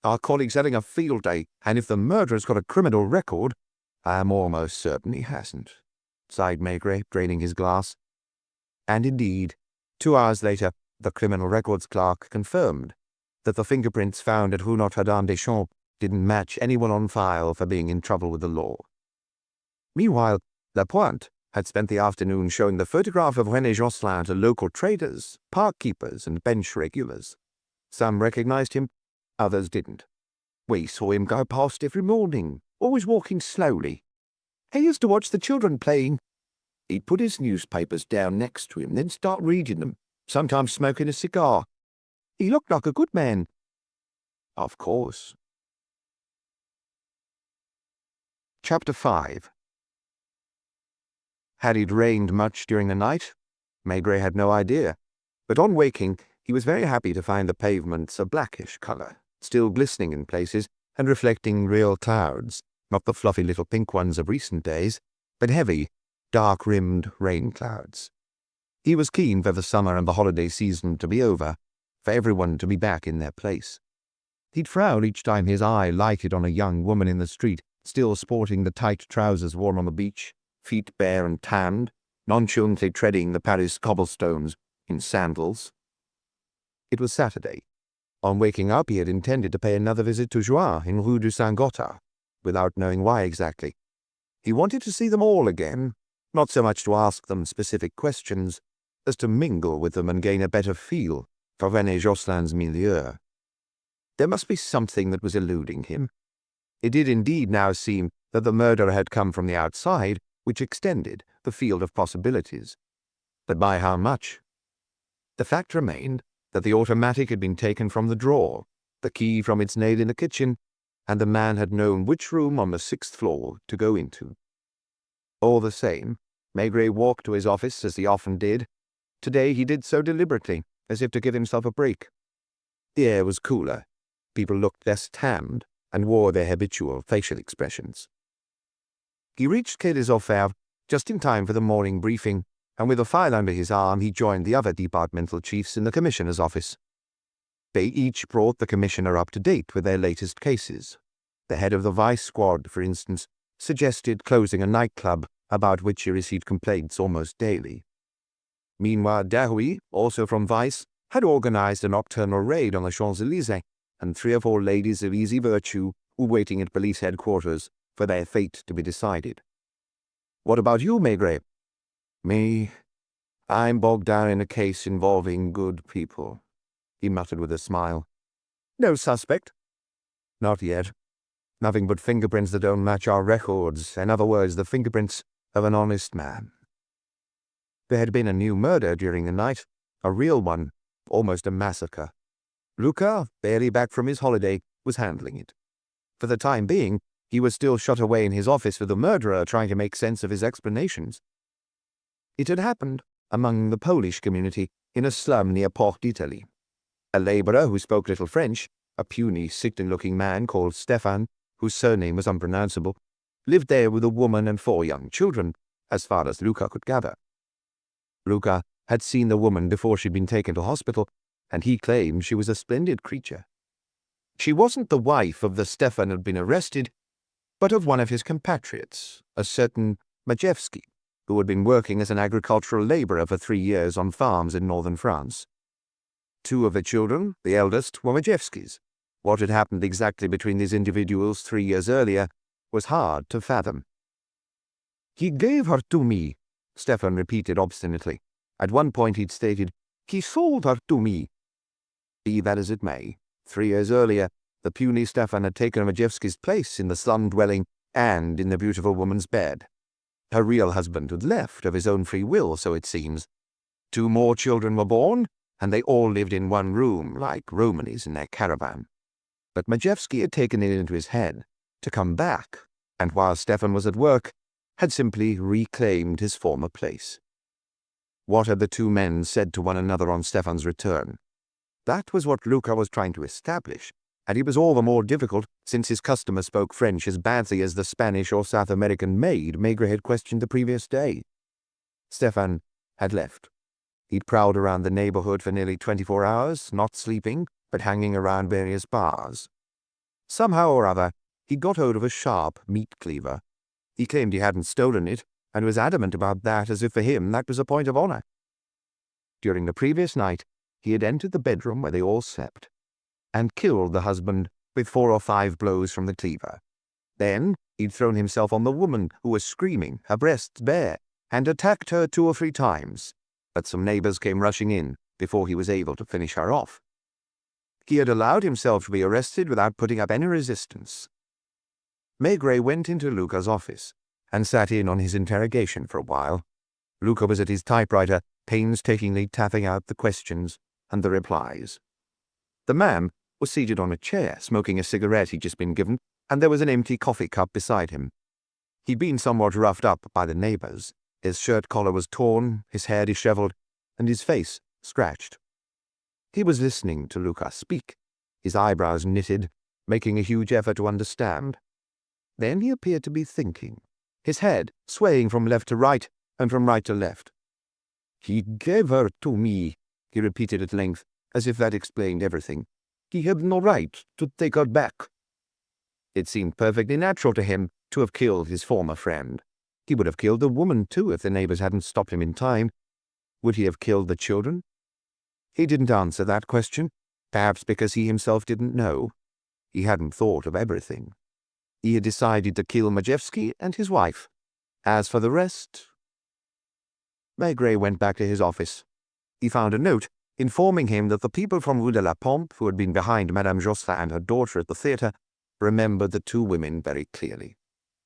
Our colleague's having a field day, and if the murderer's got a criminal record—" "I'm almost certain he hasn't," sighed Maigret, draining his glass. And indeed, 2 hours later, the criminal records clerk confirmed that the fingerprints found at Rue Notre-Dame-des-Champs didn't match anyone on file for being in trouble with the law. Meanwhile, Lapointe had spent the afternoon showing the photograph of René Josselin to local traders, park keepers, and bench regulars. Some recognized him, others didn't. "We saw him go past every morning, always walking slowly. He used to watch the children playing. He'd put his newspapers down next to him, then start reading them, sometimes smoking a cigar. He looked like a good man." "Of course." Chapter 5. Had it rained much during the night? Maigret had no idea, but on waking, he was very happy to find the pavements a blackish color, still glistening in places and reflecting real clouds, not the fluffy little pink ones of recent days, but heavy, dark-rimmed rain clouds. He was keen for the summer and the holiday season to be over, for everyone to be back in their place. He'd frown each time his eye lighted on a young woman in the street, still sporting the tight trousers worn on the beach, feet bare and tanned, nonchalantly treading the Paris cobblestones in sandals. It was Saturday. On waking up, he had intended to pay another visit to Joie in Rue du Saint-Gothard, without knowing why exactly. He wanted to see them all again, not so much to ask them specific questions, as to mingle with them and gain a better feel for René Josselin's milieu. There must be something that was eluding him. It did indeed now seem that the murder had come from the outside, which extended the field of possibilities. But by how much? The fact remained that the automatic had been taken from the drawer, the key from its nail in the kitchen, and the man had known which room on the 6th floor to go into. All the same, Maigret walked to his office as he often did. Today he did so deliberately, as if to give himself a break. The air was cooler, people looked less tanned, and wore their habitual facial expressions. He reached Quai des Orfèvres just in time for the morning briefing, and with a file under his arm he joined the other departmental chiefs in the commissioner's office. They each brought the commissioner up to date with their latest cases. The head of the vice squad, for instance, suggested closing a nightclub about which he received complaints almost daily. Meanwhile, Darouet, also from vice, had organized a nocturnal raid on the Champs-Élysées, and 3 or 4 ladies of easy virtue were waiting at police headquarters for their fate to be decided. "What about you, Maigret?" "Me? I'm bogged down in a case involving good people," he muttered with a smile. "No suspect?" "Not yet. Nothing but fingerprints that don't match our records, in other words, the fingerprints of an honest man." There had been a new murder during the night, a real one, almost a massacre. Lucas, barely back from his holiday, was handling it. For the time being, he was still shut away in his office with the murderer, trying to make sense of his explanations. It had happened among the Polish community in a slum near Port d'Italy. A laborer who spoke little French, a puny, sickly-looking man called Stefan, whose surname was unpronounceable, lived there with a woman and 4 young children, as far as Lucas could gather. Lucas had seen the woman before she'd been taken to hospital, and he claimed she was a splendid creature. She wasn't the wife of the Stefan who had been arrested, but of one of his compatriots, a certain Majewski, who had been working as an agricultural laborer for 3 years on farms in northern France. 2 of the children, the eldest, were Majewskis. What had happened exactly between these individuals 3 years earlier was hard to fathom. "He gave her to me," Stefan repeated obstinately. At one point he'd stated, "He sold her to me." Be that as it may, 3 years earlier, the puny Stefan had taken Majewski's place in the slum-dwelling and in the beautiful woman's bed. Her real husband had left of his own free will, so it seems. 2 more children were born, and they all lived in one room, like Romanies in their caravan. But Majewski had taken it into his head to come back, and while Stefan was at work, had simply reclaimed his former place. What had the 2 men said to one another on Stefan's return? That was what Luca was trying to establish, and it was all the more difficult since his customer spoke French as badly as the Spanish or South American maid Maigret had questioned the previous day. Stefan had left. He'd prowled around the neighborhood for nearly 24 hours, not sleeping, but hanging around various bars. Somehow or other, he got hold of a sharp meat cleaver. He claimed he hadn't stolen it, and was adamant about that as if for him that was a point of honor. During the previous night, he had entered the bedroom where they all slept, and killed the husband with 4 or 5 blows from the cleaver. Then he'd thrown himself on the woman who was screaming, her breasts bare, and attacked her 2 or 3 times, but some neighbors came rushing in before he was able to finish her off. He had allowed himself to be arrested without putting up any resistance. Maigret went into Luca's office and sat in on his interrogation for a while. Luca was at his typewriter, painstakingly tapping out the questions and the replies. The man was seated on a chair, smoking a cigarette he'd just been given, and there was an empty coffee cup beside him. He'd been somewhat roughed up by the neighbors. His shirt collar was torn, his hair disheveled, and his face scratched. He was listening to Luca speak, his eyebrows knitted, making a huge effort to understand. Then he appeared to be thinking, his head swaying from left to right and from right to left. "He gave her to me," he repeated at length, as if that explained everything. "He had no right to take her back." It seemed perfectly natural to him to have killed his former friend. He would have killed the woman, too, if the neighbors hadn't stopped him in time. Would he have killed the children? He didn't answer that question, perhaps because he himself didn't know. He hadn't thought of everything. He had decided to kill Majewski and his wife. As for the rest... Maigret went back to his office. He found a note informing him that the people from Rue de la Pompe, who had been behind Madame Josselin and her daughter at the theatre, remembered the 2 women very clearly.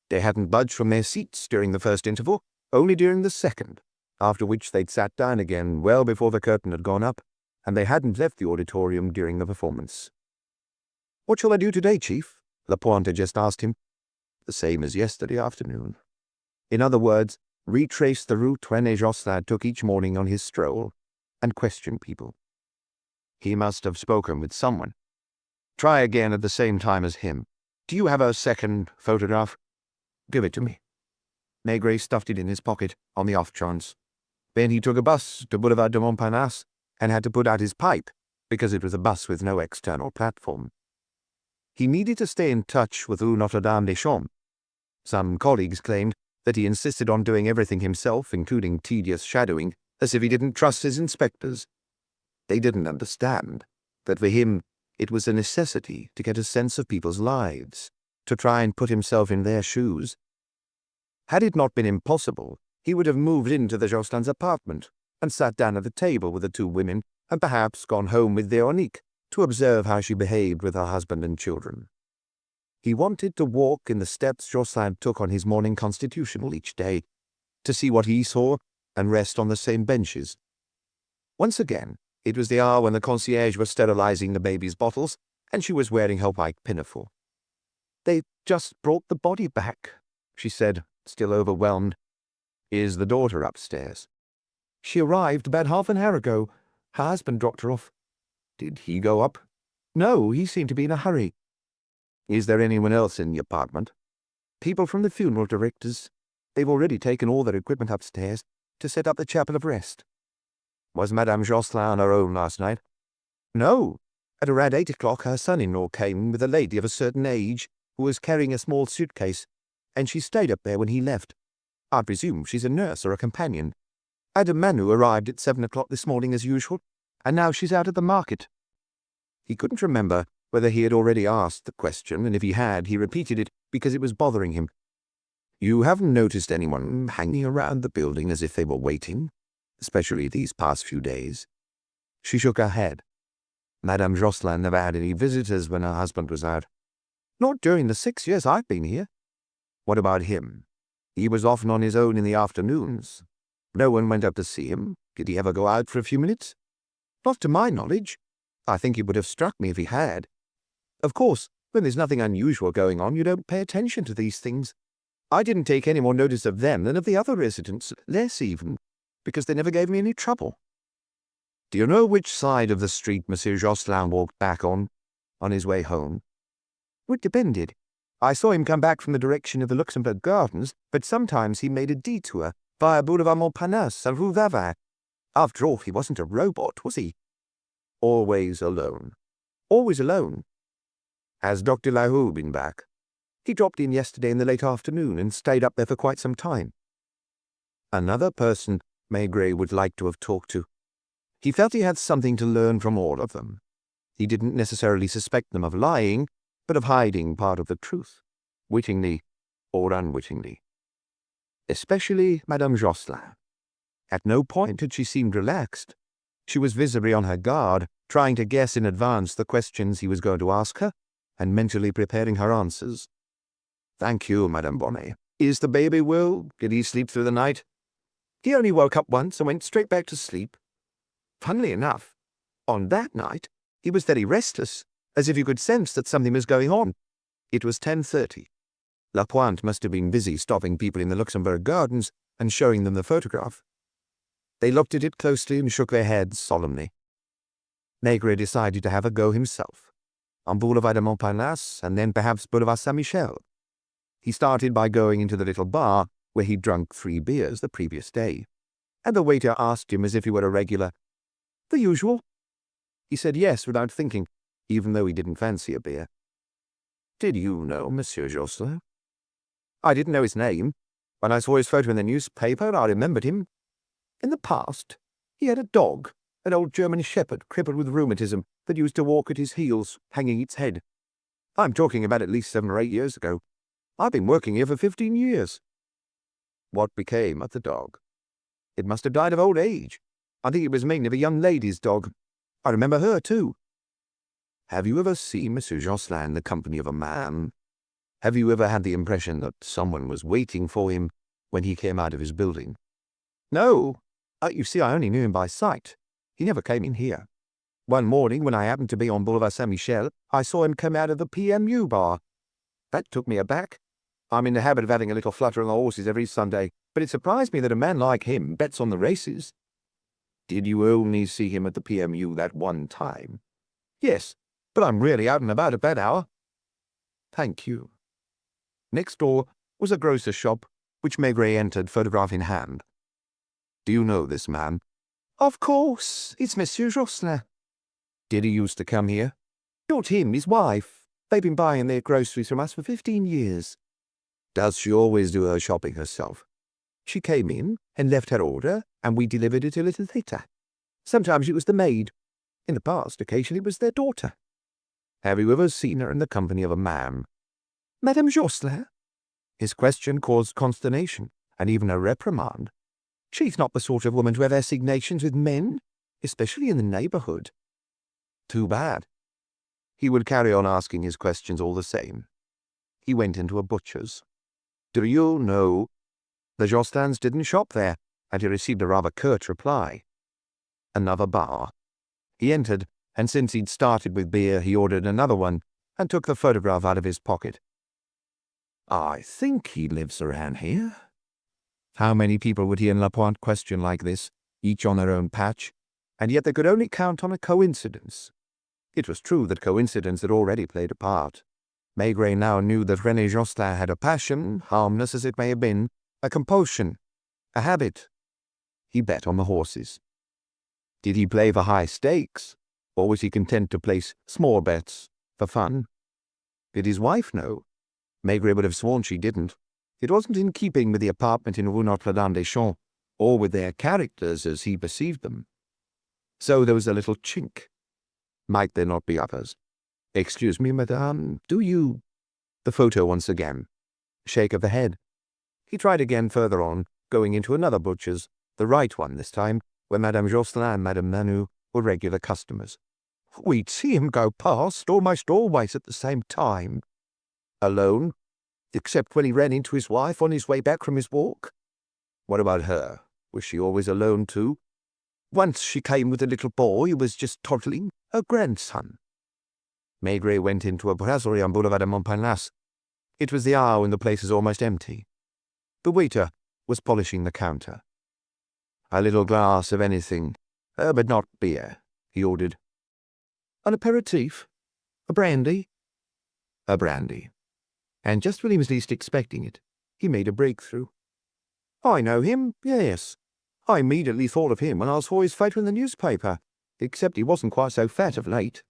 They hadn't budged from their seats during the first interval, only during the second, after which they'd sat down again well before the curtain had gone up, and they hadn't left the auditorium during the performance. "What shall I do today, Chief?" Lapointe had just asked him. The same as yesterday afternoon. In other words, retrace the route René Josselin took each morning on his stroll, and question people. He must have spoken with someone. Try again at the same time as him. "Do you have a second photograph?" "Give it to me." Maigret stuffed it in his pocket, on the off chance. Then he took a bus to Boulevard de Montparnasse, and had to put out his pipe, because it was a bus with no external platform. He needed to stay in touch with Rue Notre-Dame-des-Champs. Some colleagues claimed that he insisted on doing everything himself, including tedious shadowing, as if he didn't trust his inspectors. They didn't understand that for him it was a necessity to get a sense of people's lives, to try and put himself in their shoes. Had it not been impossible, he would have moved into the Josselins' apartment and sat down at the table with the 2 women, and perhaps gone home with Veronique to observe how she behaved with her husband and children. He wanted to walk in the steps Josselin took on his morning constitutional each day, to see what he saw and rest on the same benches. Once again, it was the hour when the concierge was sterilizing the baby's bottles, and she was wearing her white pinafore. "They just brought the body back," she said, still overwhelmed. "Is the daughter upstairs?" "She arrived about half an hour ago. Her husband dropped her off." "Did he go up?" "No, he seemed to be in a hurry." "Is there anyone else in the apartment?" "People from the funeral directors. They've already taken all their equipment upstairs to set up the chapel of rest." "Was Madame Josselin on her own last night?" "No. At around 8 o'clock her son-in-law came with a lady of a certain age who was carrying a small suitcase, and she stayed up there when he left. I presume she's a nurse or a companion. Madame Manu arrived at 7 o'clock this morning as usual, and now she's out at the market." He couldn't remember whether he had already asked the question, and if he had, he repeated it because it was bothering him. "You haven't noticed anyone hanging around the building as if they were waiting, especially these past few days?" She shook her head. Madame Josselin never had any visitors when her husband was out. "Not during the 6 years I've been here." What about him? He was often on his own in the afternoons. No one went up to see him. Did he ever go out for a few minutes? Not to my knowledge. I think it would have struck me if he had. Of course, when there's nothing unusual going on, you don't pay attention to these things. I didn't take any more notice of them than of the other residents, less even, because they never gave me any trouble. Do you know which side of the street Monsieur Jocelyn walked back on his way home? It depended. I saw him come back from the direction of the Luxembourg Gardens, but sometimes he made a detour via Boulevard Montparnasse and Rue Vavin. After all, he wasn't a robot, was he? Always alone. Always alone. Has Dr. Lahou been back? He dropped in yesterday in the late afternoon and stayed up there for quite some time. Another person Maigret would like to have talked to. He felt he had something to learn from all of them. He didn't necessarily suspect them of lying, but of hiding part of the truth, wittingly or unwittingly. Especially Madame Jocelyn. At no point had she seemed relaxed. She was visibly on her guard, trying to guess in advance the questions he was going to ask her, and mentally preparing her answers. Thank you, Madame Bonnet. Is the baby well? Did he sleep through the night? He only woke up once and went straight back to sleep. Funnily enough, on that night, he was very restless, as if you could sense that something was going on. It was 10:30. Lapointe must have been busy stopping people in the Luxembourg Gardens and showing them the photograph. They looked at it closely and shook their heads solemnly. Maigret decided to have a go himself, on Boulevard de Montparnasse and then perhaps Boulevard Saint-Michel. He started by going into the little bar where he'd drunk 3 beers the previous day, and the waiter asked him as if he were a regular. The usual? He said yes without thinking, even though he didn't fancy a beer. Did you know Monsieur Jocelyn? I didn't know his name. When I saw his photo in the newspaper, I remembered him. In the past, he had a dog, an old German shepherd crippled with rheumatism that used to walk at his heels, hanging its head. I'm talking about at least 7 or 8 years ago. I've been working here for 15 years. What became of the dog? It must have died of old age. I think it was mainly a young lady's dog. I remember her, too. Have you ever seen Monsieur Jocelyn in the company of a man? Have you ever had the impression that someone was waiting for him when he came out of his building? No. You see, I only knew him by sight. He never came in here. One morning, when I happened to be on Boulevard Saint-Michel, I saw him come out of the PMU bar. That took me aback. I'm in the habit of having a little flutter on the horses every Sunday, but it surprised me that a man like him bets on the races. Did you only see him at the PMU that one time? Yes, but I'm really out and about at that hour. Thank you. Next door was a grocer's shop, which Maigret entered, photograph in hand. Do you know this man? Of course, it's Monsieur Jocelyn. Did he used to come here? Not him, his wife. They've been buying their groceries from us for 15 years. Does she always do her shopping herself? She came in and left her order, and we delivered it a little later. Sometimes it was the maid. In the past, occasionally it was their daughter. Have you ever seen her in the company of a man? Madame Jocelyn? His question caused consternation, and even a reprimand. She's not the sort of woman to have assignations with men, especially in the neighborhood. Too bad. He would carry on asking his questions all the same. He went into a butcher's. Do you know? The Jocelins didn't shop there, and he received a rather curt reply. Another bar. He entered, and since he'd started with beer, he ordered another one, and took the photograph out of his pocket. I think he lives around here. How many people would he and Lapointe question like this, each on their own patch, and yet they could only count on a coincidence? It was true that coincidence had already played a part. Maigret now knew that René Jocelyn had a passion, harmless as it may have been, a compulsion, a habit. He bet on the horses. Did he play for high stakes, or was he content to place small bets for fun? Did his wife know? Maigret would have sworn she didn't. It wasn't in keeping with the apartment in Rue Notre-Dame-des-Champs, or with their characters as he perceived them. So there was a little chink. Might there not be others? Excuse me, madame, do you— The photo once again. Shake of the head. He tried again further on, going into another butcher's, the right one this time, where Madame Jocelyn and Madame Manu were regular customers. We'd see him go past almost always at the same time. Alone? except when he ran into his wife on his way back from his walk. What about her? Was she always alone too? Once she came with a little boy who was just toddling, her grandson. Maigret went into a brasserie on Boulevard de Montparnasse. It was the hour when the place is almost empty. The waiter was polishing the counter. A little glass of anything, but not beer, he ordered. An aperitif? A brandy? A brandy. And just when he was least expecting it, he made a breakthrough. I know him, yes. I immediately thought of him when I saw his photo in the newspaper, except he wasn't quite so fat of late.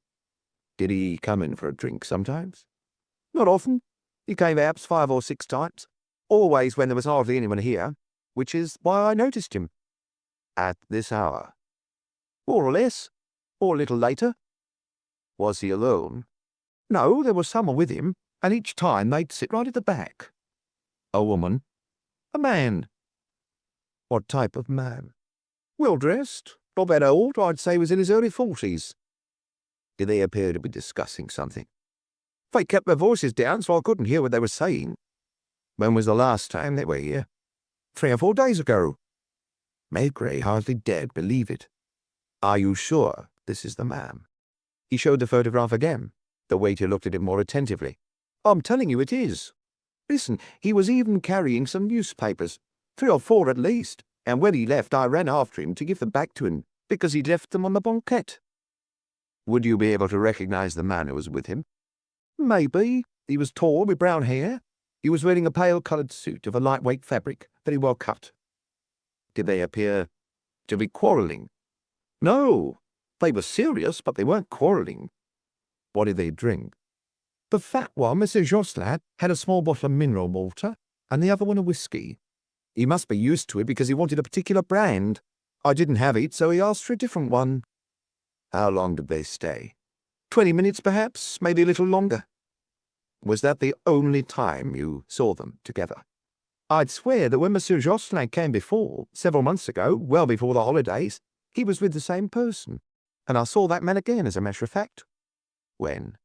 Did he come in for a drink sometimes? Not often. He came perhaps 5 or 6 times, always when there was hardly anyone here, which is why I noticed him. At this hour? More or less, or a little later. Was he alone? No, there was someone with him, and each time they'd sit right at the back. A woman? A man. What type of man? Well-dressed, not that old, I'd say he was in his early 40s. Did they appear to be discussing something? They kept their voices down so I couldn't hear what they were saying. When was the last time they were here? 3 or 4 days ago. Maigret hardly dared believe it. Are you sure this is the man? He showed the photograph again. The waiter looked at it more attentively. I'm telling you it is. Listen, he was even carrying some newspapers, 3 or 4 at least, and when he left I ran after him to give them back to him, because he'd left them on the banquette. Would you be able to recognize the man who was with him? Maybe. He was tall, with brown hair. He was wearing a pale-coloured suit of a lightweight fabric, very well cut. Did they appear to be quarrelling? No. They were serious, but they weren't quarrelling. What did they drink? The fat one, Monsieur Jocelyn, had a small bottle of mineral water, and the other one a whiskey. He must be used to it because he wanted a particular brand. I didn't have it, so he asked for a different one. How long did they stay? 20 minutes, perhaps, maybe a little longer. Was that the only time you saw them together? I'd swear that when Monsieur Jocelyn came before, several months ago, well before the holidays, he was with the same person, and I saw that man again, as a matter of fact. When?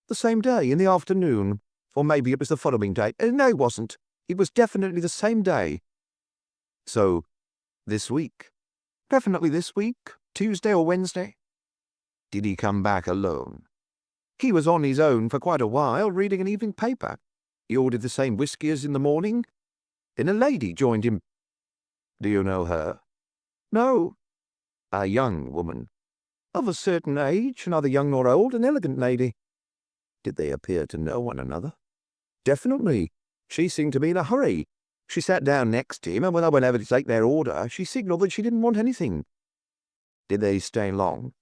The same day, in the afternoon, or maybe it was the following day. No, it wasn't. It was definitely the same day. So, this week? Definitely this week, Tuesday or Wednesday. Did he come back alone? He was on his own for quite a while, reading an evening paper. He ordered the same whiskey as in the morning. Then a lady joined him. Do you know her? No. A young woman? Of a certain age, neither young nor old, an elegant lady. Did they appear to know one another? Definitely. She seemed to be in a hurry. She sat down next to him, and when I went over to take their order, she signalled that she didn't want anything. Did they stay long?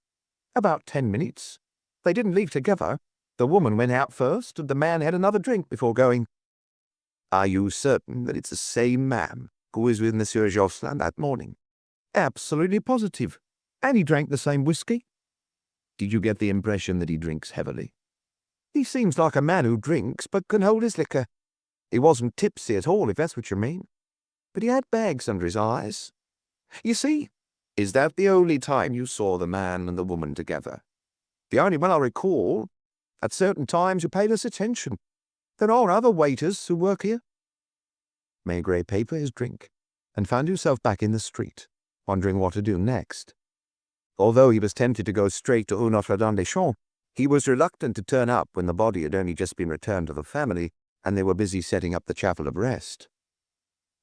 About 10 minutes. They didn't leave together. The woman went out first, and the man had another drink before going. Are you certain that it's the same man who was with Monsieur Jocelyn that morning? Absolutely positive. And he drank the same whiskey. Did you get the impression that he drinks heavily? He seems like a man who drinks, but can hold his liquor. He wasn't tipsy at all, if that's what you mean. But he had bags under his eyes. You see, is that the only time you saw the man and the woman together? The only one I recall. At certain times you paid us attention. There are other waiters who work here. Maigret paid for his drink and found himself back in the street, wondering what to do next. Although he was tempted to go straight to Rue Notre-Dame-des-Champs, he was reluctant to turn up when the body had only just been returned to the family and they were busy setting up the chapel of rest.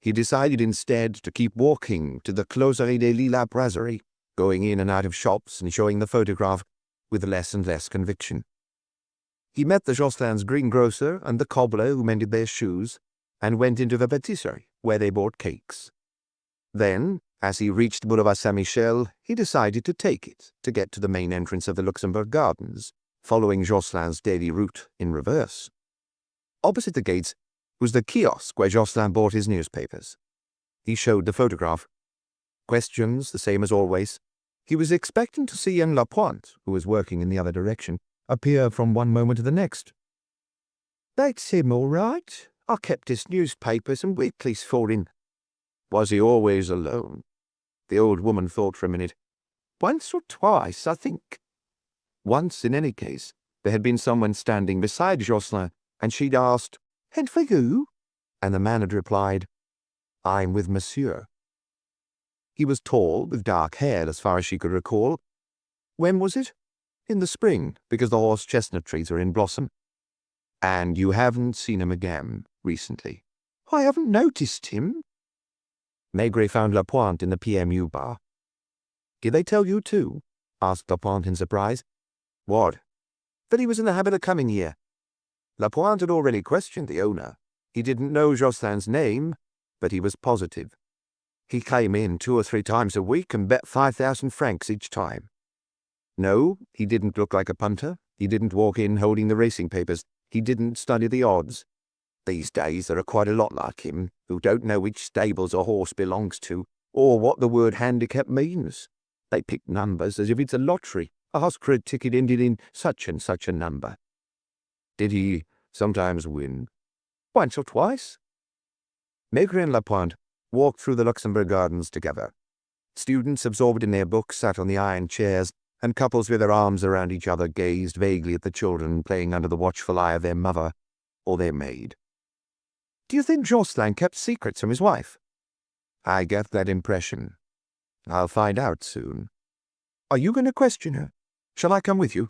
He decided instead to keep walking to the Closerie des Lilas brasserie, going in and out of shops and showing the photograph with less and less conviction. He met the Jocelyn's greengrocer and the cobbler who mended their shoes, and went into the patisserie, where they bought cakes. Then, as he reached Boulevard Saint-Michel, he decided to take it to get to the main entrance of the Luxembourg Gardens, following Jocelyn's daily route in reverse. Opposite the gates was the kiosk where Jocelyn bought his newspapers. He showed the photograph. Questions, the same as always. He was expecting to see young Lapointe, who was working in the other direction, appear from one moment to the next. That's him, all right. I kept his newspapers and weeklies for him. Was he always alone? The old woman thought for a minute. Once or twice, I think. Once, in any case, there had been someone standing beside Jocelyn, and she'd asked, And for you? And the man had replied, I'm with Monsieur. He was tall, with dark hair as far as she could recall. When was it? In the spring, because the horse chestnut trees are in blossom. And you haven't seen him again recently? I haven't noticed him. Maigret found Lapointe in the PMU bar. Did they tell you too? Asked Lapointe in surprise. What? That he was in the habit of coming here. Lapointe had already questioned the owner. He didn't know Jocelyn's name, but he was positive. He came in 2 or 3 times a week and bet 5,000 francs each time. No, he didn't look like a punter. He didn't walk in holding the racing papers. He didn't study the odds. These days there are quite a lot like him, who don't know which stables a horse belongs to, or what the word handicap means. They pick numbers as if it's a lottery. Ask for a ticket ended in such and such a number. Did he sometimes win? Once or twice. Maigret and Lapointe walked through the Luxembourg Gardens together. Students absorbed in their books sat on the iron chairs, and couples with their arms around each other gazed vaguely at the children playing under the watchful eye of their mother or their maid. Do you think Jocelyn kept secrets from his wife? I get that impression. I'll find out soon. Are you going to question her? Shall I come with you?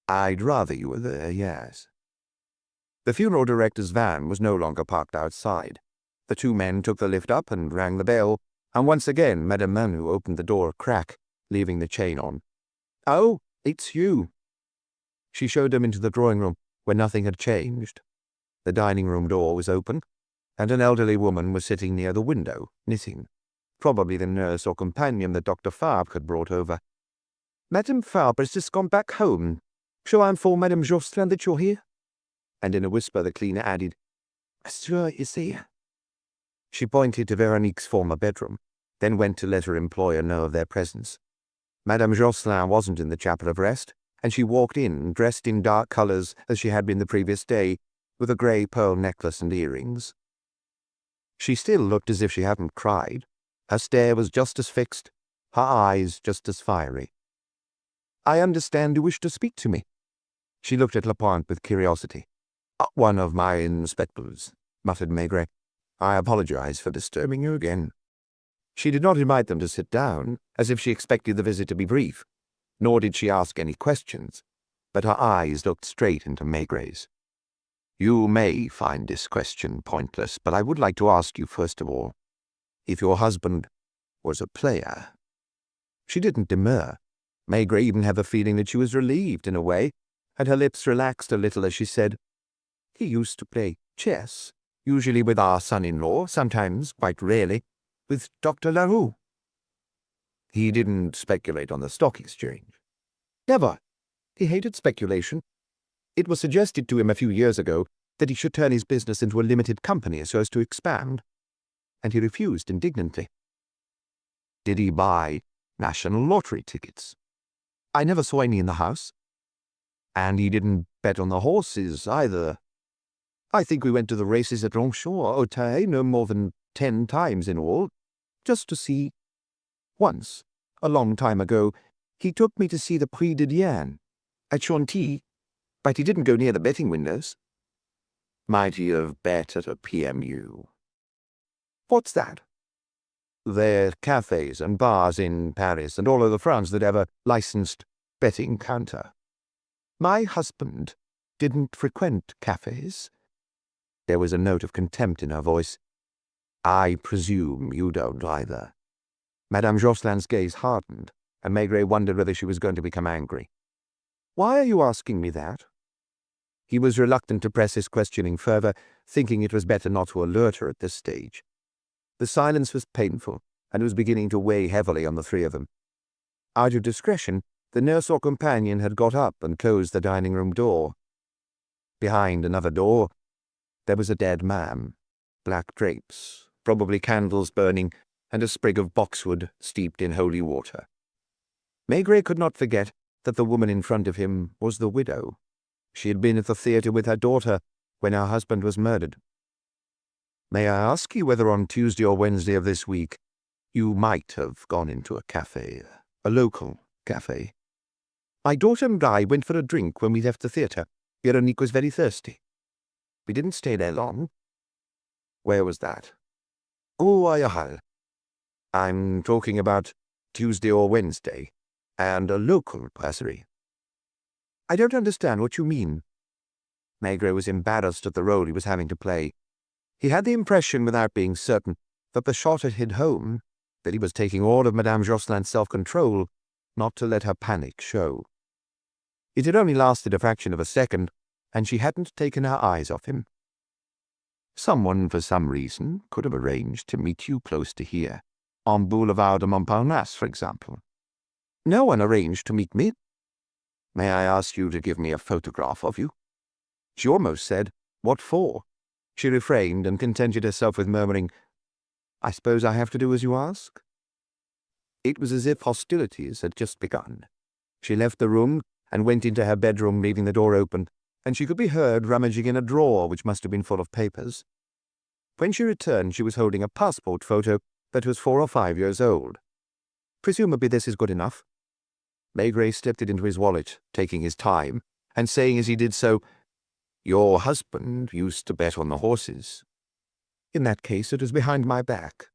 I'd rather you were there, yes. The funeral director's van was no longer parked outside. The 2 men took the lift up and rang the bell, and once again Madame Manu opened the door a crack, leaving the chain on. Oh, it's you. She showed them into the drawing room, where nothing had changed. The dining room door was open, and an elderly woman was sitting near the window, knitting. Probably the nurse or companion that Dr. Fabre had brought over. Madame Fabre has just gone back home. Shall I inform Madame Jocelyn that you're here? And in a whisper the cleaner added, Monsieur is here. She pointed to Veronique's former bedroom, then went to let her employer know of their presence. Madame Jocelyn wasn't in the chapel of rest, and she walked in, dressed in dark colours as she had been the previous day, with a grey pearl necklace and earrings. She still looked as if she hadn't cried. Her stare was just as fixed, her eyes just as fiery. I understand you wish to speak to me. She looked at Lapointe with curiosity. One of my inspectors, muttered Maigret. I apologize for disturbing you again. She did not invite them to sit down, as if she expected the visit to be brief, nor did she ask any questions, but her eyes looked straight into Maigret's. You may find this question pointless, but I would like to ask you first of all, if your husband was a player. She didn't demur. Maigret even had the feeling that she was relieved in a way, and her lips relaxed a little as she said, He used to play chess, usually with our son-in-law, sometimes, quite rarely, with Dr. Leroux. He didn't speculate on the stock exchange. Never. He hated speculation. It was suggested to him a few years ago that he should turn his business into a limited company so as to expand, and he refused indignantly. Did he buy national lottery tickets? I never saw any in the house. And he didn't bet on the horses either? I think we went to the races at Ronchon or Auteuil no more than 10 times in all, just to see. Once, a long time ago, he took me to see the Prix de Diane at Chantilly, but he didn't go near the betting windows. Might he have bet at a PMU? What's that? There are cafes and bars in Paris and all over France that have a licensed betting counter. My husband didn't frequent cafes. There was a note of contempt in her voice. I presume you don't either. Madame Jocelyn's gaze hardened, and Maigret wondered whether she was going to become angry. Why are you asking me that? He was reluctant to press his questioning further, thinking it was better not to alert her at this stage. The silence was painful, and was beginning to weigh heavily on the 3 of them. Out of discretion, the nurse or companion had got up and closed the dining-room door. Behind another door, there was a dead man, black drapes, probably candles burning, and a sprig of boxwood steeped in holy water. Maigret could not forget that the woman in front of him was the widow. She had been at the theatre with her daughter when her husband was murdered. May I ask you whether on Tuesday or Wednesday of this week you might have gone into a cafe, a local cafe? My daughter and I went for a drink when we left the theatre. Veronique was very thirsty. We didn't stay there long." "Where was that?" "Oh, I'm talking about Tuesday or Wednesday, and a local brasserie." "I don't understand what you mean." Maigret was embarrassed at the role he was having to play. He had the impression, without being certain, that the shot had hit home, that he was taking all of Madame Jocelyn's self-control not to let her panic show. It had only lasted a fraction of a second, and she hadn't taken her eyes off him. "Someone, for some reason, could have arranged to meet you close to here, on Boulevard de Montparnasse, for example." "No one arranged to meet me." "May I ask you to give me a photograph of you?" She almost said, "What for?" She refrained and contented herself with murmuring, "I suppose I have to do as you ask?" It was as if hostilities had just begun. She left the room and went into her bedroom, leaving the door open, and she could be heard rummaging in a drawer which must have been full of papers. When she returned, she was holding a passport photo that was 4 or 5 years old. "Presumably this is good enough." Maigret slipped it into his wallet, taking his time, and saying as he did so, "Your husband used to bet on the horses." "In that case, it is behind my back."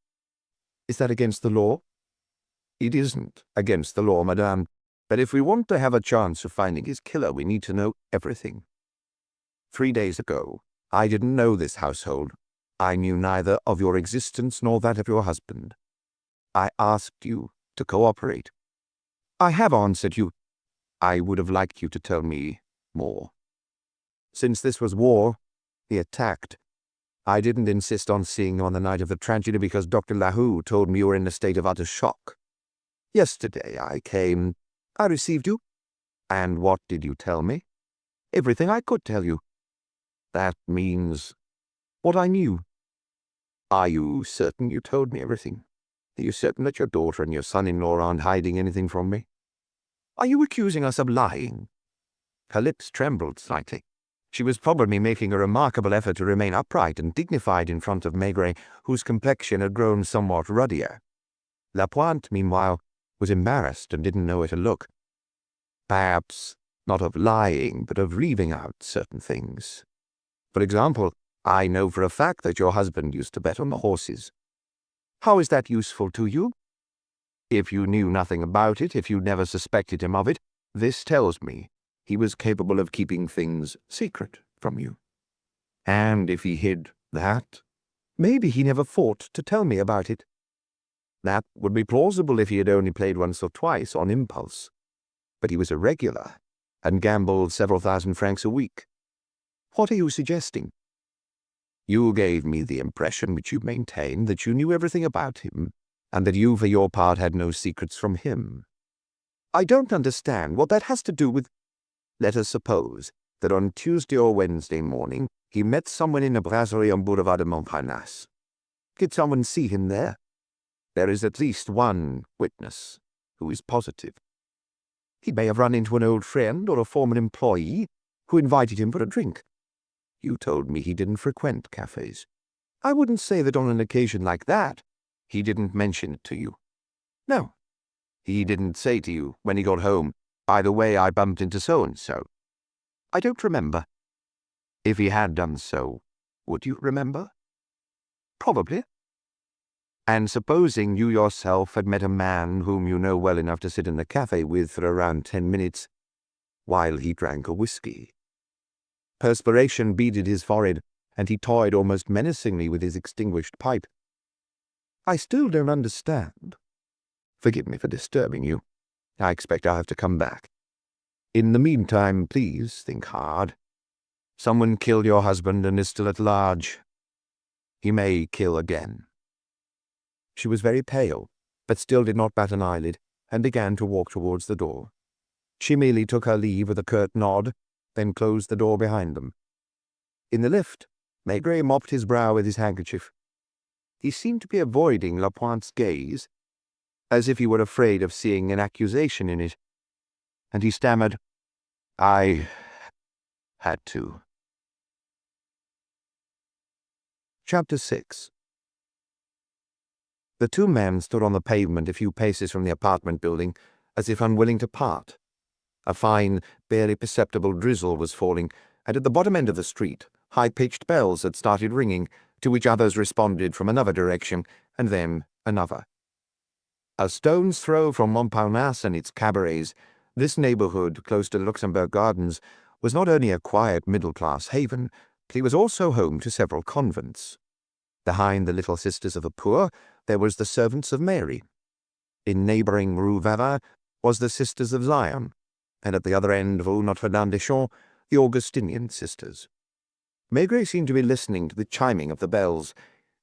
"Is that against the law?" "It isn't against the law, madame, but if we want to have a chance of finding his killer, we need to know everything. 3 days ago, I didn't know this household. I knew neither of your existence nor that of your husband. I asked you to cooperate. I have answered you. I would have liked you to tell me more. Since this was war, he attacked. I didn't insist on seeing you on the night of the tragedy because Dr. Lahou told me you were in a state of utter shock. Yesterday I came. I received you. And what did you tell me? Everything I could tell you. That means what I knew. Are you certain you told me everything? Are you certain that your daughter and your son-in-law aren't hiding anything from me? Are you accusing us of lying?" Her lips trembled slightly. She was probably making a remarkable effort to remain upright and dignified in front of Maigret, whose complexion had grown somewhat ruddier. Lapointe, meanwhile, was embarrassed and didn't know where to look. "Perhaps not of lying, but of leaving out certain things. For example, I know for a fact that your husband used to bet on the horses. How is that useful to you? If you knew nothing about it, if you never suspected him of it, this tells me he was capable of keeping things secret from you. And if he hid that, maybe he never thought to tell me about it. That would be plausible if he had only played once or twice on impulse. But he was a regular, and gambled several thousand francs a week. What are you suggesting? You gave me the impression, which you maintained, that you knew everything about him, and that you, for your part, had no secrets from him. I don't understand what that has to do with— Let us suppose that on Tuesday or Wednesday morning he met someone in a brasserie on Boulevard de Montparnasse. Did someone see him there? There is at least one witness who is positive. He may have run into an old friend or a former employee who invited him for a drink. You told me he didn't frequent cafes. I wouldn't say that on an occasion like that he didn't mention it to you. No, he didn't say to you when he got home, by the way, I bumped into so-and-so. I don't remember. If he had done so, would you remember? Probably. And supposing you yourself had met a man whom you know well enough to sit in the cafe with for around 10 minutes while he drank a whiskey. Perspiration beaded his forehead, and he toyed almost menacingly with his extinguished pipe. I still don't understand. Forgive me for disturbing you. I expect I'll have to come back. In the meantime, please think hard. Someone killed your husband and is still at large. He may kill again. She was very pale, but still did not bat an eyelid, and began to walk towards the door. She merely took her leave with a curt nod, then closed the door behind them. In the lift, Maigret mopped his brow with his handkerchief. He seemed to be avoiding Lapointe's gaze, as if he were afraid of seeing an accusation in it, and he stammered, I had to. Chapter 6. The two men stood on the pavement a few paces from the apartment building, as if unwilling to part. A fine, barely perceptible drizzle was falling, and at the bottom end of the street, High-pitched bells had started ringing, to which others responded from another direction, and then another. A stone's throw from Montparnasse and its cabarets, this neighborhood close to Luxembourg Gardens was not only a quiet middle-class haven, but it was also home to several convents. Behind the Little Sisters of the Poor there was the Servants of Mary. In neighboring Rue Vavin was the Sisters of Zion, and at the other end of Rue Notre-Dame-des-Champs, the Augustinian Sisters. Maigret seemed to be listening to the chiming of the bells.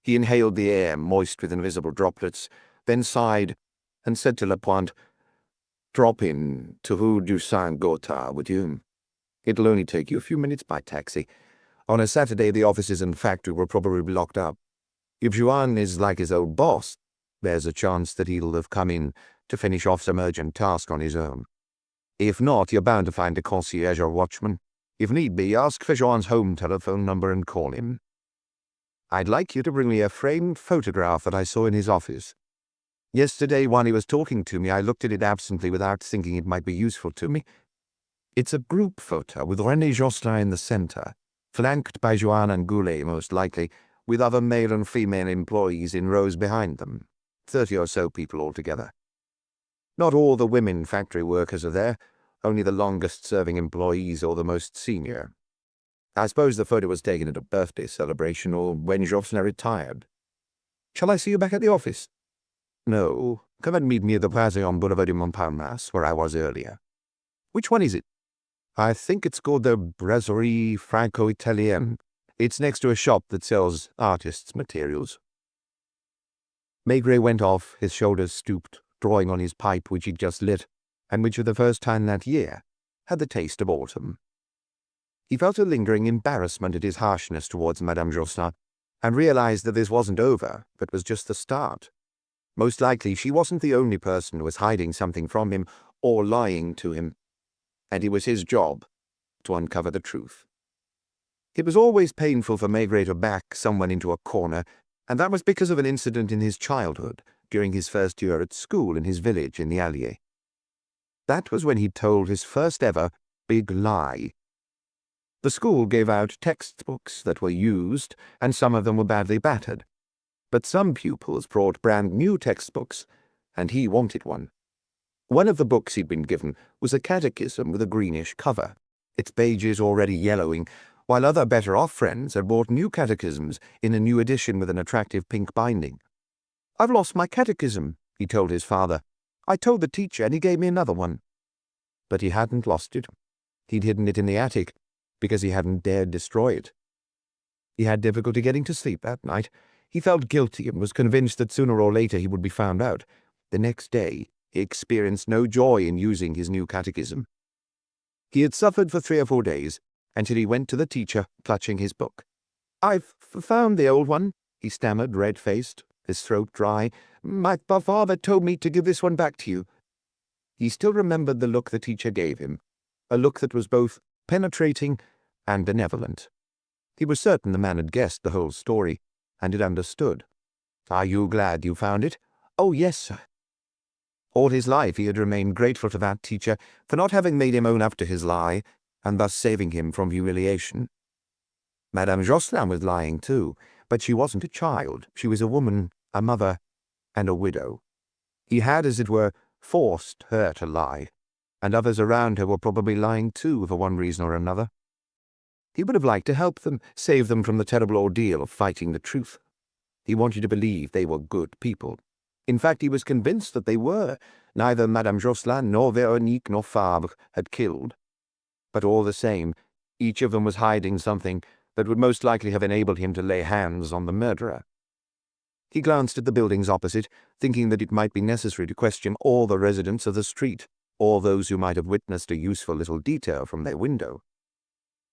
He inhaled the air, moist with invisible droplets, then sighed, and said to Lapointe, "Drop in to Rue du Saint-Gothard, would you? It'll only take you a few minutes by taxi. On a Saturday the offices and factory will probably be locked up. If Juan is like his old boss, there's a chance that he'll have come in to finish off some urgent task on his own. If not, you're bound to find a concierge or watchman. If need be, ask for Juan's home telephone number and call him. I'd like you to bring me a framed photograph that I saw in his office. Yesterday, while he was talking to me, I looked at it absently without thinking it might be useful to me. It's a group photo with René Jocelyn in the center, flanked by Joanne and Goulet most likely, with other male and female employees in rows behind them, 30 or so people altogether. Not all the women factory workers are there, only the longest-serving employees or the most senior. I suppose the photo was taken at a birthday celebration or when Jocelyn retired. Shall I see you back at the office? No, come and meet me at the Plaza on Boulevard de Montparnasse, where I was earlier. Which one is it? I think it's called the Brasserie Franco-Italienne. It's next to a shop that sells artists' materials. Maigret went off, his shoulders stooped, drawing on his pipe which he'd just lit, and which for the first time that year had the taste of autumn. He felt a lingering embarrassment at his harshness towards Madame Jocelyn, and realized that this wasn't over, but was just the start. Most likely she wasn't the only person who was hiding something from him or lying to him, and it was his job to uncover the truth. It was always painful for Maigret to back someone into a corner, and that was because of an incident in his childhood during his first year at school in his village in the Allier. That was when he told his first ever big lie. The school gave out textbooks that were used, and some of them were badly battered. But some pupils brought brand new textbooks, and he wanted one. One of the books he'd been given was a catechism with a greenish cover, its pages already yellowing, while other better-off friends had bought new catechisms in a new edition with an attractive pink binding. "I've lost my catechism," he told his father. "I told the teacher, and he gave me another one." But he hadn't lost it. He'd hidden it in the attic, because he hadn't dared destroy it. He had difficulty getting to sleep that night. He felt guilty and was convinced that sooner or later he would be found out. The next day, he experienced no joy in using his new catechism. He had suffered for 3 or 4 days, until he went to the teacher, clutching his book. "I've found the old one," he stammered, red-faced, his throat dry. My father told me to give this one back to you." He still remembered the look the teacher gave him, a look that was both penetrating and benevolent. He was certain the man had guessed the whole story, and had understood. "Are you glad you found it?" "Oh, yes, sir." All his life he had remained grateful to that teacher for not having made him own up to his lie, and thus saving him from humiliation. Madame Jocelyn was lying too, but she wasn't a child. She was a woman, a mother, and a widow. He had, as it were, forced her to lie, and others around her were probably lying too for one reason or another. He would have liked to help them, save them from the terrible ordeal of fighting the truth. He wanted to believe they were good people. In fact, he was convinced that they were. Neither Madame Jocelyn nor Veronique nor Fabre had killed. But all the same, each of them was hiding something that would most likely have enabled him to lay hands on the murderer. He glanced at the buildings opposite, thinking that it might be necessary to question all the residents of the street, or those who might have witnessed a useful little detail from their window.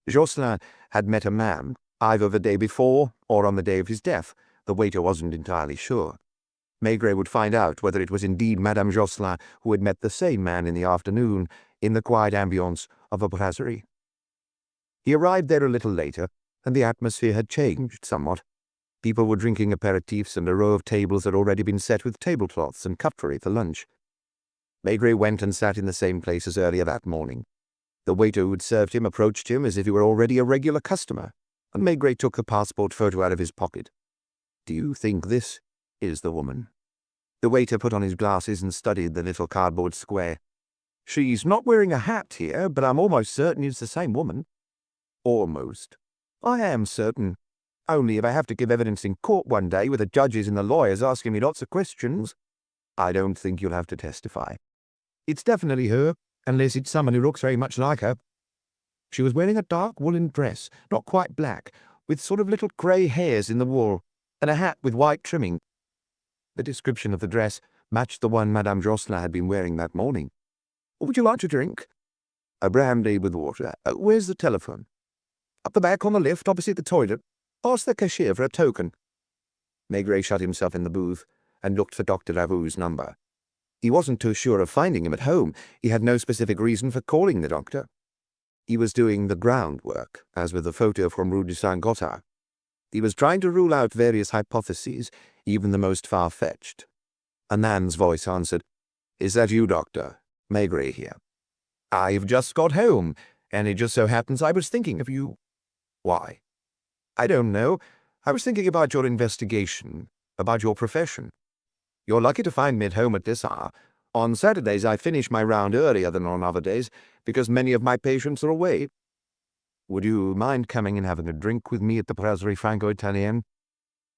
Jocelyn had met a man, either the day before or on the day of his death. The waiter wasn't entirely sure. Maigret would find out whether it was indeed Madame Jocelyn who had met the same man in the afternoon in the quiet ambience of a brasserie. He arrived there a little later, and the atmosphere had changed somewhat. People were drinking aperitifs, and a row of tables had already been set with tablecloths and cutlery for lunch. Maigret went and sat in the same place as earlier that morning. The waiter who had served him approached him as if he were already a regular customer, and Maigret took the passport photo out of his pocket. "Do you think this is the woman?" The waiter put on his glasses and studied the little cardboard square. "She's not wearing a hat here, but I'm almost certain it's the same woman." "Almost. I am certain. Only if I have to give evidence in court one day with the judges and the lawyers asking me lots of questions, I don't think you'll have to testify." "It's definitely her, unless it's someone who looks very much like her. She was wearing a dark woolen dress, not quite black, with sort of little grey hairs in the wool, and a hat with white trimming." The description of the dress matched the one Madame Jocelyn had been wearing that morning. "Would you like a drink?" "A brandy with water. Where's the telephone?" "Up the back on the left, opposite the toilet. Ask the cashier for a token." Maigret shut himself in the booth and looked for Dr. Lavoux's number. He wasn't too sure of finding him at home. He had no specific reason for calling the doctor. He was doing the groundwork, as with the photo from Rue de Saint-Gothard. He was trying to rule out various hypotheses, even the most far-fetched. A man's voice answered, "Is that you, Doctor? Maigret here." "I've just got home, and it just so happens I was thinking of you." "Why?" "I don't know. I was thinking about your investigation, about your profession. You're lucky to find me at home at this hour. On Saturdays I finish my round earlier than on other days, because many of my patients are away." "Would you mind coming and having a drink with me at the Brasserie Franco-Italienne?"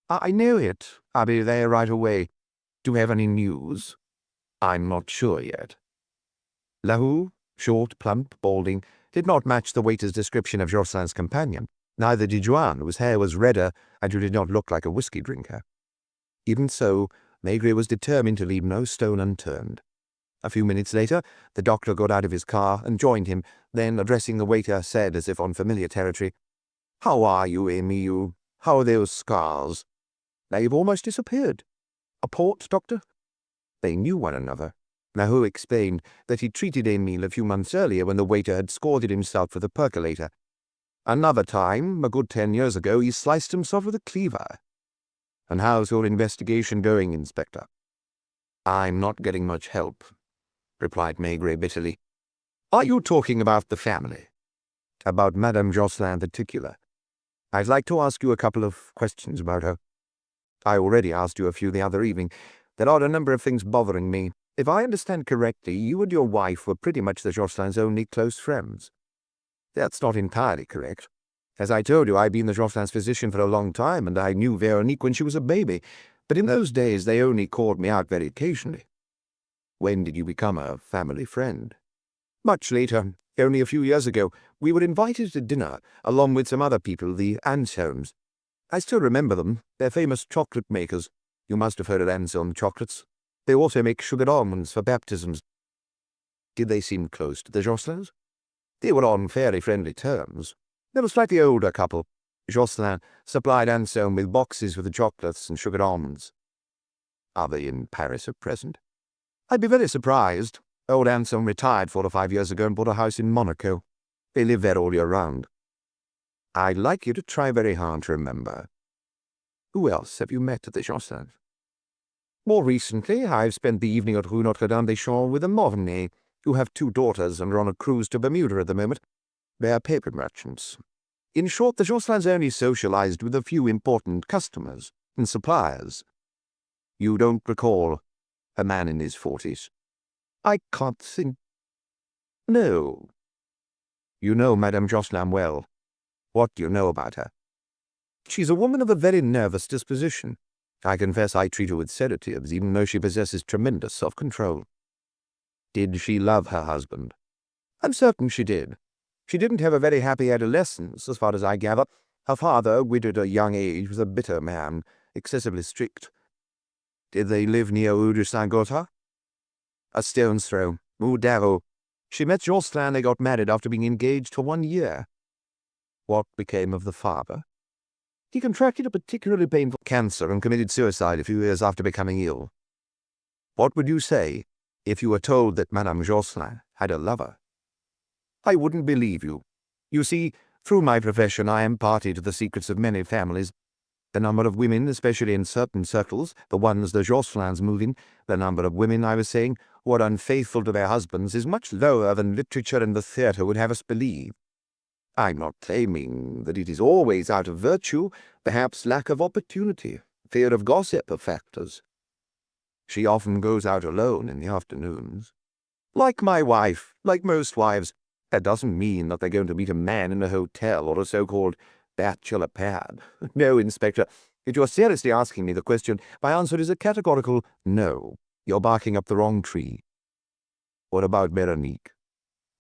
"I know it. I'll be there right away. Do you have any news?" "I'm not sure yet." Lavaux, short, plump, balding, did not match the waiter's description of Jocelyn's companion. Neither did Joanne, whose hair was redder and who did not look like a whiskey drinker. Even so, Maigret was determined to leave no stone unturned. A few minutes later, the doctor got out of his car and joined him, then, addressing the waiter, said, as if on familiar territory, "How are you, Émile? How are those scars?" "They've almost disappeared." "A port, doctor?" They knew one another. Lavaux explained that he treated Émile a few months earlier when the waiter had scalded himself with a percolator. Another time, a good 10 years ago, he sliced himself with a cleaver. "And how's your investigation going, Inspector?" "I'm not getting much help," replied Maigret bitterly. "Are you talking about the family?" "About Madame Jocelyn in particular. I'd like to ask you a couple of questions about her. I already asked you a few the other evening. There are a number of things bothering me. If I understand correctly, you and your wife were pretty much the Jocelyn's only close friends." "That's not entirely correct. As I told you, I've been the Jocelyn's physician for a long time, and I knew Veronique when she was a baby, but in those days they only called me out very occasionally." "When did you become a family friend?" "Much later, only a few years ago. We were invited to dinner, along with some other people, the Anselms. I still remember them. They're famous chocolate makers. You must have heard of Anselm chocolates. They also make sugared almonds for baptisms." "Did they seem close to the Jocelins?" "They were on fairly friendly terms. They're a slightly older couple. Jocelyn supplied Anselm with boxes for the chocolates and sugared almonds." "Are they in Paris at present?" "I'd be very surprised. Old Anselm retired 4 or 5 years ago and bought a house in Monaco. They live there all year round." "I'd like you to try very hard to remember. Who else have you met at the Jocelins?" "More recently, I've spent the evening at Rue Notre-Dame-des-Champs with the Mornay, who have 2 daughters and are on a cruise to Bermuda at the moment. They're paper merchants. In short, the Jocelins only socialized with a few important customers and suppliers." "You don't recall a man in his 40s? "I can't think." "No." "You know Madame Jocelyn well. What do you know about her?" "She's a woman of a very nervous disposition. I confess I treat her with sedatives, even though she possesses tremendous self-control." "Did she love her husband?" "I'm certain she did. She didn't have a very happy adolescence, as far as I gather. Her father, widowed at a young age, was a bitter man, excessively strict." "Did they live near Rue de Saint-Gothard?" "A stone's throw. Rue Darrow. She met Jocelyn and they got married after being engaged for 1 year." "What became of the father?" "He contracted a particularly painful cancer and committed suicide a few years after becoming ill." "What would you say if you were told that Madame Jocelyn had a lover?" "I wouldn't believe you. You see, through my profession I am party to the secrets of many families. The number of women, especially in certain circles, the ones the Jocelins move in, the number of women, I was saying, who are unfaithful to their husbands is much lower than literature and the theatre would have us believe. I'm not claiming that it is always out of virtue. Perhaps lack of opportunity, fear of gossip are factors. She often goes out alone in the afternoons. Like my wife, like most wives. That doesn't mean that they're going to meet a man in a hotel or a so-called bachelor pad. No, Inspector, if you're seriously asking me the question, my answer is a categorical no. You're barking up the wrong tree. What about Veronique?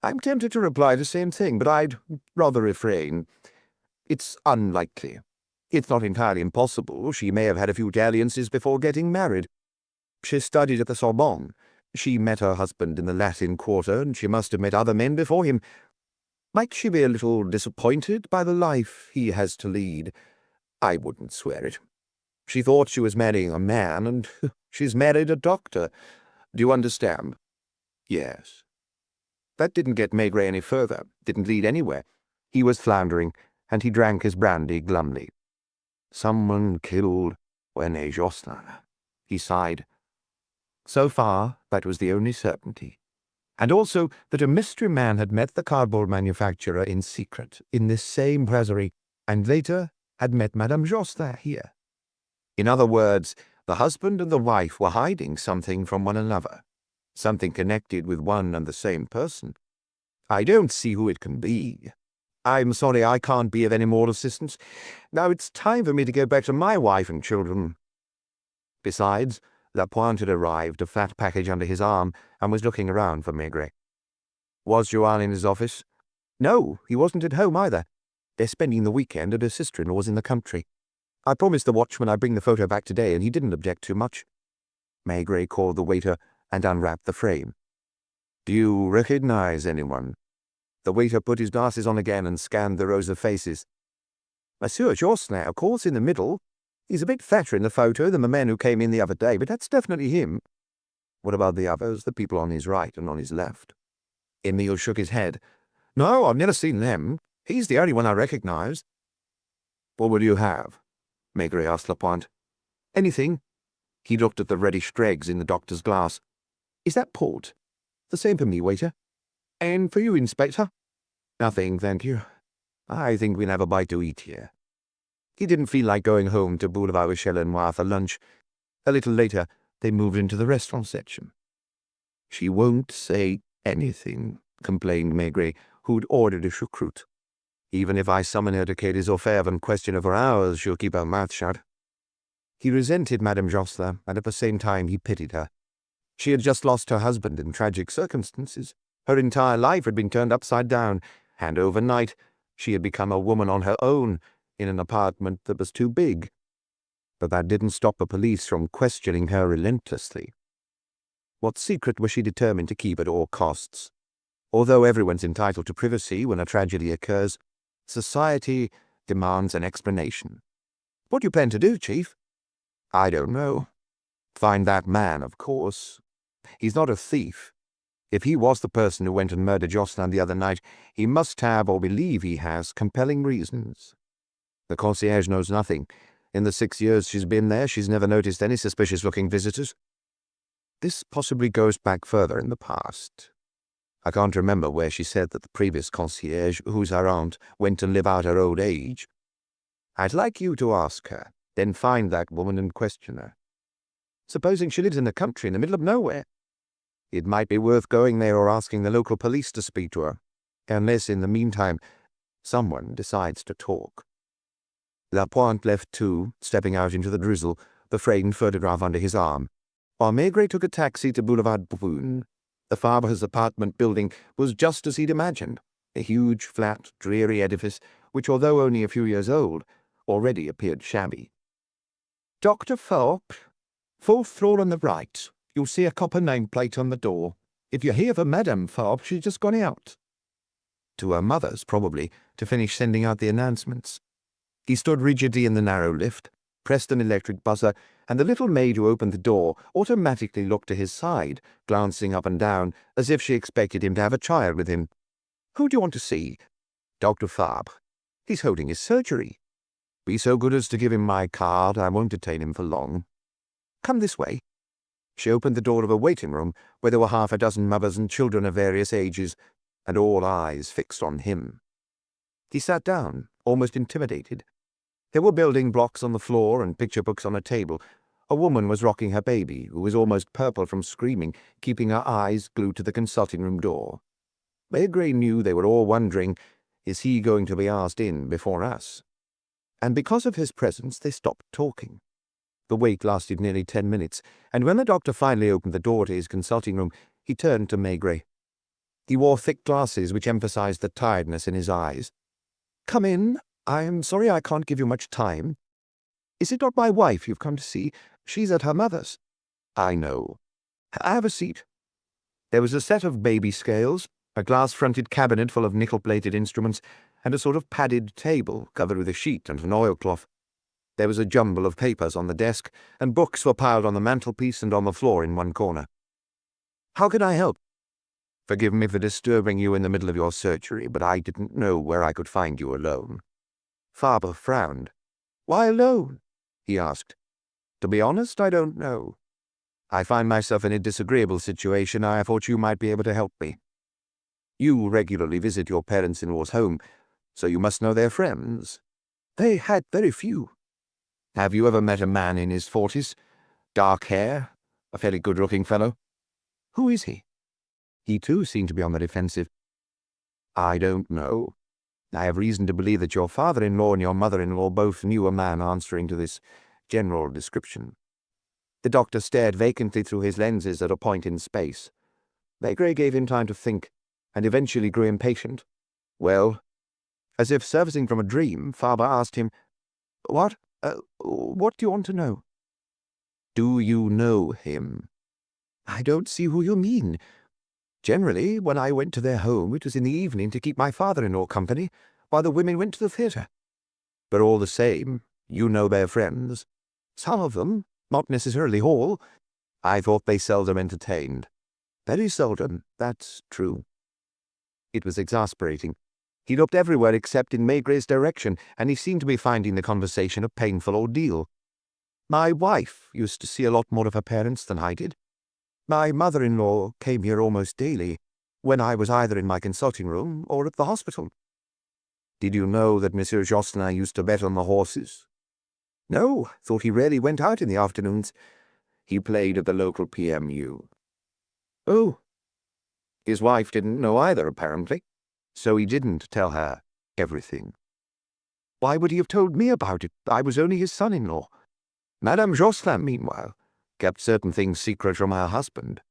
I'm tempted to reply the same thing, but I'd rather refrain. It's unlikely. It's not entirely impossible. She may have had a few dalliances before getting married. She studied at the Sorbonne. She met her husband in the Latin Quarter, and she must have met other men before him. Might she be a little disappointed by the life he has to lead? I wouldn't swear it. She thought she was marrying a man, and she's married a doctor. Do you understand? Yes. That didn't get Maigret any further, didn't lead anywhere. He was floundering, and he drank his brandy glumly. Someone killed René Jocelyn. He sighed. So far, that was the only certainty. And also that a mystery man had met the cardboard manufacturer in secret in this same brasserie, and later had met Madame Jocelyn here. In other words, the husband and the wife were hiding something from one another, something connected with one and the same person. I don't see who it can be. I'm sorry I can't be of any more assistance. Now it's time for me to go back to my wife and children. Besides, Lapointe had arrived, a flat package under his arm, and was looking around for Maigret. Was Joanne in his office? No, he wasn't at home either. They're spending the weekend, and her sister-in-law's in the country. I promised the watchman I'd bring the photo back today, and he didn't object too much. Maigret called the waiter and unwrapped the frame. Do you recognize anyone? The waiter put his glasses on again and scanned the rows of faces. Monsieur Jocelyn, of course, in the middle. He's a bit fatter in the photo than the men who came in the other day, but that's definitely him. What about the others, the people on his right and on his left? Emile shook his head. No, I've never seen them. He's the only one I recognize. What will you have? Maigret asked Lapointe. Anything. He looked at the reddish dregs in the doctor's glass. Is that port? The same for me, waiter. And for you, Inspector? Nothing, thank you. I think we'll have a bite to eat here. He didn't feel like going home to Boulevard Richelieu for lunch. A little later, they moved into the restaurant section. She won't say anything, complained Maigret, who'd ordered a choucroute. Even if I summon her to Quai des Orfèvres and question her for hours, she'll keep her mouth shut. He resented Madame Jocelyn, and at the same time he pitied her. She had just lost her husband in tragic circumstances. Her entire life had been turned upside down, and overnight she had become a woman on her own, in an apartment that was too big. But that didn't stop the police from questioning her relentlessly. What secret was she determined to keep at all costs? Although everyone's entitled to privacy when a tragedy occurs, society demands an explanation. What do you plan to do, Chief? I don't know. Find that man, of course. He's not a thief. If he was the person who went and murdered Jocelyn the other night, he must have, or believe he has, compelling reasons. The concierge knows nothing. In the 6 years she's been there, she's never noticed any suspicious-looking visitors. This possibly goes back further in the past. I can't remember where she said that the previous concierge, who's her aunt, went to live out her old age. I'd like you to ask her, then find that woman and question her. Supposing she lives in the country in the middle of nowhere? It might be worth going there or asking the local police to speak to her, unless in the meantime someone decides to talk. Lapointe left too, stepping out into the drizzle, the framed photograph under his arm, while Maigret took a taxi to Boulevard Brune. The Fabre's apartment building was just as he'd imagined, a huge, flat, dreary edifice which, although only a few years old, already appeared shabby. Dr. Fabre, 4th floor on the right. You'll see a copper nameplate on the door. If you're here for Madame Fabre, she's just gone out. To her mother's, probably, to finish sending out the announcements. He stood rigidly in the narrow lift, pressed an electric buzzer, and the little maid who opened the door automatically looked to his side, glancing up and down, as if she expected him to have a child with him. Who do you want to see? Dr. Fabre. He's holding his surgery. Be so good as to give him my card. I won't detain him for long. Come this way. She opened the door of a waiting room where there were half a dozen mothers and children of various ages, and all eyes fixed on him. He sat down, almost intimidated. There were building blocks on the floor and picture books on a table. A woman was rocking her baby, who was almost purple from screaming, keeping her eyes glued to the consulting room door. Maigret knew they were all wondering, is he going to be asked in before us? And because of his presence, they stopped talking. The wait lasted nearly 10 minutes, and when the doctor finally opened the door to his consulting room, he turned to Maigret. He wore thick glasses which emphasized the tiredness in his eyes. "Come in. I am sorry I can't give you much time. Is it not my wife you've come to see? She's at her mother's." "I know. Have a seat." There was a set of baby scales, a glass-fronted cabinet full of nickel-plated instruments, and a sort of padded table covered with a sheet and an oilcloth. There was a jumble of papers on the desk, and books were piled on the mantelpiece and on the floor in one corner. "How can I help?" "Forgive me for disturbing you in the middle of your surgery, but I didn't know where I could find you alone." Fabre frowned. "Why alone?" he asked. "To be honest, I don't know. I find myself in a disagreeable situation. I thought you might be able to help me. You regularly visit your parents-in-law's home, so you must know their friends." "They had very few." "Have you ever met a man in his 40s? Dark hair? A fairly good-looking fellow?" "Who is he?" He too seemed to be on the defensive. "I don't know. I have reason to believe that your father-in-law and your mother-in-law both knew a man answering to this general description." The doctor stared vacantly through his lenses at a point in space. Maigret gave him time to think, and eventually grew impatient. "Well," as if surfacing from a dream, Fabre asked him, What do you want to know?" "Do you know him?" "I don't see who you mean. Generally, when I went to their home, it was in the evening to keep my father-in-law company, while the women went to the theatre." "But all the same, you know their friends." "Some of them, not necessarily all." "I thought they seldom entertained." "Very seldom, that's true." It was exasperating. He looked everywhere except in Maigret's direction, and he seemed to be finding the conversation a painful ordeal. "My wife used to see a lot more of her parents than I did. My mother-in-law came here almost daily, when I was either in my consulting room or at the hospital." "Did you know that Monsieur Jocelyn used to bet on the horses?" "No, thought he rarely went out in the afternoons." "He played at the local PMU." "Oh." His wife didn't know either, apparently. So he didn't tell her everything. "Why would he have told me about it? I was only his son-in-law." Madame Jocelyn, meanwhile, kept certain things secret from her husband.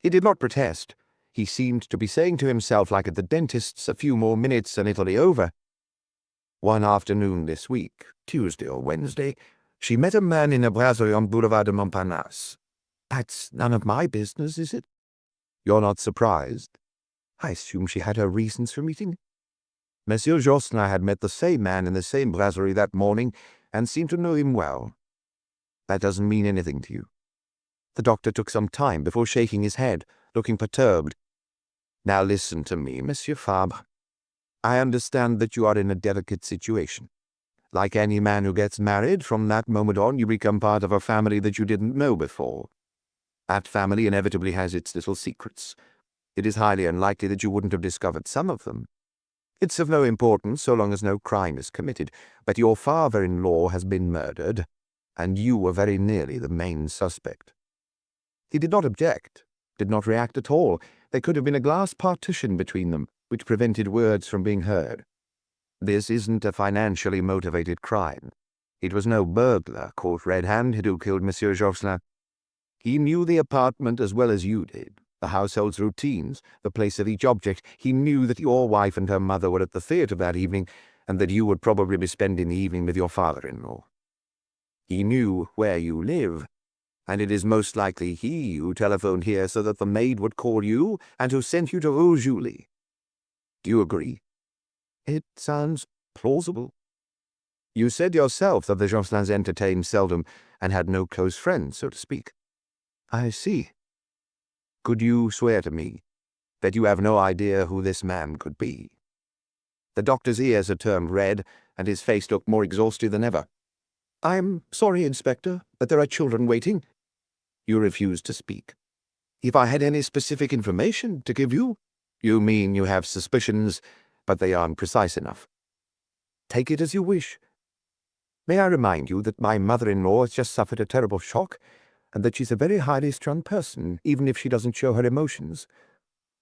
He did not protest. He seemed to be saying to himself, like at the dentist's, a few more minutes and it'll be over. One afternoon this week, Tuesday or Wednesday, she met a man in a brasserie on Boulevard de Montparnasse. "That's none of my business, is it?" "You're not surprised?" "I assume she had her reasons for meeting." Monsieur Jocelyn had met the same man in the same brasserie that morning, and seemed to know him well. "That doesn't mean anything to you." The doctor took some time before shaking his head, looking perturbed. "Now listen to me, Monsieur Fabre. I understand that you are in a delicate situation. Like any man who gets married, from that moment on you become part of a family that you didn't know before. That family inevitably has its little secrets. It is highly unlikely that you wouldn't have discovered some of them. It's of no importance so long as no crime is committed, but your father-in-law has been murdered, and you were very nearly the main suspect." He did not object, did not react at all. There could have been a glass partition between them, which prevented words from being heard. This isn't a financially motivated crime. It was no burglar caught red-handed who killed Monsieur Jocelyn. He knew the apartment as well as you did, the household's routines, the place of each object. He knew that your wife and her mother were at the theatre that evening, and that you would probably be spending the evening with your father-in-law. He knew where you live, and it is most likely he who telephoned here so that the maid would call you, and who sent you to Rue Julie. Do you agree?" "It sounds plausible." "You said yourself that the Jocelins entertained seldom, and had no close friends, so to speak." "I see." "Could you swear to me that you have no idea who this man could be?" The doctor's ears had turned red, and his face looked more exhausted than ever. "I'm sorry, Inspector, but there are children waiting." "You refuse to speak." "If I had any specific information to give you." "You mean you have suspicions, but they aren't precise enough." Take it as you wish. May I remind you that my mother-in-law has just suffered a terrible shock, and that she's a very highly strung person, even if she doesn't show her emotions."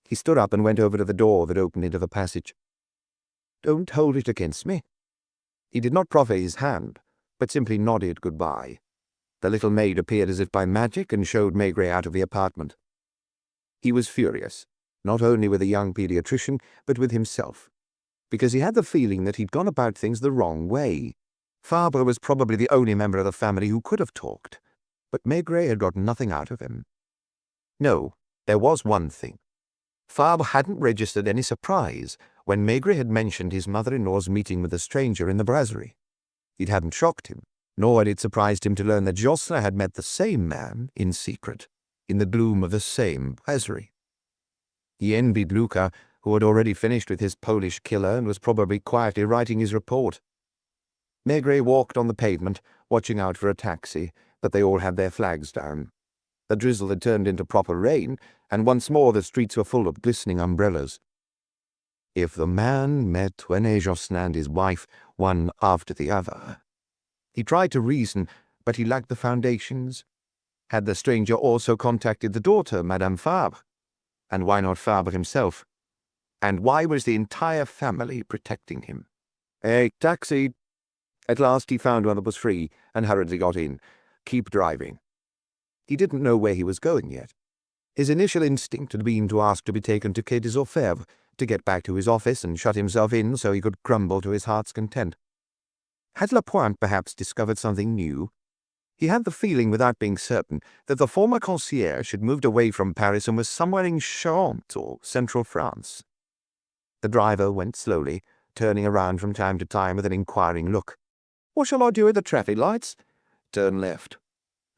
He stood up and went over to the door that opened into the passage. "Don't hold it against me." He did not proffer his hand, but simply nodded goodbye. The little maid appeared as if by magic and showed Maigret out of the apartment. He was furious, not only with the young pediatrician, but with himself, because he had the feeling that he'd gone about things the wrong way. Fabre was probably the only member of the family who could have talked, but Maigret had got nothing out of him. No, there was one thing. Fabre hadn't registered any surprise when Maigret had mentioned his mother-in-law's meeting with a stranger in the brasserie. It hadn't shocked him, nor had it surprised him to learn that Jocelyn had met the same man in secret, in the gloom of the same brasserie. He envied Luca, who had already finished with his Polish killer and was probably quietly writing his report. Maigret walked on the pavement, watching out for a taxi, but they all had their flags down. The drizzle had turned into proper rain, and once more the streets were full of glistening umbrellas. If the man met René Jocelyn and his wife, one after the other. He tried to reason, but he lacked the foundations. Had the stranger also contacted the daughter, Madame Fabre? And why not Fabre himself? And why was the entire family protecting him? "Hey, taxi!" At last he found one that was free, and hurriedly got in. "Keep driving." He didn't know where he was going yet. His initial instinct had been to ask to be taken to Quai des Orfèvres, to get back to his office and shut himself in so he could crumble to his heart's content. Had Lapointe perhaps discovered something new? He had the feeling, without being certain, that the former concierge had moved away from Paris and was somewhere in Charente or central France. The driver went slowly, turning around from time to time with an inquiring look. "What shall I do at the traffic lights?" "Turn left."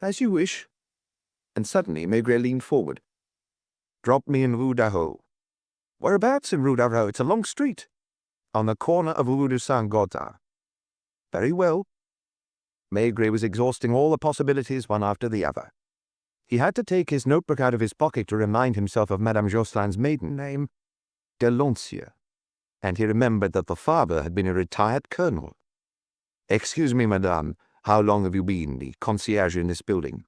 "As you wish." And suddenly Maigret leaned forward. "Drop me in Rue d'Arreau." "Whereabouts in Rue d'Arreau? It's a long street." "On the corner of Rue de Saint-Gothard." "Very well." Maigret was exhausting all the possibilities one after the other. He had to take his notebook out of his pocket to remind himself of Madame Jocelyn's maiden name, Delancieux, and he remembered that the father had been a retired colonel. "Excuse me, madame, how long have you been the concierge in this building?"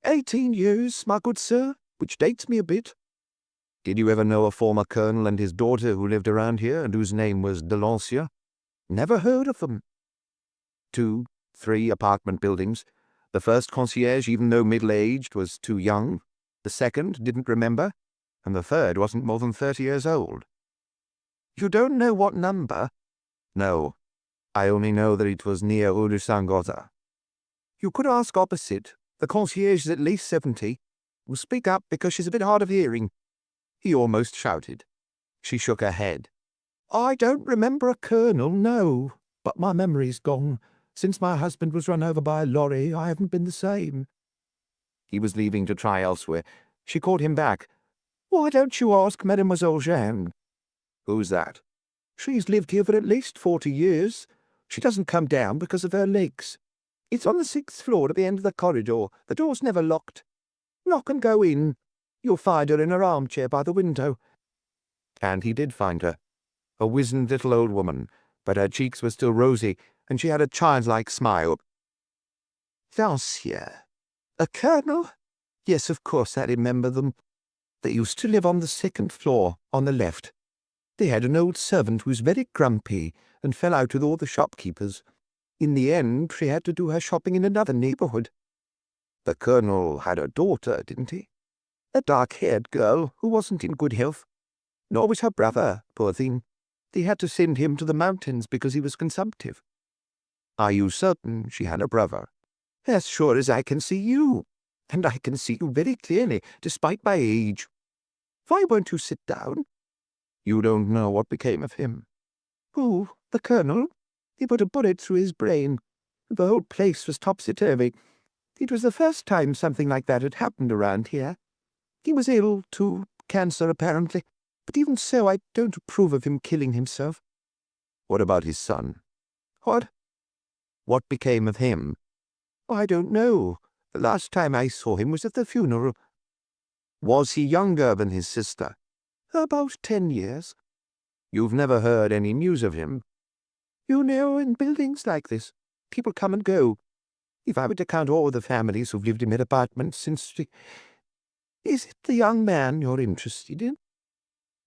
18 years, my good sir, which dates me a bit." "Did you ever know a former colonel and his daughter who lived around here and whose name was Delancieux?" "Never heard of them." 2, 3 apartment buildings. The first concierge, even though middle-aged, was too young. The second didn't remember, and the third wasn't more than 30 years old. "You don't know what number?" "No. I only know that it was near Rue de Saint-Gothard." "You could ask opposite. The concierge is at least 70. Will speak up because she's a bit hard of hearing." He almost shouted. She shook her head. "I don't remember a colonel, no. But my memory's gone. Since my husband was run over by a lorry, I haven't been the same." He was leaving to try elsewhere. She called him back. "Why don't you ask Mademoiselle Jeanne?" "Who's that?" "She's lived here for at least 40 years. She doesn't come down because of her legs. It's on the 6th floor at the end of the corridor. The door's never locked. Knock and go in. You'll find her in her armchair by the window." And he did find her. A wizened little old woman, but her cheeks were still rosy, and she had a childlike smile. "Delancieux. A colonel? Yes, of course, I remember them. They used to live on the 2nd floor, on the left. They had an old servant who was very grumpy and fell out with all the shopkeepers. In the end, she had to do her shopping in another neighborhood." "The colonel had a daughter, didn't he?" "A dark-haired girl who wasn't in good health. Nor was her brother, poor thing. They had to send him to the mountains because he was consumptive." "Are you certain she had a brother?" "As sure as I can see you. And I can see you very clearly, despite my age. Why won't you sit down?" "You don't know what became of him?" "Who? The colonel? He put a bullet through his brain. The whole place was topsy-turvy. It was the first time something like that had happened around here. He was ill, too, cancer apparently, but even so I don't approve of him killing himself." "What about his son?" "What?" "What became of him?" "I don't know. The last time I saw him was at the funeral." "Was he younger than his sister?" "About 10 years." "You've never heard any news of him?" You know, in buildings like this, people come and go. If I were to count all the families who've lived in my apartment since the... Is it the young man you're interested in?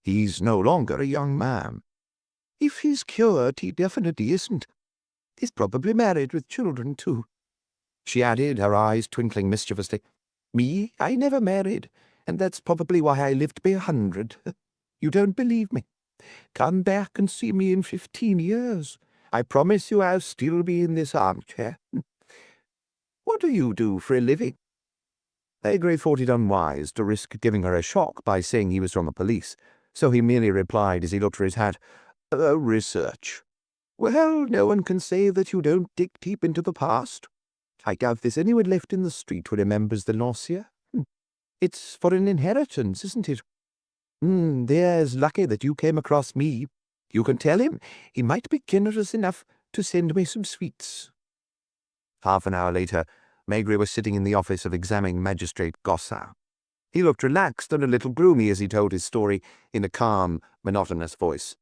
He's no longer a young man. If he's cured, he definitely isn't. He's probably married with children, too. She added, her eyes twinkling mischievously. Me, I never married, and that's probably why I lived to be 100. You don't believe me? Come back and see me in 15 years. I promise you I'll still be in this armchair. What do you do for a living? Maigret thought it unwise to risk giving her a shock by saying he was from the police, so he merely replied as he looked for his hat, research. Well, no one can say that you don't dig deep into the past. I doubt there's anyone left in the street who remembers the loss here. It's for an inheritance, isn't it? There's lucky that you came across me. You can tell him he might be generous enough to send me some sweets. Half an hour later, Maigret was sitting in the office of examining Magistrate Gossin. He looked relaxed and a little gloomy as he told his story in a calm, monotonous voice.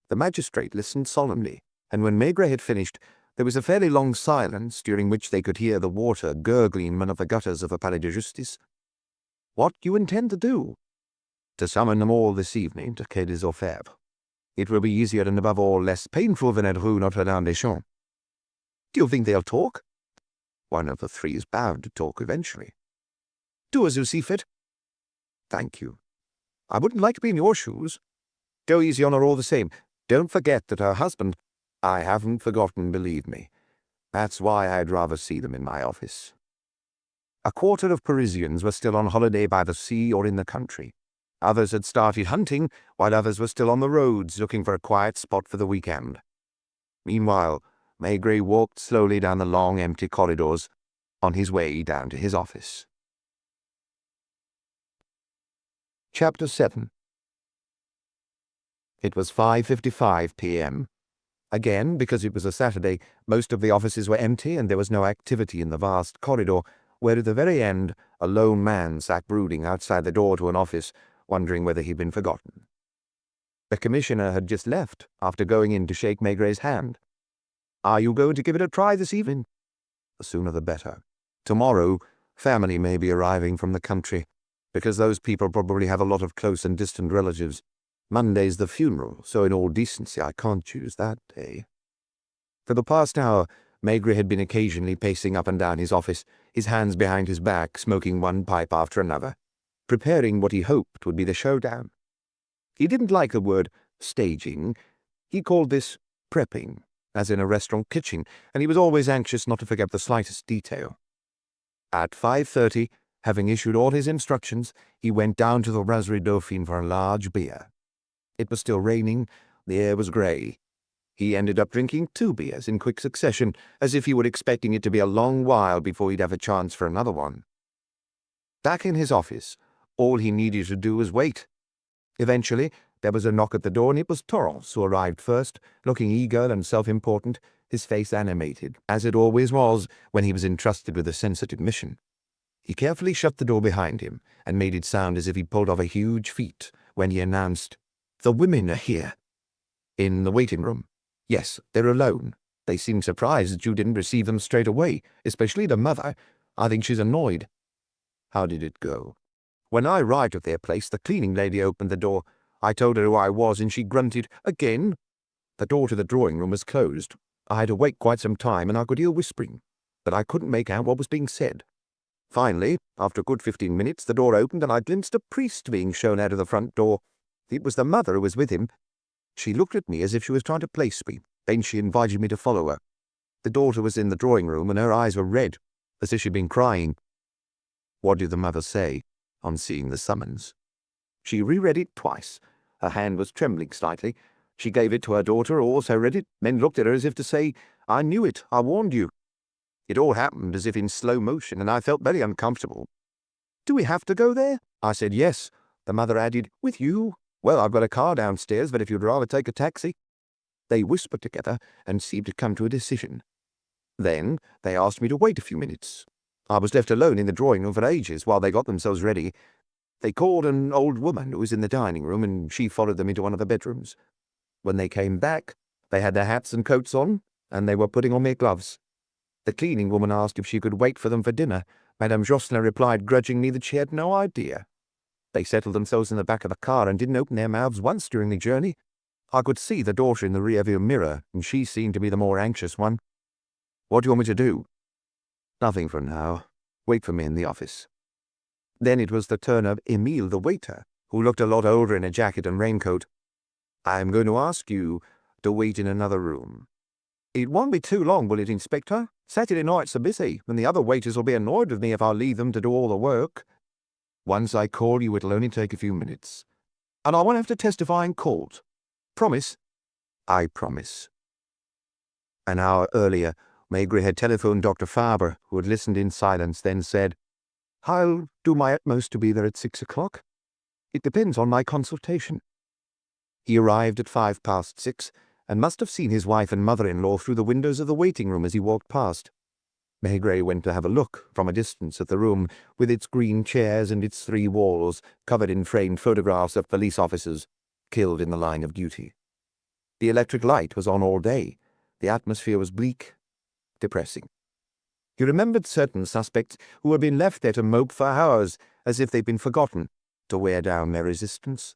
The magistrate listened solemnly, and when Maigret had finished, there was a fairly long silence during which they could hear the water gurgling in one of the gutters of the Palais de Justice. What do you intend to do? To summon them all this evening to Quai des Orfèvres. It will be easier and above all less painful than at Rue Notre-Dame-des-Champs. Do you think they'll talk? One of the three is bound to talk eventually. Do as you see fit. Thank you. I wouldn't like to be in your shoes. Go easy on her all the same. Don't forget that her husband... I haven't forgotten, believe me. That's why I'd rather see them in my office. A quarter of Parisians were still on holiday by the sea or in the country. Others had started hunting, while others were still on the roads looking for a quiet spot for the weekend. Meanwhile, Maigret walked slowly down the long, empty corridors on his way down to his office. Chapter 7. It was 5:55 p.m. Again, because it was a Saturday, most of the offices were empty and there was no activity in the vast corridor, where at the very end a lone man sat brooding outside the door to an office, wondering whether he'd been forgotten. The commissioner had just left, after going in to shake Maigret's hand. Are you going to give it a try this evening? The sooner the better. Tomorrow, family may be arriving from the country, because those people probably have a lot of close and distant relatives. Monday's the funeral, so in all decency I can't choose that day. For the past hour, Maigret had been occasionally pacing up and down his office, his hands behind his back, smoking one pipe after another, preparing what he hoped would be the showdown. He didn't like the word staging. He called this prepping, as in a restaurant kitchen, and he was always anxious not to forget the slightest detail. At 5:30, having issued all his instructions, he went down to the Brasserie Dauphine for a large beer. It was still raining, the air was grey. He ended up drinking 2 beers in quick succession, as if he were expecting it to be a long while before he'd have a chance for another one. Back in his office, all he needed to do was wait. Eventually, there was a knock at the door, and it was Torrance who arrived first, looking eager and self-important, his face animated, as it always was when he was entrusted with a sensitive mission. He carefully shut the door behind him, and made it sound as if he'd pulled off a huge feat when he announced, "The women are here." "In the waiting room?" "Yes, they're alone. They seemed surprised that you didn't receive them straight away, especially the mother. I think she's annoyed." "How did it go?" "When I arrived at their place, the cleaning lady opened the door. I told her who I was, and she grunted, 'Again?' The door to the drawing room was closed. I had to wait quite some time, and I could hear whispering, but I couldn't make out what was being said. Finally, after a good 15 minutes, the door opened, and I glimpsed a priest being shown out of the front door. It was the mother who was with him. She looked at me as if she was trying to place me. Then she invited me to follow her. The daughter was in the drawing room, and her eyes were red, as if she'd been crying." "What did the mother say on seeing the summons?" "She reread it twice. Her hand was trembling slightly. She gave it to her daughter, who also read it, then looked at her as if to say, 'I knew it, I warned you.' It all happened as if in slow motion, and I felt very uncomfortable." "Do we have to go there?" I said yes. The mother added, "With you? Well, I've got a car downstairs, but if you'd rather take a taxi." They whispered together and seemed to come to a decision. Then they asked me to wait a few minutes. I was left alone in the drawing room for ages while they got themselves ready. They called an old woman who was in the dining room, and she followed them into one of the bedrooms. When they came back, They had their hats and coats on, and they were putting on their gloves. The cleaning woman asked if she could wait for them for dinner. Madame Jocelyn replied grudgingly that she had no idea. They settled themselves in the back of the car and didn't open their mouths once during the journey. I could see the daughter in the rearview mirror, and she seemed to be the more anxious one. What do you want me to do? Nothing for now. Wait for me in the office. Then it was the turn of Emile, the waiter, who looked a lot older in a jacket and raincoat. I'm going to ask you to wait in another room. It won't be too long, will it, Inspector? Saturday nights are busy, and the other waiters will be annoyed with me if I leave them to do all the work. Once I call you, it'll only take a few minutes. And I won't have to testify in court. Promise? I promise. An hour earlier, Maigret had telephoned Dr. Fabre, who had listened in silence, then said, I'll do my utmost to be there at 6 o'clock. It depends on my consultation. He arrived at 6:05, and must have seen his wife and mother-in-law through the windows of the waiting room as he walked past. Maigret went to have a look from a distance at the room, with its green chairs and its 3 walls covered in framed photographs of police officers killed in the line of duty. The electric light was on all day. The atmosphere was bleak, depressing. He remembered certain suspects who had been left there to mope for hours, as if they'd been forgotten, to wear down their resistance.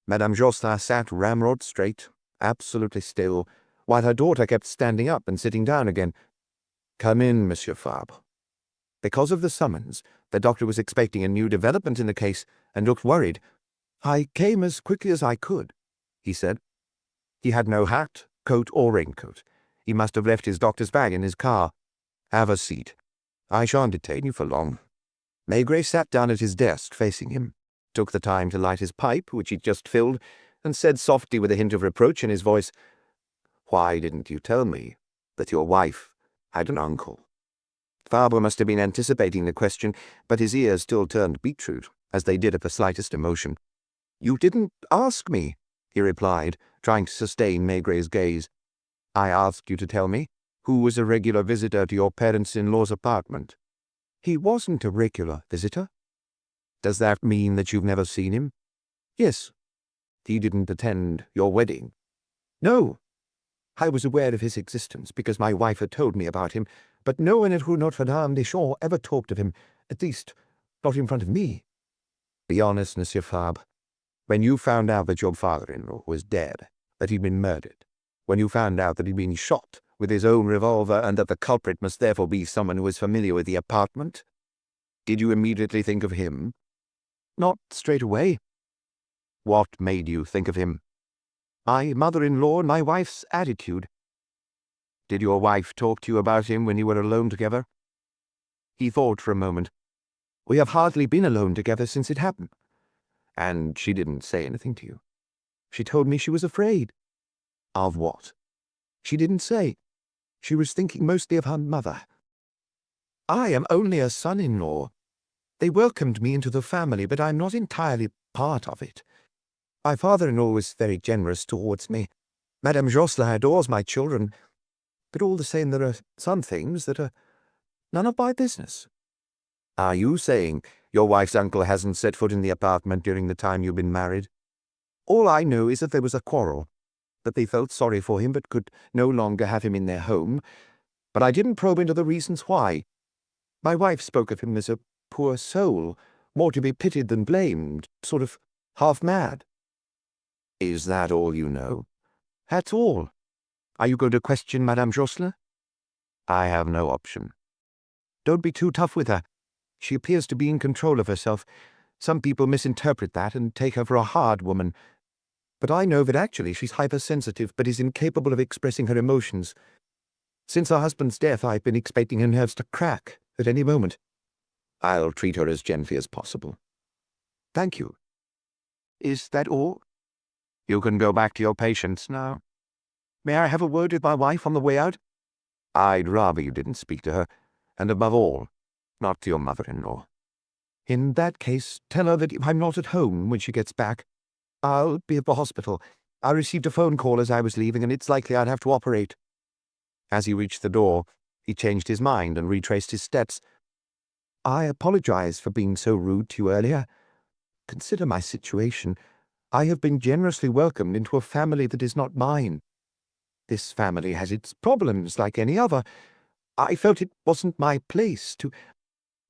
Madame Jocelyn sat ramrod straight, absolutely still, while her daughter kept standing up and sitting down again. Come in, Monsieur Fabre. Because of the summons, the doctor was expecting a new development in the case and looked worried. I came as quickly as I could, he said. He had no hat, coat, or raincoat. He must have left his doctor's bag in his car. Have a seat. I shan't detain you for long. Maigret sat down at his desk, facing him, took the time to light his pipe, which he'd just filled, and said softly with a hint of reproach in his voice, Why didn't you tell me that your wife had an uncle? Fabre must have been anticipating the question, but his ears still turned beetroot, as they did at the slightest emotion. You didn't ask me, he replied, trying to sustain Maigret's gaze. I asked you to tell me who was a regular visitor to your parents-in-law's apartment. He wasn't a regular visitor. Does that mean that you've never seen him? Yes. He didn't attend your wedding? No. I was aware of his existence because my wife had told me about him, but no one at Rue Notre-Dame-des-Champs ever talked of him, at least not in front of me. Be honest, Monsieur Fabre. When you found out that your father-in-law was dead, that he'd been murdered, when you found out that he'd been shot with his own revolver and that the culprit must therefore be someone who was familiar with the apartment, did you immediately think of him? Not straight away. What made you think of him? My mother-in-law and my wife's attitude. Did your wife talk to you about him when you were alone together? He thought for a moment. We have hardly been alone together since it happened. And she didn't say anything to you? She told me she was afraid. Of what? She didn't say. She was thinking mostly of her mother. I am only a son-in-law. They welcomed me into the family, but I'm not entirely part of it. My father-in-law was very generous towards me. Madame Jocelyn adores my children, but all the same there are some things that are none of my business. Are you saying your wife's uncle hasn't set foot in the apartment during the time you've been married? All I know is that there was a quarrel, that they felt sorry for him but could no longer have him in their home, but I didn't probe into the reasons why. My wife spoke of him as a poor soul, more to be pitied than blamed, sort of half-mad. Is that all you know? That's all. Are you going to question Madame Jocelyn? I have no option. Don't be too tough with her. She appears to be in control of herself. Some people misinterpret that and take her for a hard woman. But I know that actually she's hypersensitive but is incapable of expressing her emotions. Since her husband's death, I've been expecting her nerves to crack at any moment. I'll treat her as gently as possible. Thank you. Is that all? You can go back to your patients now. May I have a word with my wife on the way out? I'd rather you didn't speak to her, and above all, not to your mother-in-law. In that case, tell her that I'm not at home when she gets back. I'll be at the hospital. I received a phone call as I was leaving, and it's likely I'd have to operate. As he reached the door, he changed his mind and retraced his steps. I apologize for being so rude to you earlier. Consider my situation. I have been generously welcomed into a family that is not mine. This family has its problems like any other. I felt it wasn't my place to—"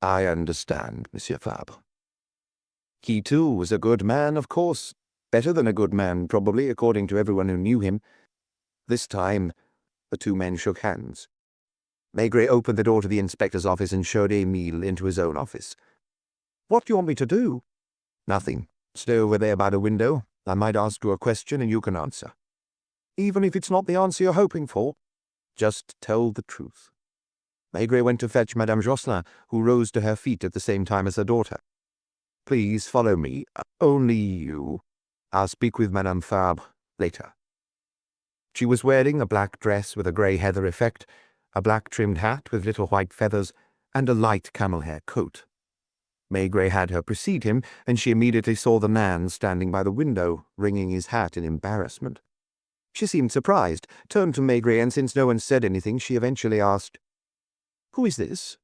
"I understand, Monsieur Fabre. He, too, was a good man, of course. Better than a good man, probably, according to everyone who knew him." This time, the two men shook hands. Maigret opened the door to the inspector's office and showed Emile into his own office. "What do you want me to do?" "Nothing. Stay over there by the window. I might ask you a question and you can answer." "Even if it's not the answer you're hoping for?" "Just tell the truth." Maigret went to fetch Madame Jocelyn, who rose to her feet at the same time as her daughter. "Please follow me. Only you. I'll speak with Madame Fabre later." She was wearing a black dress with a grey heather effect, a black-trimmed hat with little white feathers, and a light camel-hair coat. Maigret had her precede him, and she immediately saw the man standing by the window, wringing his hat in embarrassment. She seemed surprised, turned to Maigret, and since no one said anything, she eventually asked, "Who is this?"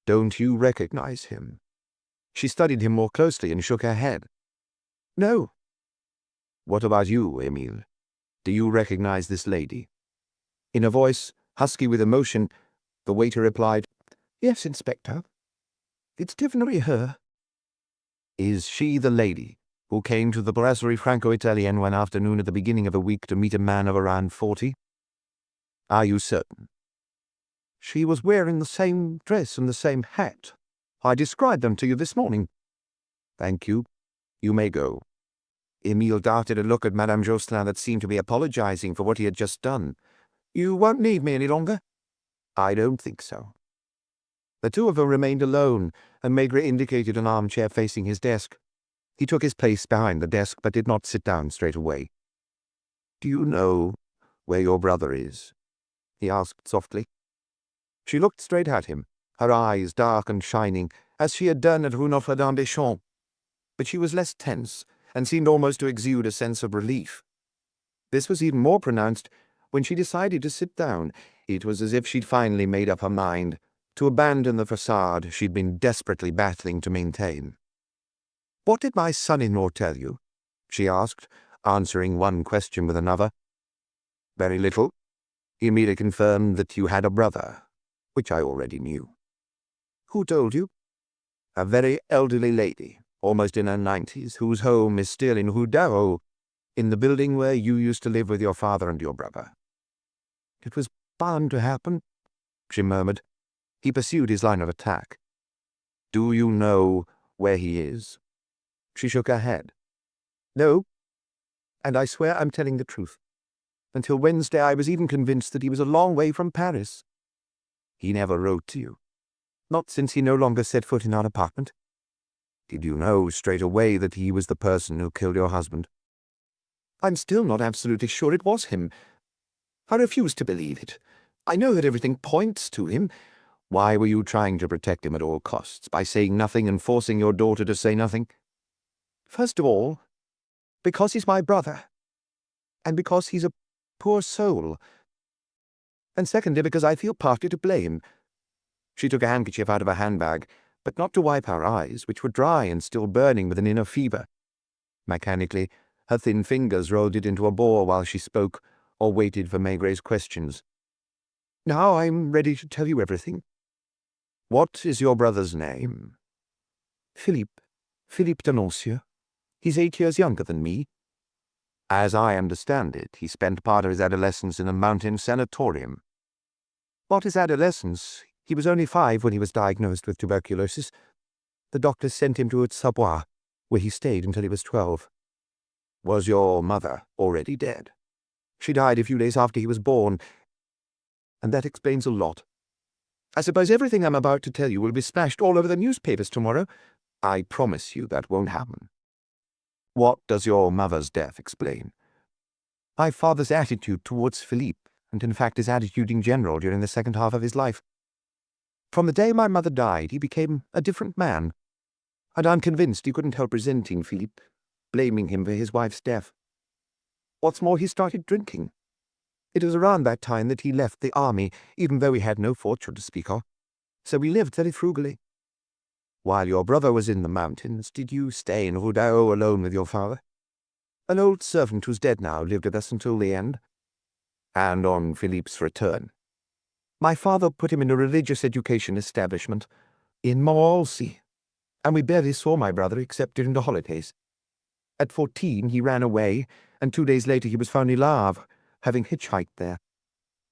"Don't you recognize him?" She studied him more closely and shook her head. "No." "What about you, Emile? Do you recognize this lady?" In a voice husky with emotion, the waiter replied, "Yes, Inspector. It's definitely her." "Is she the lady who came to the Brasserie Franco-Italienne one afternoon at the beginning of the week to meet a man of around 40? Are you certain?" "She was wearing the same dress and the same hat. I described them to you this morning." "Thank you. You may go." Emile darted a look at Madame Jocelyn that seemed to be apologizing for what he had just done. "You won't need me any longer?" "I don't think so." The two of them remained alone, and Maigret indicated an armchair facing his desk. He took his place behind the desk, but did not sit down straight away. "Do you know where your brother is?" he asked softly. She looked straight at him, her eyes dark and shining, as she had done at Rue Notre-Dame-des-Champs. But she was less tense, and seemed almost to exude a sense of relief. This was even more pronounced when she decided to sit down. It was as if she'd finally made up her mind to abandon the façade she'd been desperately battling to maintain. "What did my son-in-law tell you?" she asked, answering one question with another. "Very little. He merely confirmed that you had a brother, which I already knew." "Who told you?" "A very elderly lady, almost in her 90s, whose home is still in Rue Darrow, in the building where you used to live with your father and your brother." "It was bound to happen," she murmured. He pursued his line of attack. "Do you know where he is?" She shook her head. "No, and I swear I'm telling the truth. Until Wednesday I was even convinced that he was a long way from Paris." "He never wrote to you?" "Not since he no longer set foot in our apartment." "Did you know straight away that he was the person who killed your husband?" "I'm still not absolutely sure it was him. I refuse to believe it. I know that everything points to him." "Why were you trying to protect him at all costs, by saying nothing and forcing your daughter to say nothing?" "First of all, because he's my brother, and because he's a poor soul. And secondly, because I feel partly to blame." She took a handkerchief out of her handbag, but not to wipe her eyes, which were dry and still burning with an inner fever. Mechanically, her thin fingers rolled it into a ball while she spoke, or waited for Maigret's questions. "Now I'm ready to tell you everything." "What is your brother's name?" Philippe Denoncieux. He's 8 years younger than me." "As I understand it, he spent part of his adolescence in a mountain sanatorium." "Not his adolescence. He was only 5 when he was diagnosed with tuberculosis. The doctors sent him to Haute-Savoie, where he stayed until he was 12. "Was your mother already dead?" "She died a few days after he was born, and that explains a lot. I suppose everything I'm about to tell you will be splashed all over the newspapers tomorrow." "I promise you that won't happen." "What does your mother's death explain?" "My father's attitude towards Philippe, and in fact his attitude in general during the second half of his life. From the day my mother died, he became a different man, and I'm convinced he couldn't help resenting Philippe, blaming him for his wife's death. What's more, he started drinking. It was around that time that he left the army, even though he had no fortune to speak of, so we lived very frugally." "While your brother was in the mountains, did you stay in Rue Darrow alone with your father?" "An old servant who's dead now lived with us until the end." and on Philippe's return. My father put him in a religious education establishment in Montparnasse, and we barely saw my brother except during the holidays. At 14, he ran away, and 2 days later he was found in Le Havre, having hitchhiked there.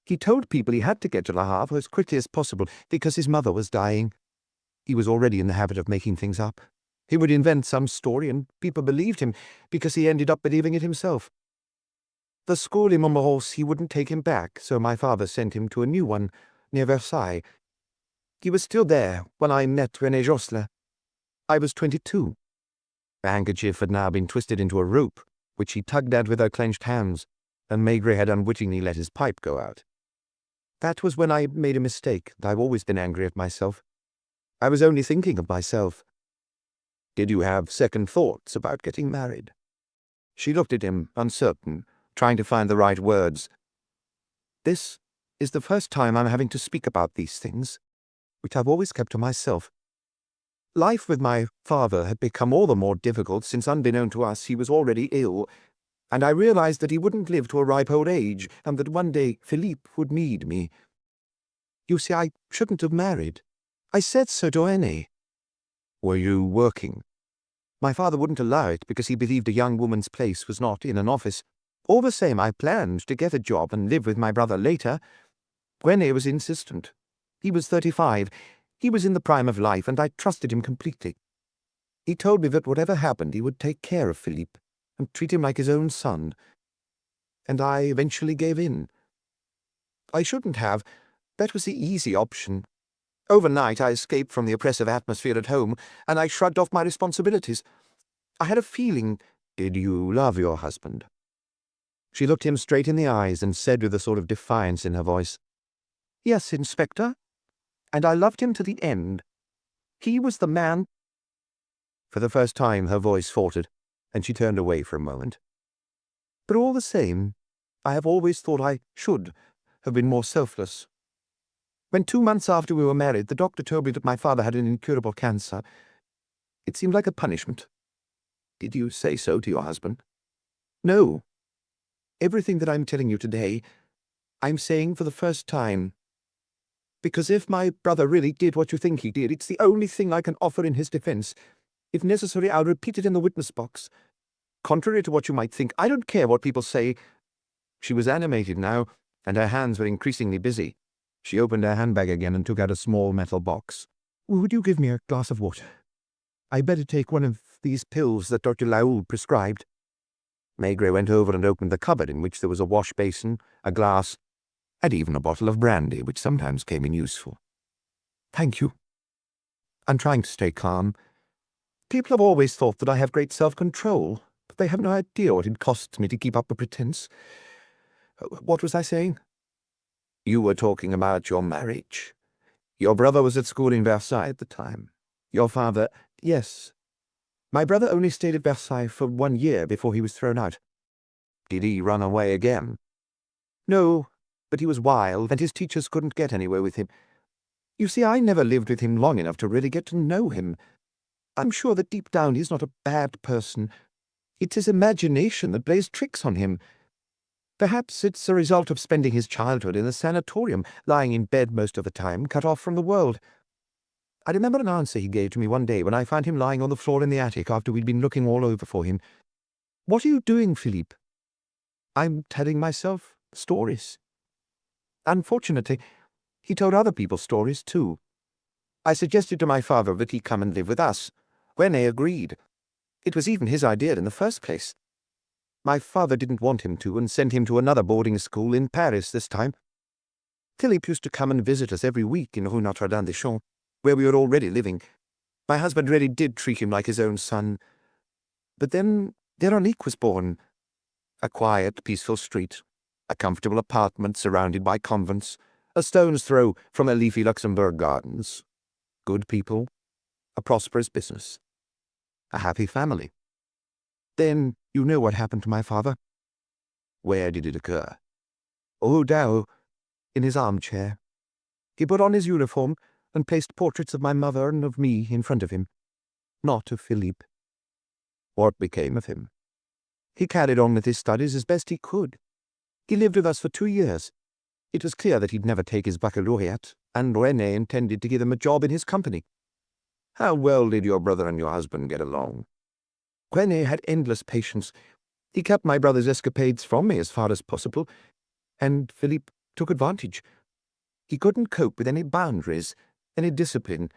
He told people he had to get to Le Havre as quickly as possible because his mother was dying. He was already in the habit of making things up. He would invent some story, and people believed him because he ended up believing it himself. The school in Montmorency wouldn't take him back, so my father sent him to a new one near Versailles. He was still there when I met René Josselin. I was 22. The handkerchief had now been twisted into a rope, which he tugged at with her clenched hands, and Maigret had unwittingly let his pipe go out. That was when I made a mistake, and I've always been angry at myself. I was only thinking of myself. Did you have second thoughts about getting married? She looked at him, uncertain, trying to find the right words. This is the first time I'm having to speak about these things, which I've always kept to myself. Life with my father had become all the more difficult since, unbeknown to us, he was already ill, and I realized that he wouldn't live to a ripe old age, and that one day Philippe would need me. You see, I shouldn't have married. I said so to René. Were you working? My father wouldn't allow it because he believed a young woman's place was not in an office. All the same, I planned to get a job and live with my brother later. René was insistent. He was 35. He was in the prime of life, and I trusted him completely. He told me that whatever happened, he would take care of Philippe and treat him like his own son. And I eventually gave in. I shouldn't have. That was the easy option. Overnight, I escaped from the oppressive atmosphere at home, and I shrugged off my responsibilities. I had a feeling. Did you love your husband? She looked him straight in the eyes and said with a sort of defiance in her voice, Yes, Inspector, and I loved him to the end. He was the man. For the first time her voice faltered, and she turned away for a moment. But all the same, I have always thought I should have been more selfless. When 2 months after we were married, the doctor told me that my father had an incurable cancer. It seemed like a punishment. Did you say so to your husband? No. Everything that I'm telling you today, I'm saying for the first time. Because if my brother really did what you think he did, it's the only thing I can offer in his defense. If necessary, I'll repeat it in the witness box. Contrary to what you might think, I don't care what people say. She was animated now, and her hands were increasingly busy. She opened her handbag again and took out a small metal box. Would you give me a glass of water? I'd better take one of these pills that Dr. Laoul prescribed. Maigret went over and opened the cupboard in which there was a wash basin, a glass, and even a bottle of brandy, which sometimes came in useful. Thank you. I'm trying to stay calm. People have always thought that I have great self-control, but they have no idea what it costs me to keep up a pretense. What was I saying? You were talking about your marriage. Your brother was at school in Versailles at the time. Your father, yes. My brother only stayed at Versailles for 1 year before he was thrown out. Did he run away again? No, but he was wild, and his teachers couldn't get anywhere with him. You see, I never lived with him long enough to really get to know him. I'm sure that deep down he's not a bad person. It's his imagination that plays tricks on him. Perhaps it's a result of spending his childhood in a sanatorium, lying in bed most of the time, cut off from the world. I remember an answer he gave to me one day when I found him lying on the floor in the attic after we'd been looking all over for him. What are you doing, Philippe? I'm telling myself stories. Unfortunately, he told other people stories too. I suggested to my father that he come and live with us. René agreed. It was even his idea in the first place. My father didn't want him to and sent him to another boarding school in Paris this time. Philippe used to come and visit us every week in Rue Notre-Dame-des-Champs, where we were already living. My husband really did treat him like his own son. But then Veronique was born. A quiet, peaceful street, a comfortable apartment surrounded by convents, a stone's throw from her leafy Luxembourg gardens. Good people, a prosperous business, a happy family. Then you know what happened to my father. Where did it occur? Oh, Dao, in his armchair. He put on his uniform and placed portraits of my mother and of me in front of him, not of Philippe. What became of him? He carried on with his studies as best he could. He lived with us for 2 years. It was clear that he'd never take his baccalaureate, and René intended to give him a job in his company. How well did your brother and your husband get along? René had endless patience. He kept my brother's escapades from me as far as possible, and Philippe took advantage. He couldn't cope with any boundaries, any discipline.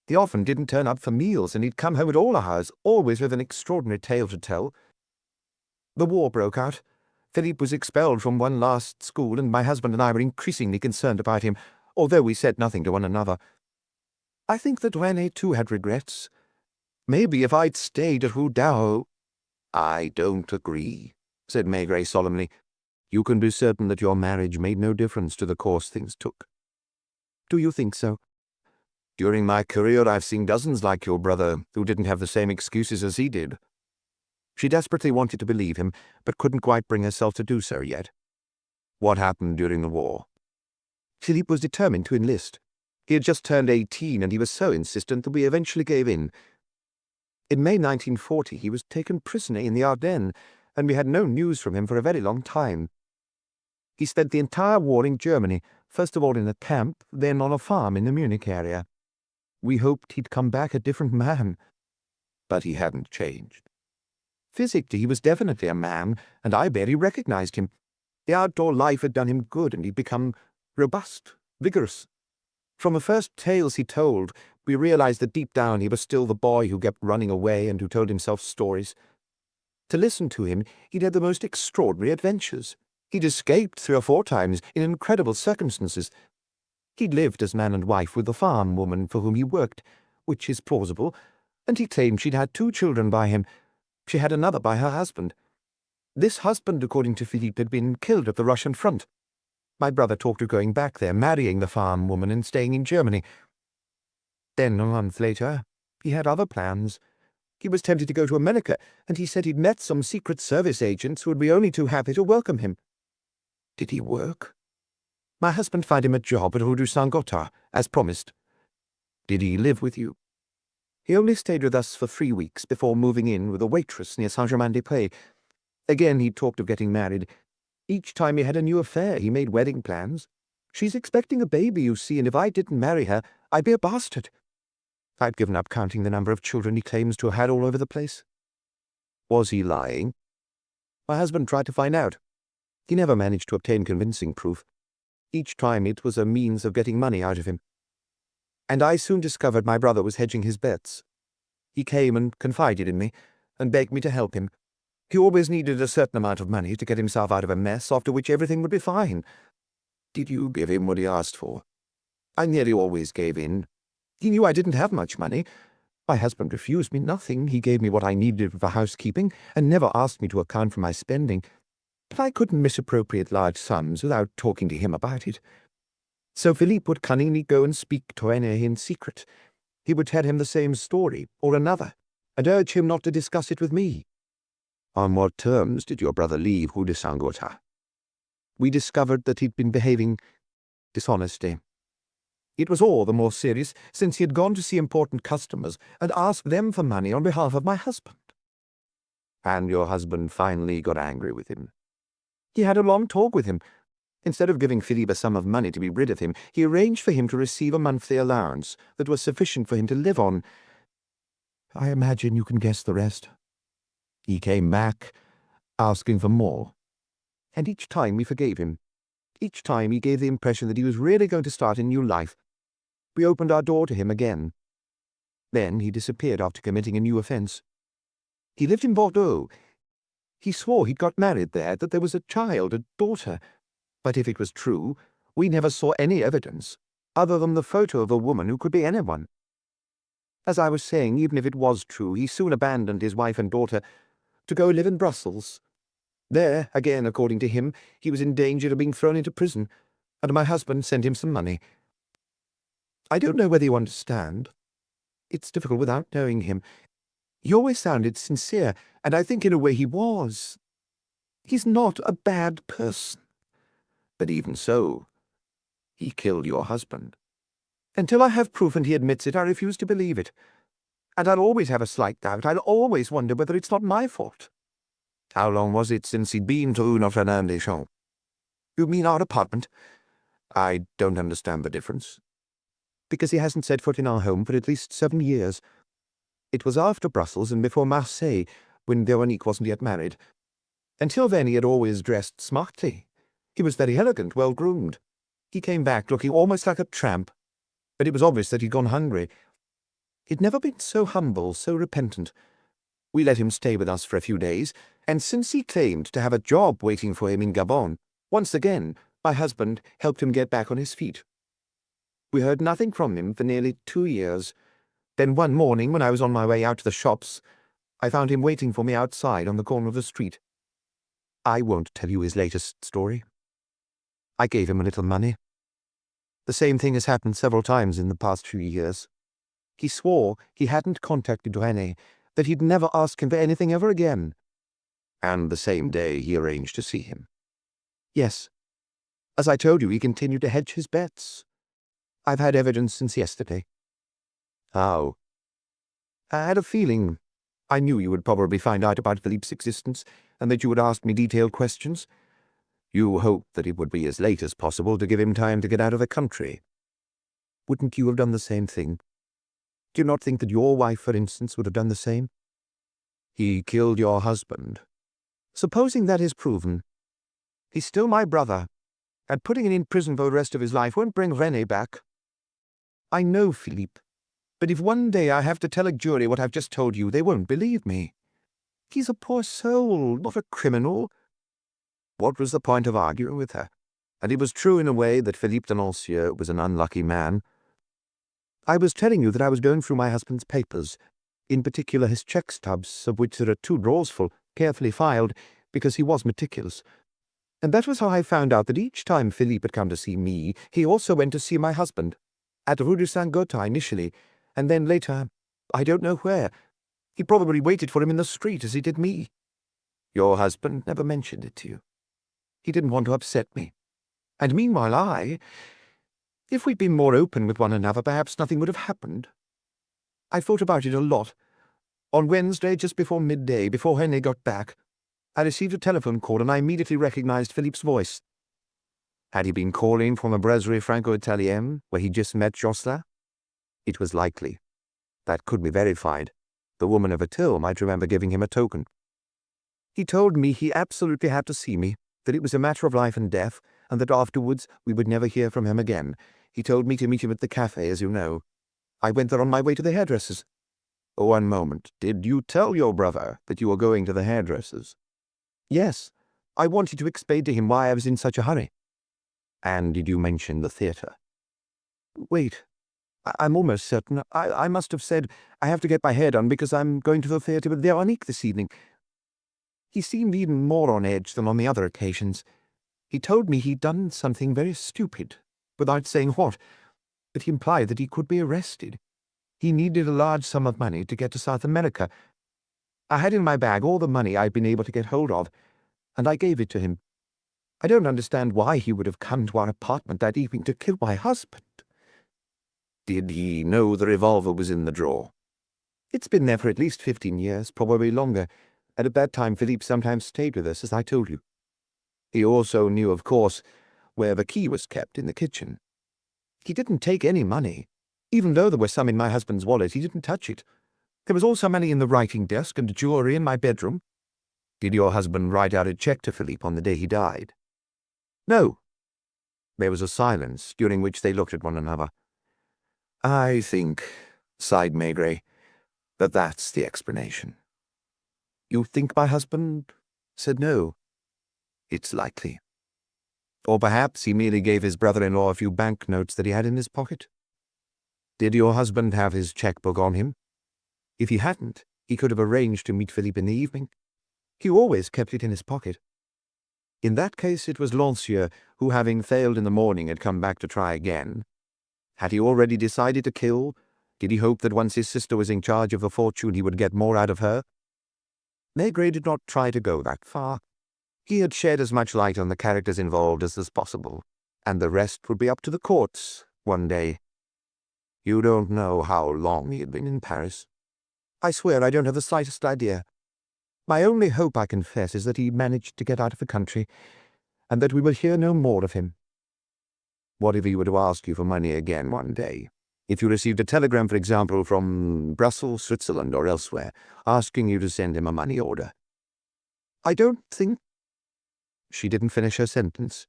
He often didn't turn up for meals, and he'd come home at all hours, always with an extraordinary tale to tell. The war broke out. Philippe was expelled from one last school, and my husband and I were increasingly concerned about him, although we said nothing to one another. I think that René too had regrets. Maybe if I'd stayed at Rue. I don't agree, said Maigret solemnly. You can be certain that your marriage made no difference to the course things took. Do you think so? During my career I've seen dozens like your brother who didn't have the same excuses as he did. She desperately wanted to believe him, but couldn't quite bring herself to do so yet. What happened during the war? Philippe was determined to enlist. He had just turned 18, and he was so insistent that we eventually gave in. In May 1940, he was taken prisoner in the Ardennes, and we had no news from him for a very long time. He spent the entire war in Germany, first of all in a camp, then on a farm in the Munich area. We hoped he'd come back a different man. But he hadn't changed. Physically, he was definitely a man, and I barely recognized him. The outdoor life had done him good, and he'd become robust, vigorous. From the first tales he told, we realized that deep down he was still the boy who kept running away and who told himself stories. To listen to him, he'd had the most extraordinary adventures. He'd escaped 3 or 4 times in incredible circumstances. He'd lived as man and wife with the farm woman for whom he worked, which is plausible, and he claimed she'd had 2 children by him. She had another by her husband. This husband, according to Philippe, had been killed at the Russian front. My brother talked of going back there, marrying the farm woman and staying in Germany. Then, a month later, he had other plans. He was tempted to go to America, and he said he'd met some Secret Service agents who would be only too happy to welcome him. Did he work? My husband found him a job at Rue du Saint-Gothard, as promised. Did he live with you? He only stayed with us for 3 weeks before moving in with a waitress near Saint-Germain-des-Prés. Again, he talked of getting married. Each time he had a new affair, he made wedding plans. She's expecting a baby, you see, and if I didn't marry her, I'd be a bastard. I'd given up counting the number of children he claims to have had all over the place. Was he lying? My husband tried to find out. He never managed to obtain convincing proof. Each time it was a means of getting money out of him. And I soon discovered my brother was hedging his bets. He came and confided in me, and begged me to help him. He always needed a certain amount of money to get himself out of a mess, after which everything would be fine. Did you give him what he asked for? I nearly always gave in. He knew I didn't have much money. My husband refused me nothing. He gave me what I needed for housekeeping, and never asked me to account for my spending. But I couldn't misappropriate large sums without talking to him about it. So Philippe would cunningly go and speak to René in secret. He would tell him the same story, or another, and urge him not to discuss it with me. On what terms did your brother leave Rue de Saint-Gothard? We discovered that he'd been behaving dishonestly. It was all the more serious since he had gone to see important customers and asked them for money on behalf of my husband. And your husband finally got angry with him? He had a long talk with him. Instead of giving Philippe a sum of money to be rid of him, he arranged for him to receive a monthly allowance that was sufficient for him to live on. I imagine you can guess the rest. He came back, asking for more. And each time we forgave him. Each time he gave the impression that he was really going to start a new life. We opened our door to him again. Then he disappeared after committing a new offense. He lived in Bordeaux. He swore he'd got married there, that there was a child, a daughter. But if it was true, we never saw any evidence, other than the photo of a woman who could be anyone. As I was saying, even if it was true, he soon abandoned his wife and daughter to go live in Brussels. There, again, according to him, he was in danger of being thrown into prison, and my husband sent him some money. I don't know whether you understand. It's difficult without knowing him. He always sounded sincere, and I think in a way he was. He's not a bad person. But even so, he killed your husband. Until I have proof and he admits it, I refuse to believe it. And I'll always have a slight doubt. I'll always wonder whether it's not my fault. How long was it since he'd been to Notre-Dame-des-Champs? You mean our apartment? I don't understand the difference. Because he hasn't set foot in our home for at least 7 years. It was after Brussels and before Marseille, when Veronique wasn't yet married. Until then he had always dressed smartly. He was very elegant, well-groomed. He came back looking almost like a tramp, but it was obvious that he'd gone hungry. He'd never been so humble, so repentant. We let him stay with us for a few days, and since he claimed to have a job waiting for him in Gabon, once again my husband helped him get back on his feet. We heard nothing from him for nearly 2 years. Then one morning, when I was on my way out to the shops, I found him waiting for me outside on the corner of the street. I won't tell you his latest story. I gave him a little money. The same thing has happened several times in the past few years. He swore he hadn't contacted René, that he'd never ask him for anything ever again. And the same day he arranged to see him. Yes. As I told you, he continued to hedge his bets. I've had evidence since yesterday. How? I had a feeling. I knew you would probably find out about Philippe's existence, and that you would ask me detailed questions. You hoped that it would be as late as possible to give him time to get out of the country. Wouldn't you have done the same thing? Do you not think that your wife, for instance, would have done the same? He killed your husband. Supposing that is proven, he's still my brother, and putting him in prison for the rest of his life won't bring René back. I know, Philippe, but if one day I have to tell a jury what I've just told you, they won't believe me. He's a poor soul, not a criminal. What was the point of arguing with her? And it was true in a way that Philippe de Lancieux was an unlucky man. I was telling you that I was going through my husband's papers, in particular his cheque stubs, of which there are 2 drawers full, carefully filed, because he was meticulous. And that was how I found out that each time Philippe had come to see me, he also went to see my husband, at Rue du Saint-Gothard initially, and then later, I don't know where. He probably waited for him in the street as he did me. Your husband never mentioned it to you. He didn't want to upset me. And meanwhile if we'd been more open with one another, perhaps nothing would have happened. I thought about it a lot. On Wednesday, just before midday, before René got back, I received a telephone call and I immediately recognized Philippe's voice. Had he been calling from a brasserie Franco-Italienne, where he just met Jocelyn? It was likely. That could be verified. The woman of Atil might remember giving him a token. He told me he absolutely had to see me, that it was a matter of life and death, and that afterwards we would never hear from him again. He told me to meet him at the cafe, as you know. I went there on my way to the hairdresser's. 1 moment. Did you tell your brother that you were going to the hairdresser's? Yes. I wanted to explain to him why I was in such a hurry. And did you mention the theatre? Wait. I'm almost certain. I must have said I have to get my hair done because I'm going to the theatre with Veronique this evening. He seemed even more on edge than on the other occasions. He told me he'd done something very stupid, without saying what, but he implied that he could be arrested. He needed a large sum of money to get to South America. I had in my bag all the money I'd been able to get hold of, and I gave it to him. I don't understand why he would have come to our apartment that evening to kill my husband. Did he know the revolver was in the drawer? It's been there for at least 15 years, probably longer, and at that time Philippe sometimes stayed with us, as I told you. He also knew, of course, where the key was kept in the kitchen. He didn't take any money. Even though there was some in my husband's wallet, he didn't touch it. There was also money in the writing desk and jewellery in my bedroom. Did your husband write out a cheque to Philippe on the day he died? No. There was a silence, during which they looked at one another. I think, sighed Maigret, that that's the explanation. You think my husband said no? It's likely. Or perhaps he merely gave his brother-in-law a few banknotes that he had in his pocket. Did your husband have his cheque-book on him? If he hadn't, he could have arranged to meet Philippe in the evening. He always kept it in his pocket. In that case it was Lancieux who, having failed in the morning, had come back to try again. Had he already decided to kill? Did he hope that once his sister was in charge of the fortune he would get more out of her? Maigret did not try to go that far. He had shed as much light on the characters involved as was possible, and the rest would be up to the courts one day. You don't know how long he had been in Paris? I swear I don't have the slightest idea. My only hope, I confess, is that he managed to get out of the country, and that we will hear no more of him. What if he were to ask you for money again one day? If you received a telegram, for example, from Brussels, Switzerland, or elsewhere, asking you to send him a money order. I don't think—" She didn't finish her sentence.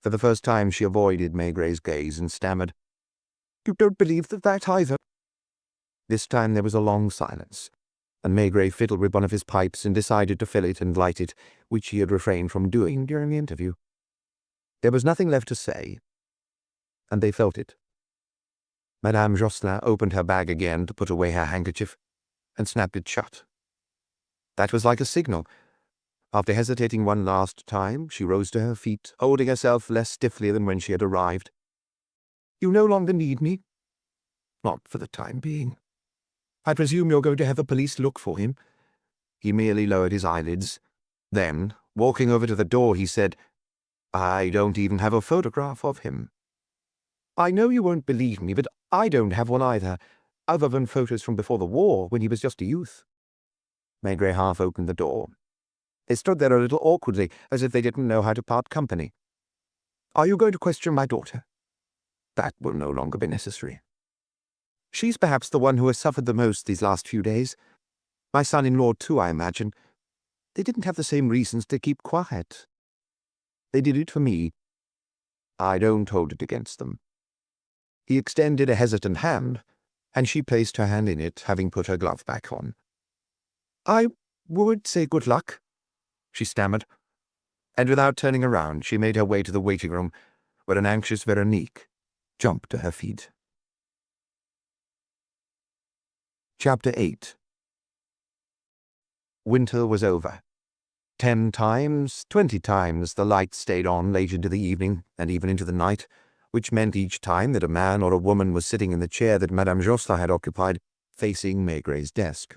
For the first time she avoided Maigret's gaze and stammered, "You don't believe that either?" This time there was a long silence, and Maigret fiddled with one of his pipes and decided to fill it and light it, which he had refrained from doing during the interview. There was nothing left to say, and they felt it. Madame Josselin opened her bag again to put away her handkerchief, and snapped it shut. That was like a signal. After hesitating one last time, she rose to her feet, holding herself less stiffly than when she had arrived. "You no longer need me?" "Not for the time being. I presume you're going to have the police look for him?" He merely lowered his eyelids. Then, walking over to the door, he said, "I don't even have a photograph of him." "I know you won't believe me, but I don't have one either, other than photos from before the war, when he was just a youth." Maigret half opened the door. They stood there a little awkwardly, as if they didn't know how to part company. "Are you going to question my daughter?" "That will no longer be necessary." "She's perhaps the one who has suffered the most these last few days. My son-in-law too, I imagine. They didn't have the same reasons to keep quiet. They did it for me. I don't hold it against them." He extended a hesitant hand, and she placed her hand in it, having put her glove back on. "I would say good luck," she stammered, and without turning around she made her way to the waiting room, where an anxious Veronique jumped to her feet. Chapter 8. Winter was over. 10 times, 20 times the lights stayed on late into the evening and even into the night, which meant each time that a man or a woman was sitting in the chair that Madame Josselin had occupied, facing Maigret's desk.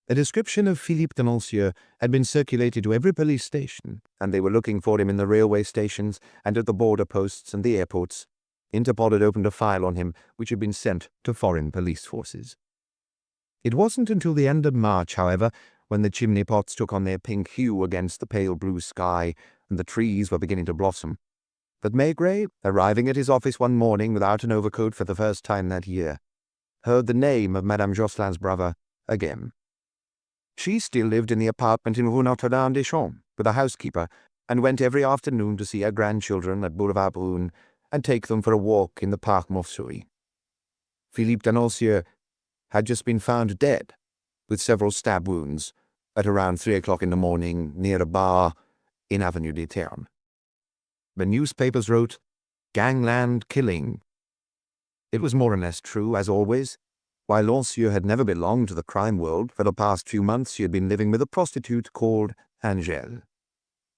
A description of Philippe Denancieux had been circulated to every police station, and they were looking for him in the railway stations and at the border posts and the airports. Interpol had opened a file on him, which had been sent to foreign police forces. It wasn't until the end of March, however, when the chimney pots took on their pink hue against the pale blue sky and the trees were beginning to blossom, that Maigret, arriving at his office one morning without an overcoat for the first time that year, heard the name of Madame Josselin's brother again. She still lived in the apartment in Rue Notre-Dame-des-Champs with a housekeeper, and went every afternoon to see her grandchildren at Boulevard Brune and take them for a walk in the Parc Montsouris. Philippe Denancieux had just been found dead, with several stab wounds, at around 3 o'clock in the morning near a bar in Avenue des Ternes. The newspapers wrote, "Gangland killing." It was more or less true, as always. While Denancieux had never belonged to the crime world, for the past few months he had been living with a prostitute called Angèle.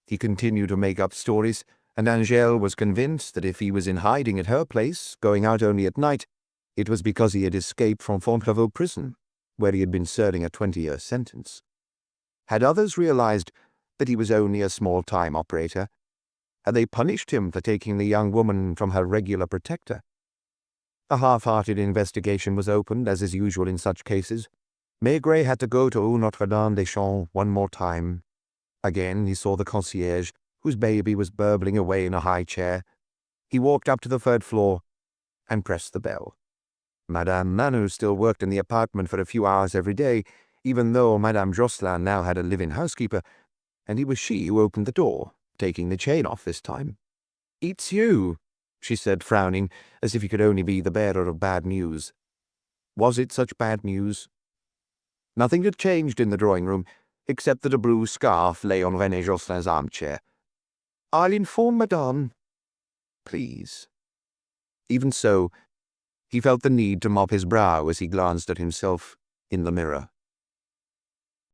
He continued to make up stories, and Angèle was convinced that if he was in hiding at her place, going out only at night, it was because he had escaped from Fontevraud prison, where he had been serving a 20-year sentence. Had others realized that he was only a small-time operator? Had they punished him for taking the young woman from her regular protector? A half-hearted investigation was opened, as is usual in such cases. Maigret had to go to Rue Notre-Dame-des-Champs one more time. Again he saw the concierge, whose baby was burbling away in a high chair. He walked up to the 3rd floor and pressed the bell. Madame Manu still worked in the apartment for a few hours every day, even though Madame Josselin now had a live-in housekeeper, and it was she who opened the door, taking the chain off this time. "It's you," she said, frowning, as if he could only be the bearer of bad news. Was it such bad news? Nothing had changed in the drawing-room, except that a blue scarf lay on René Josselin's armchair. "I'll inform Madame." "Please." Even so, he felt the need to mop his brow as he glanced at himself in the mirror.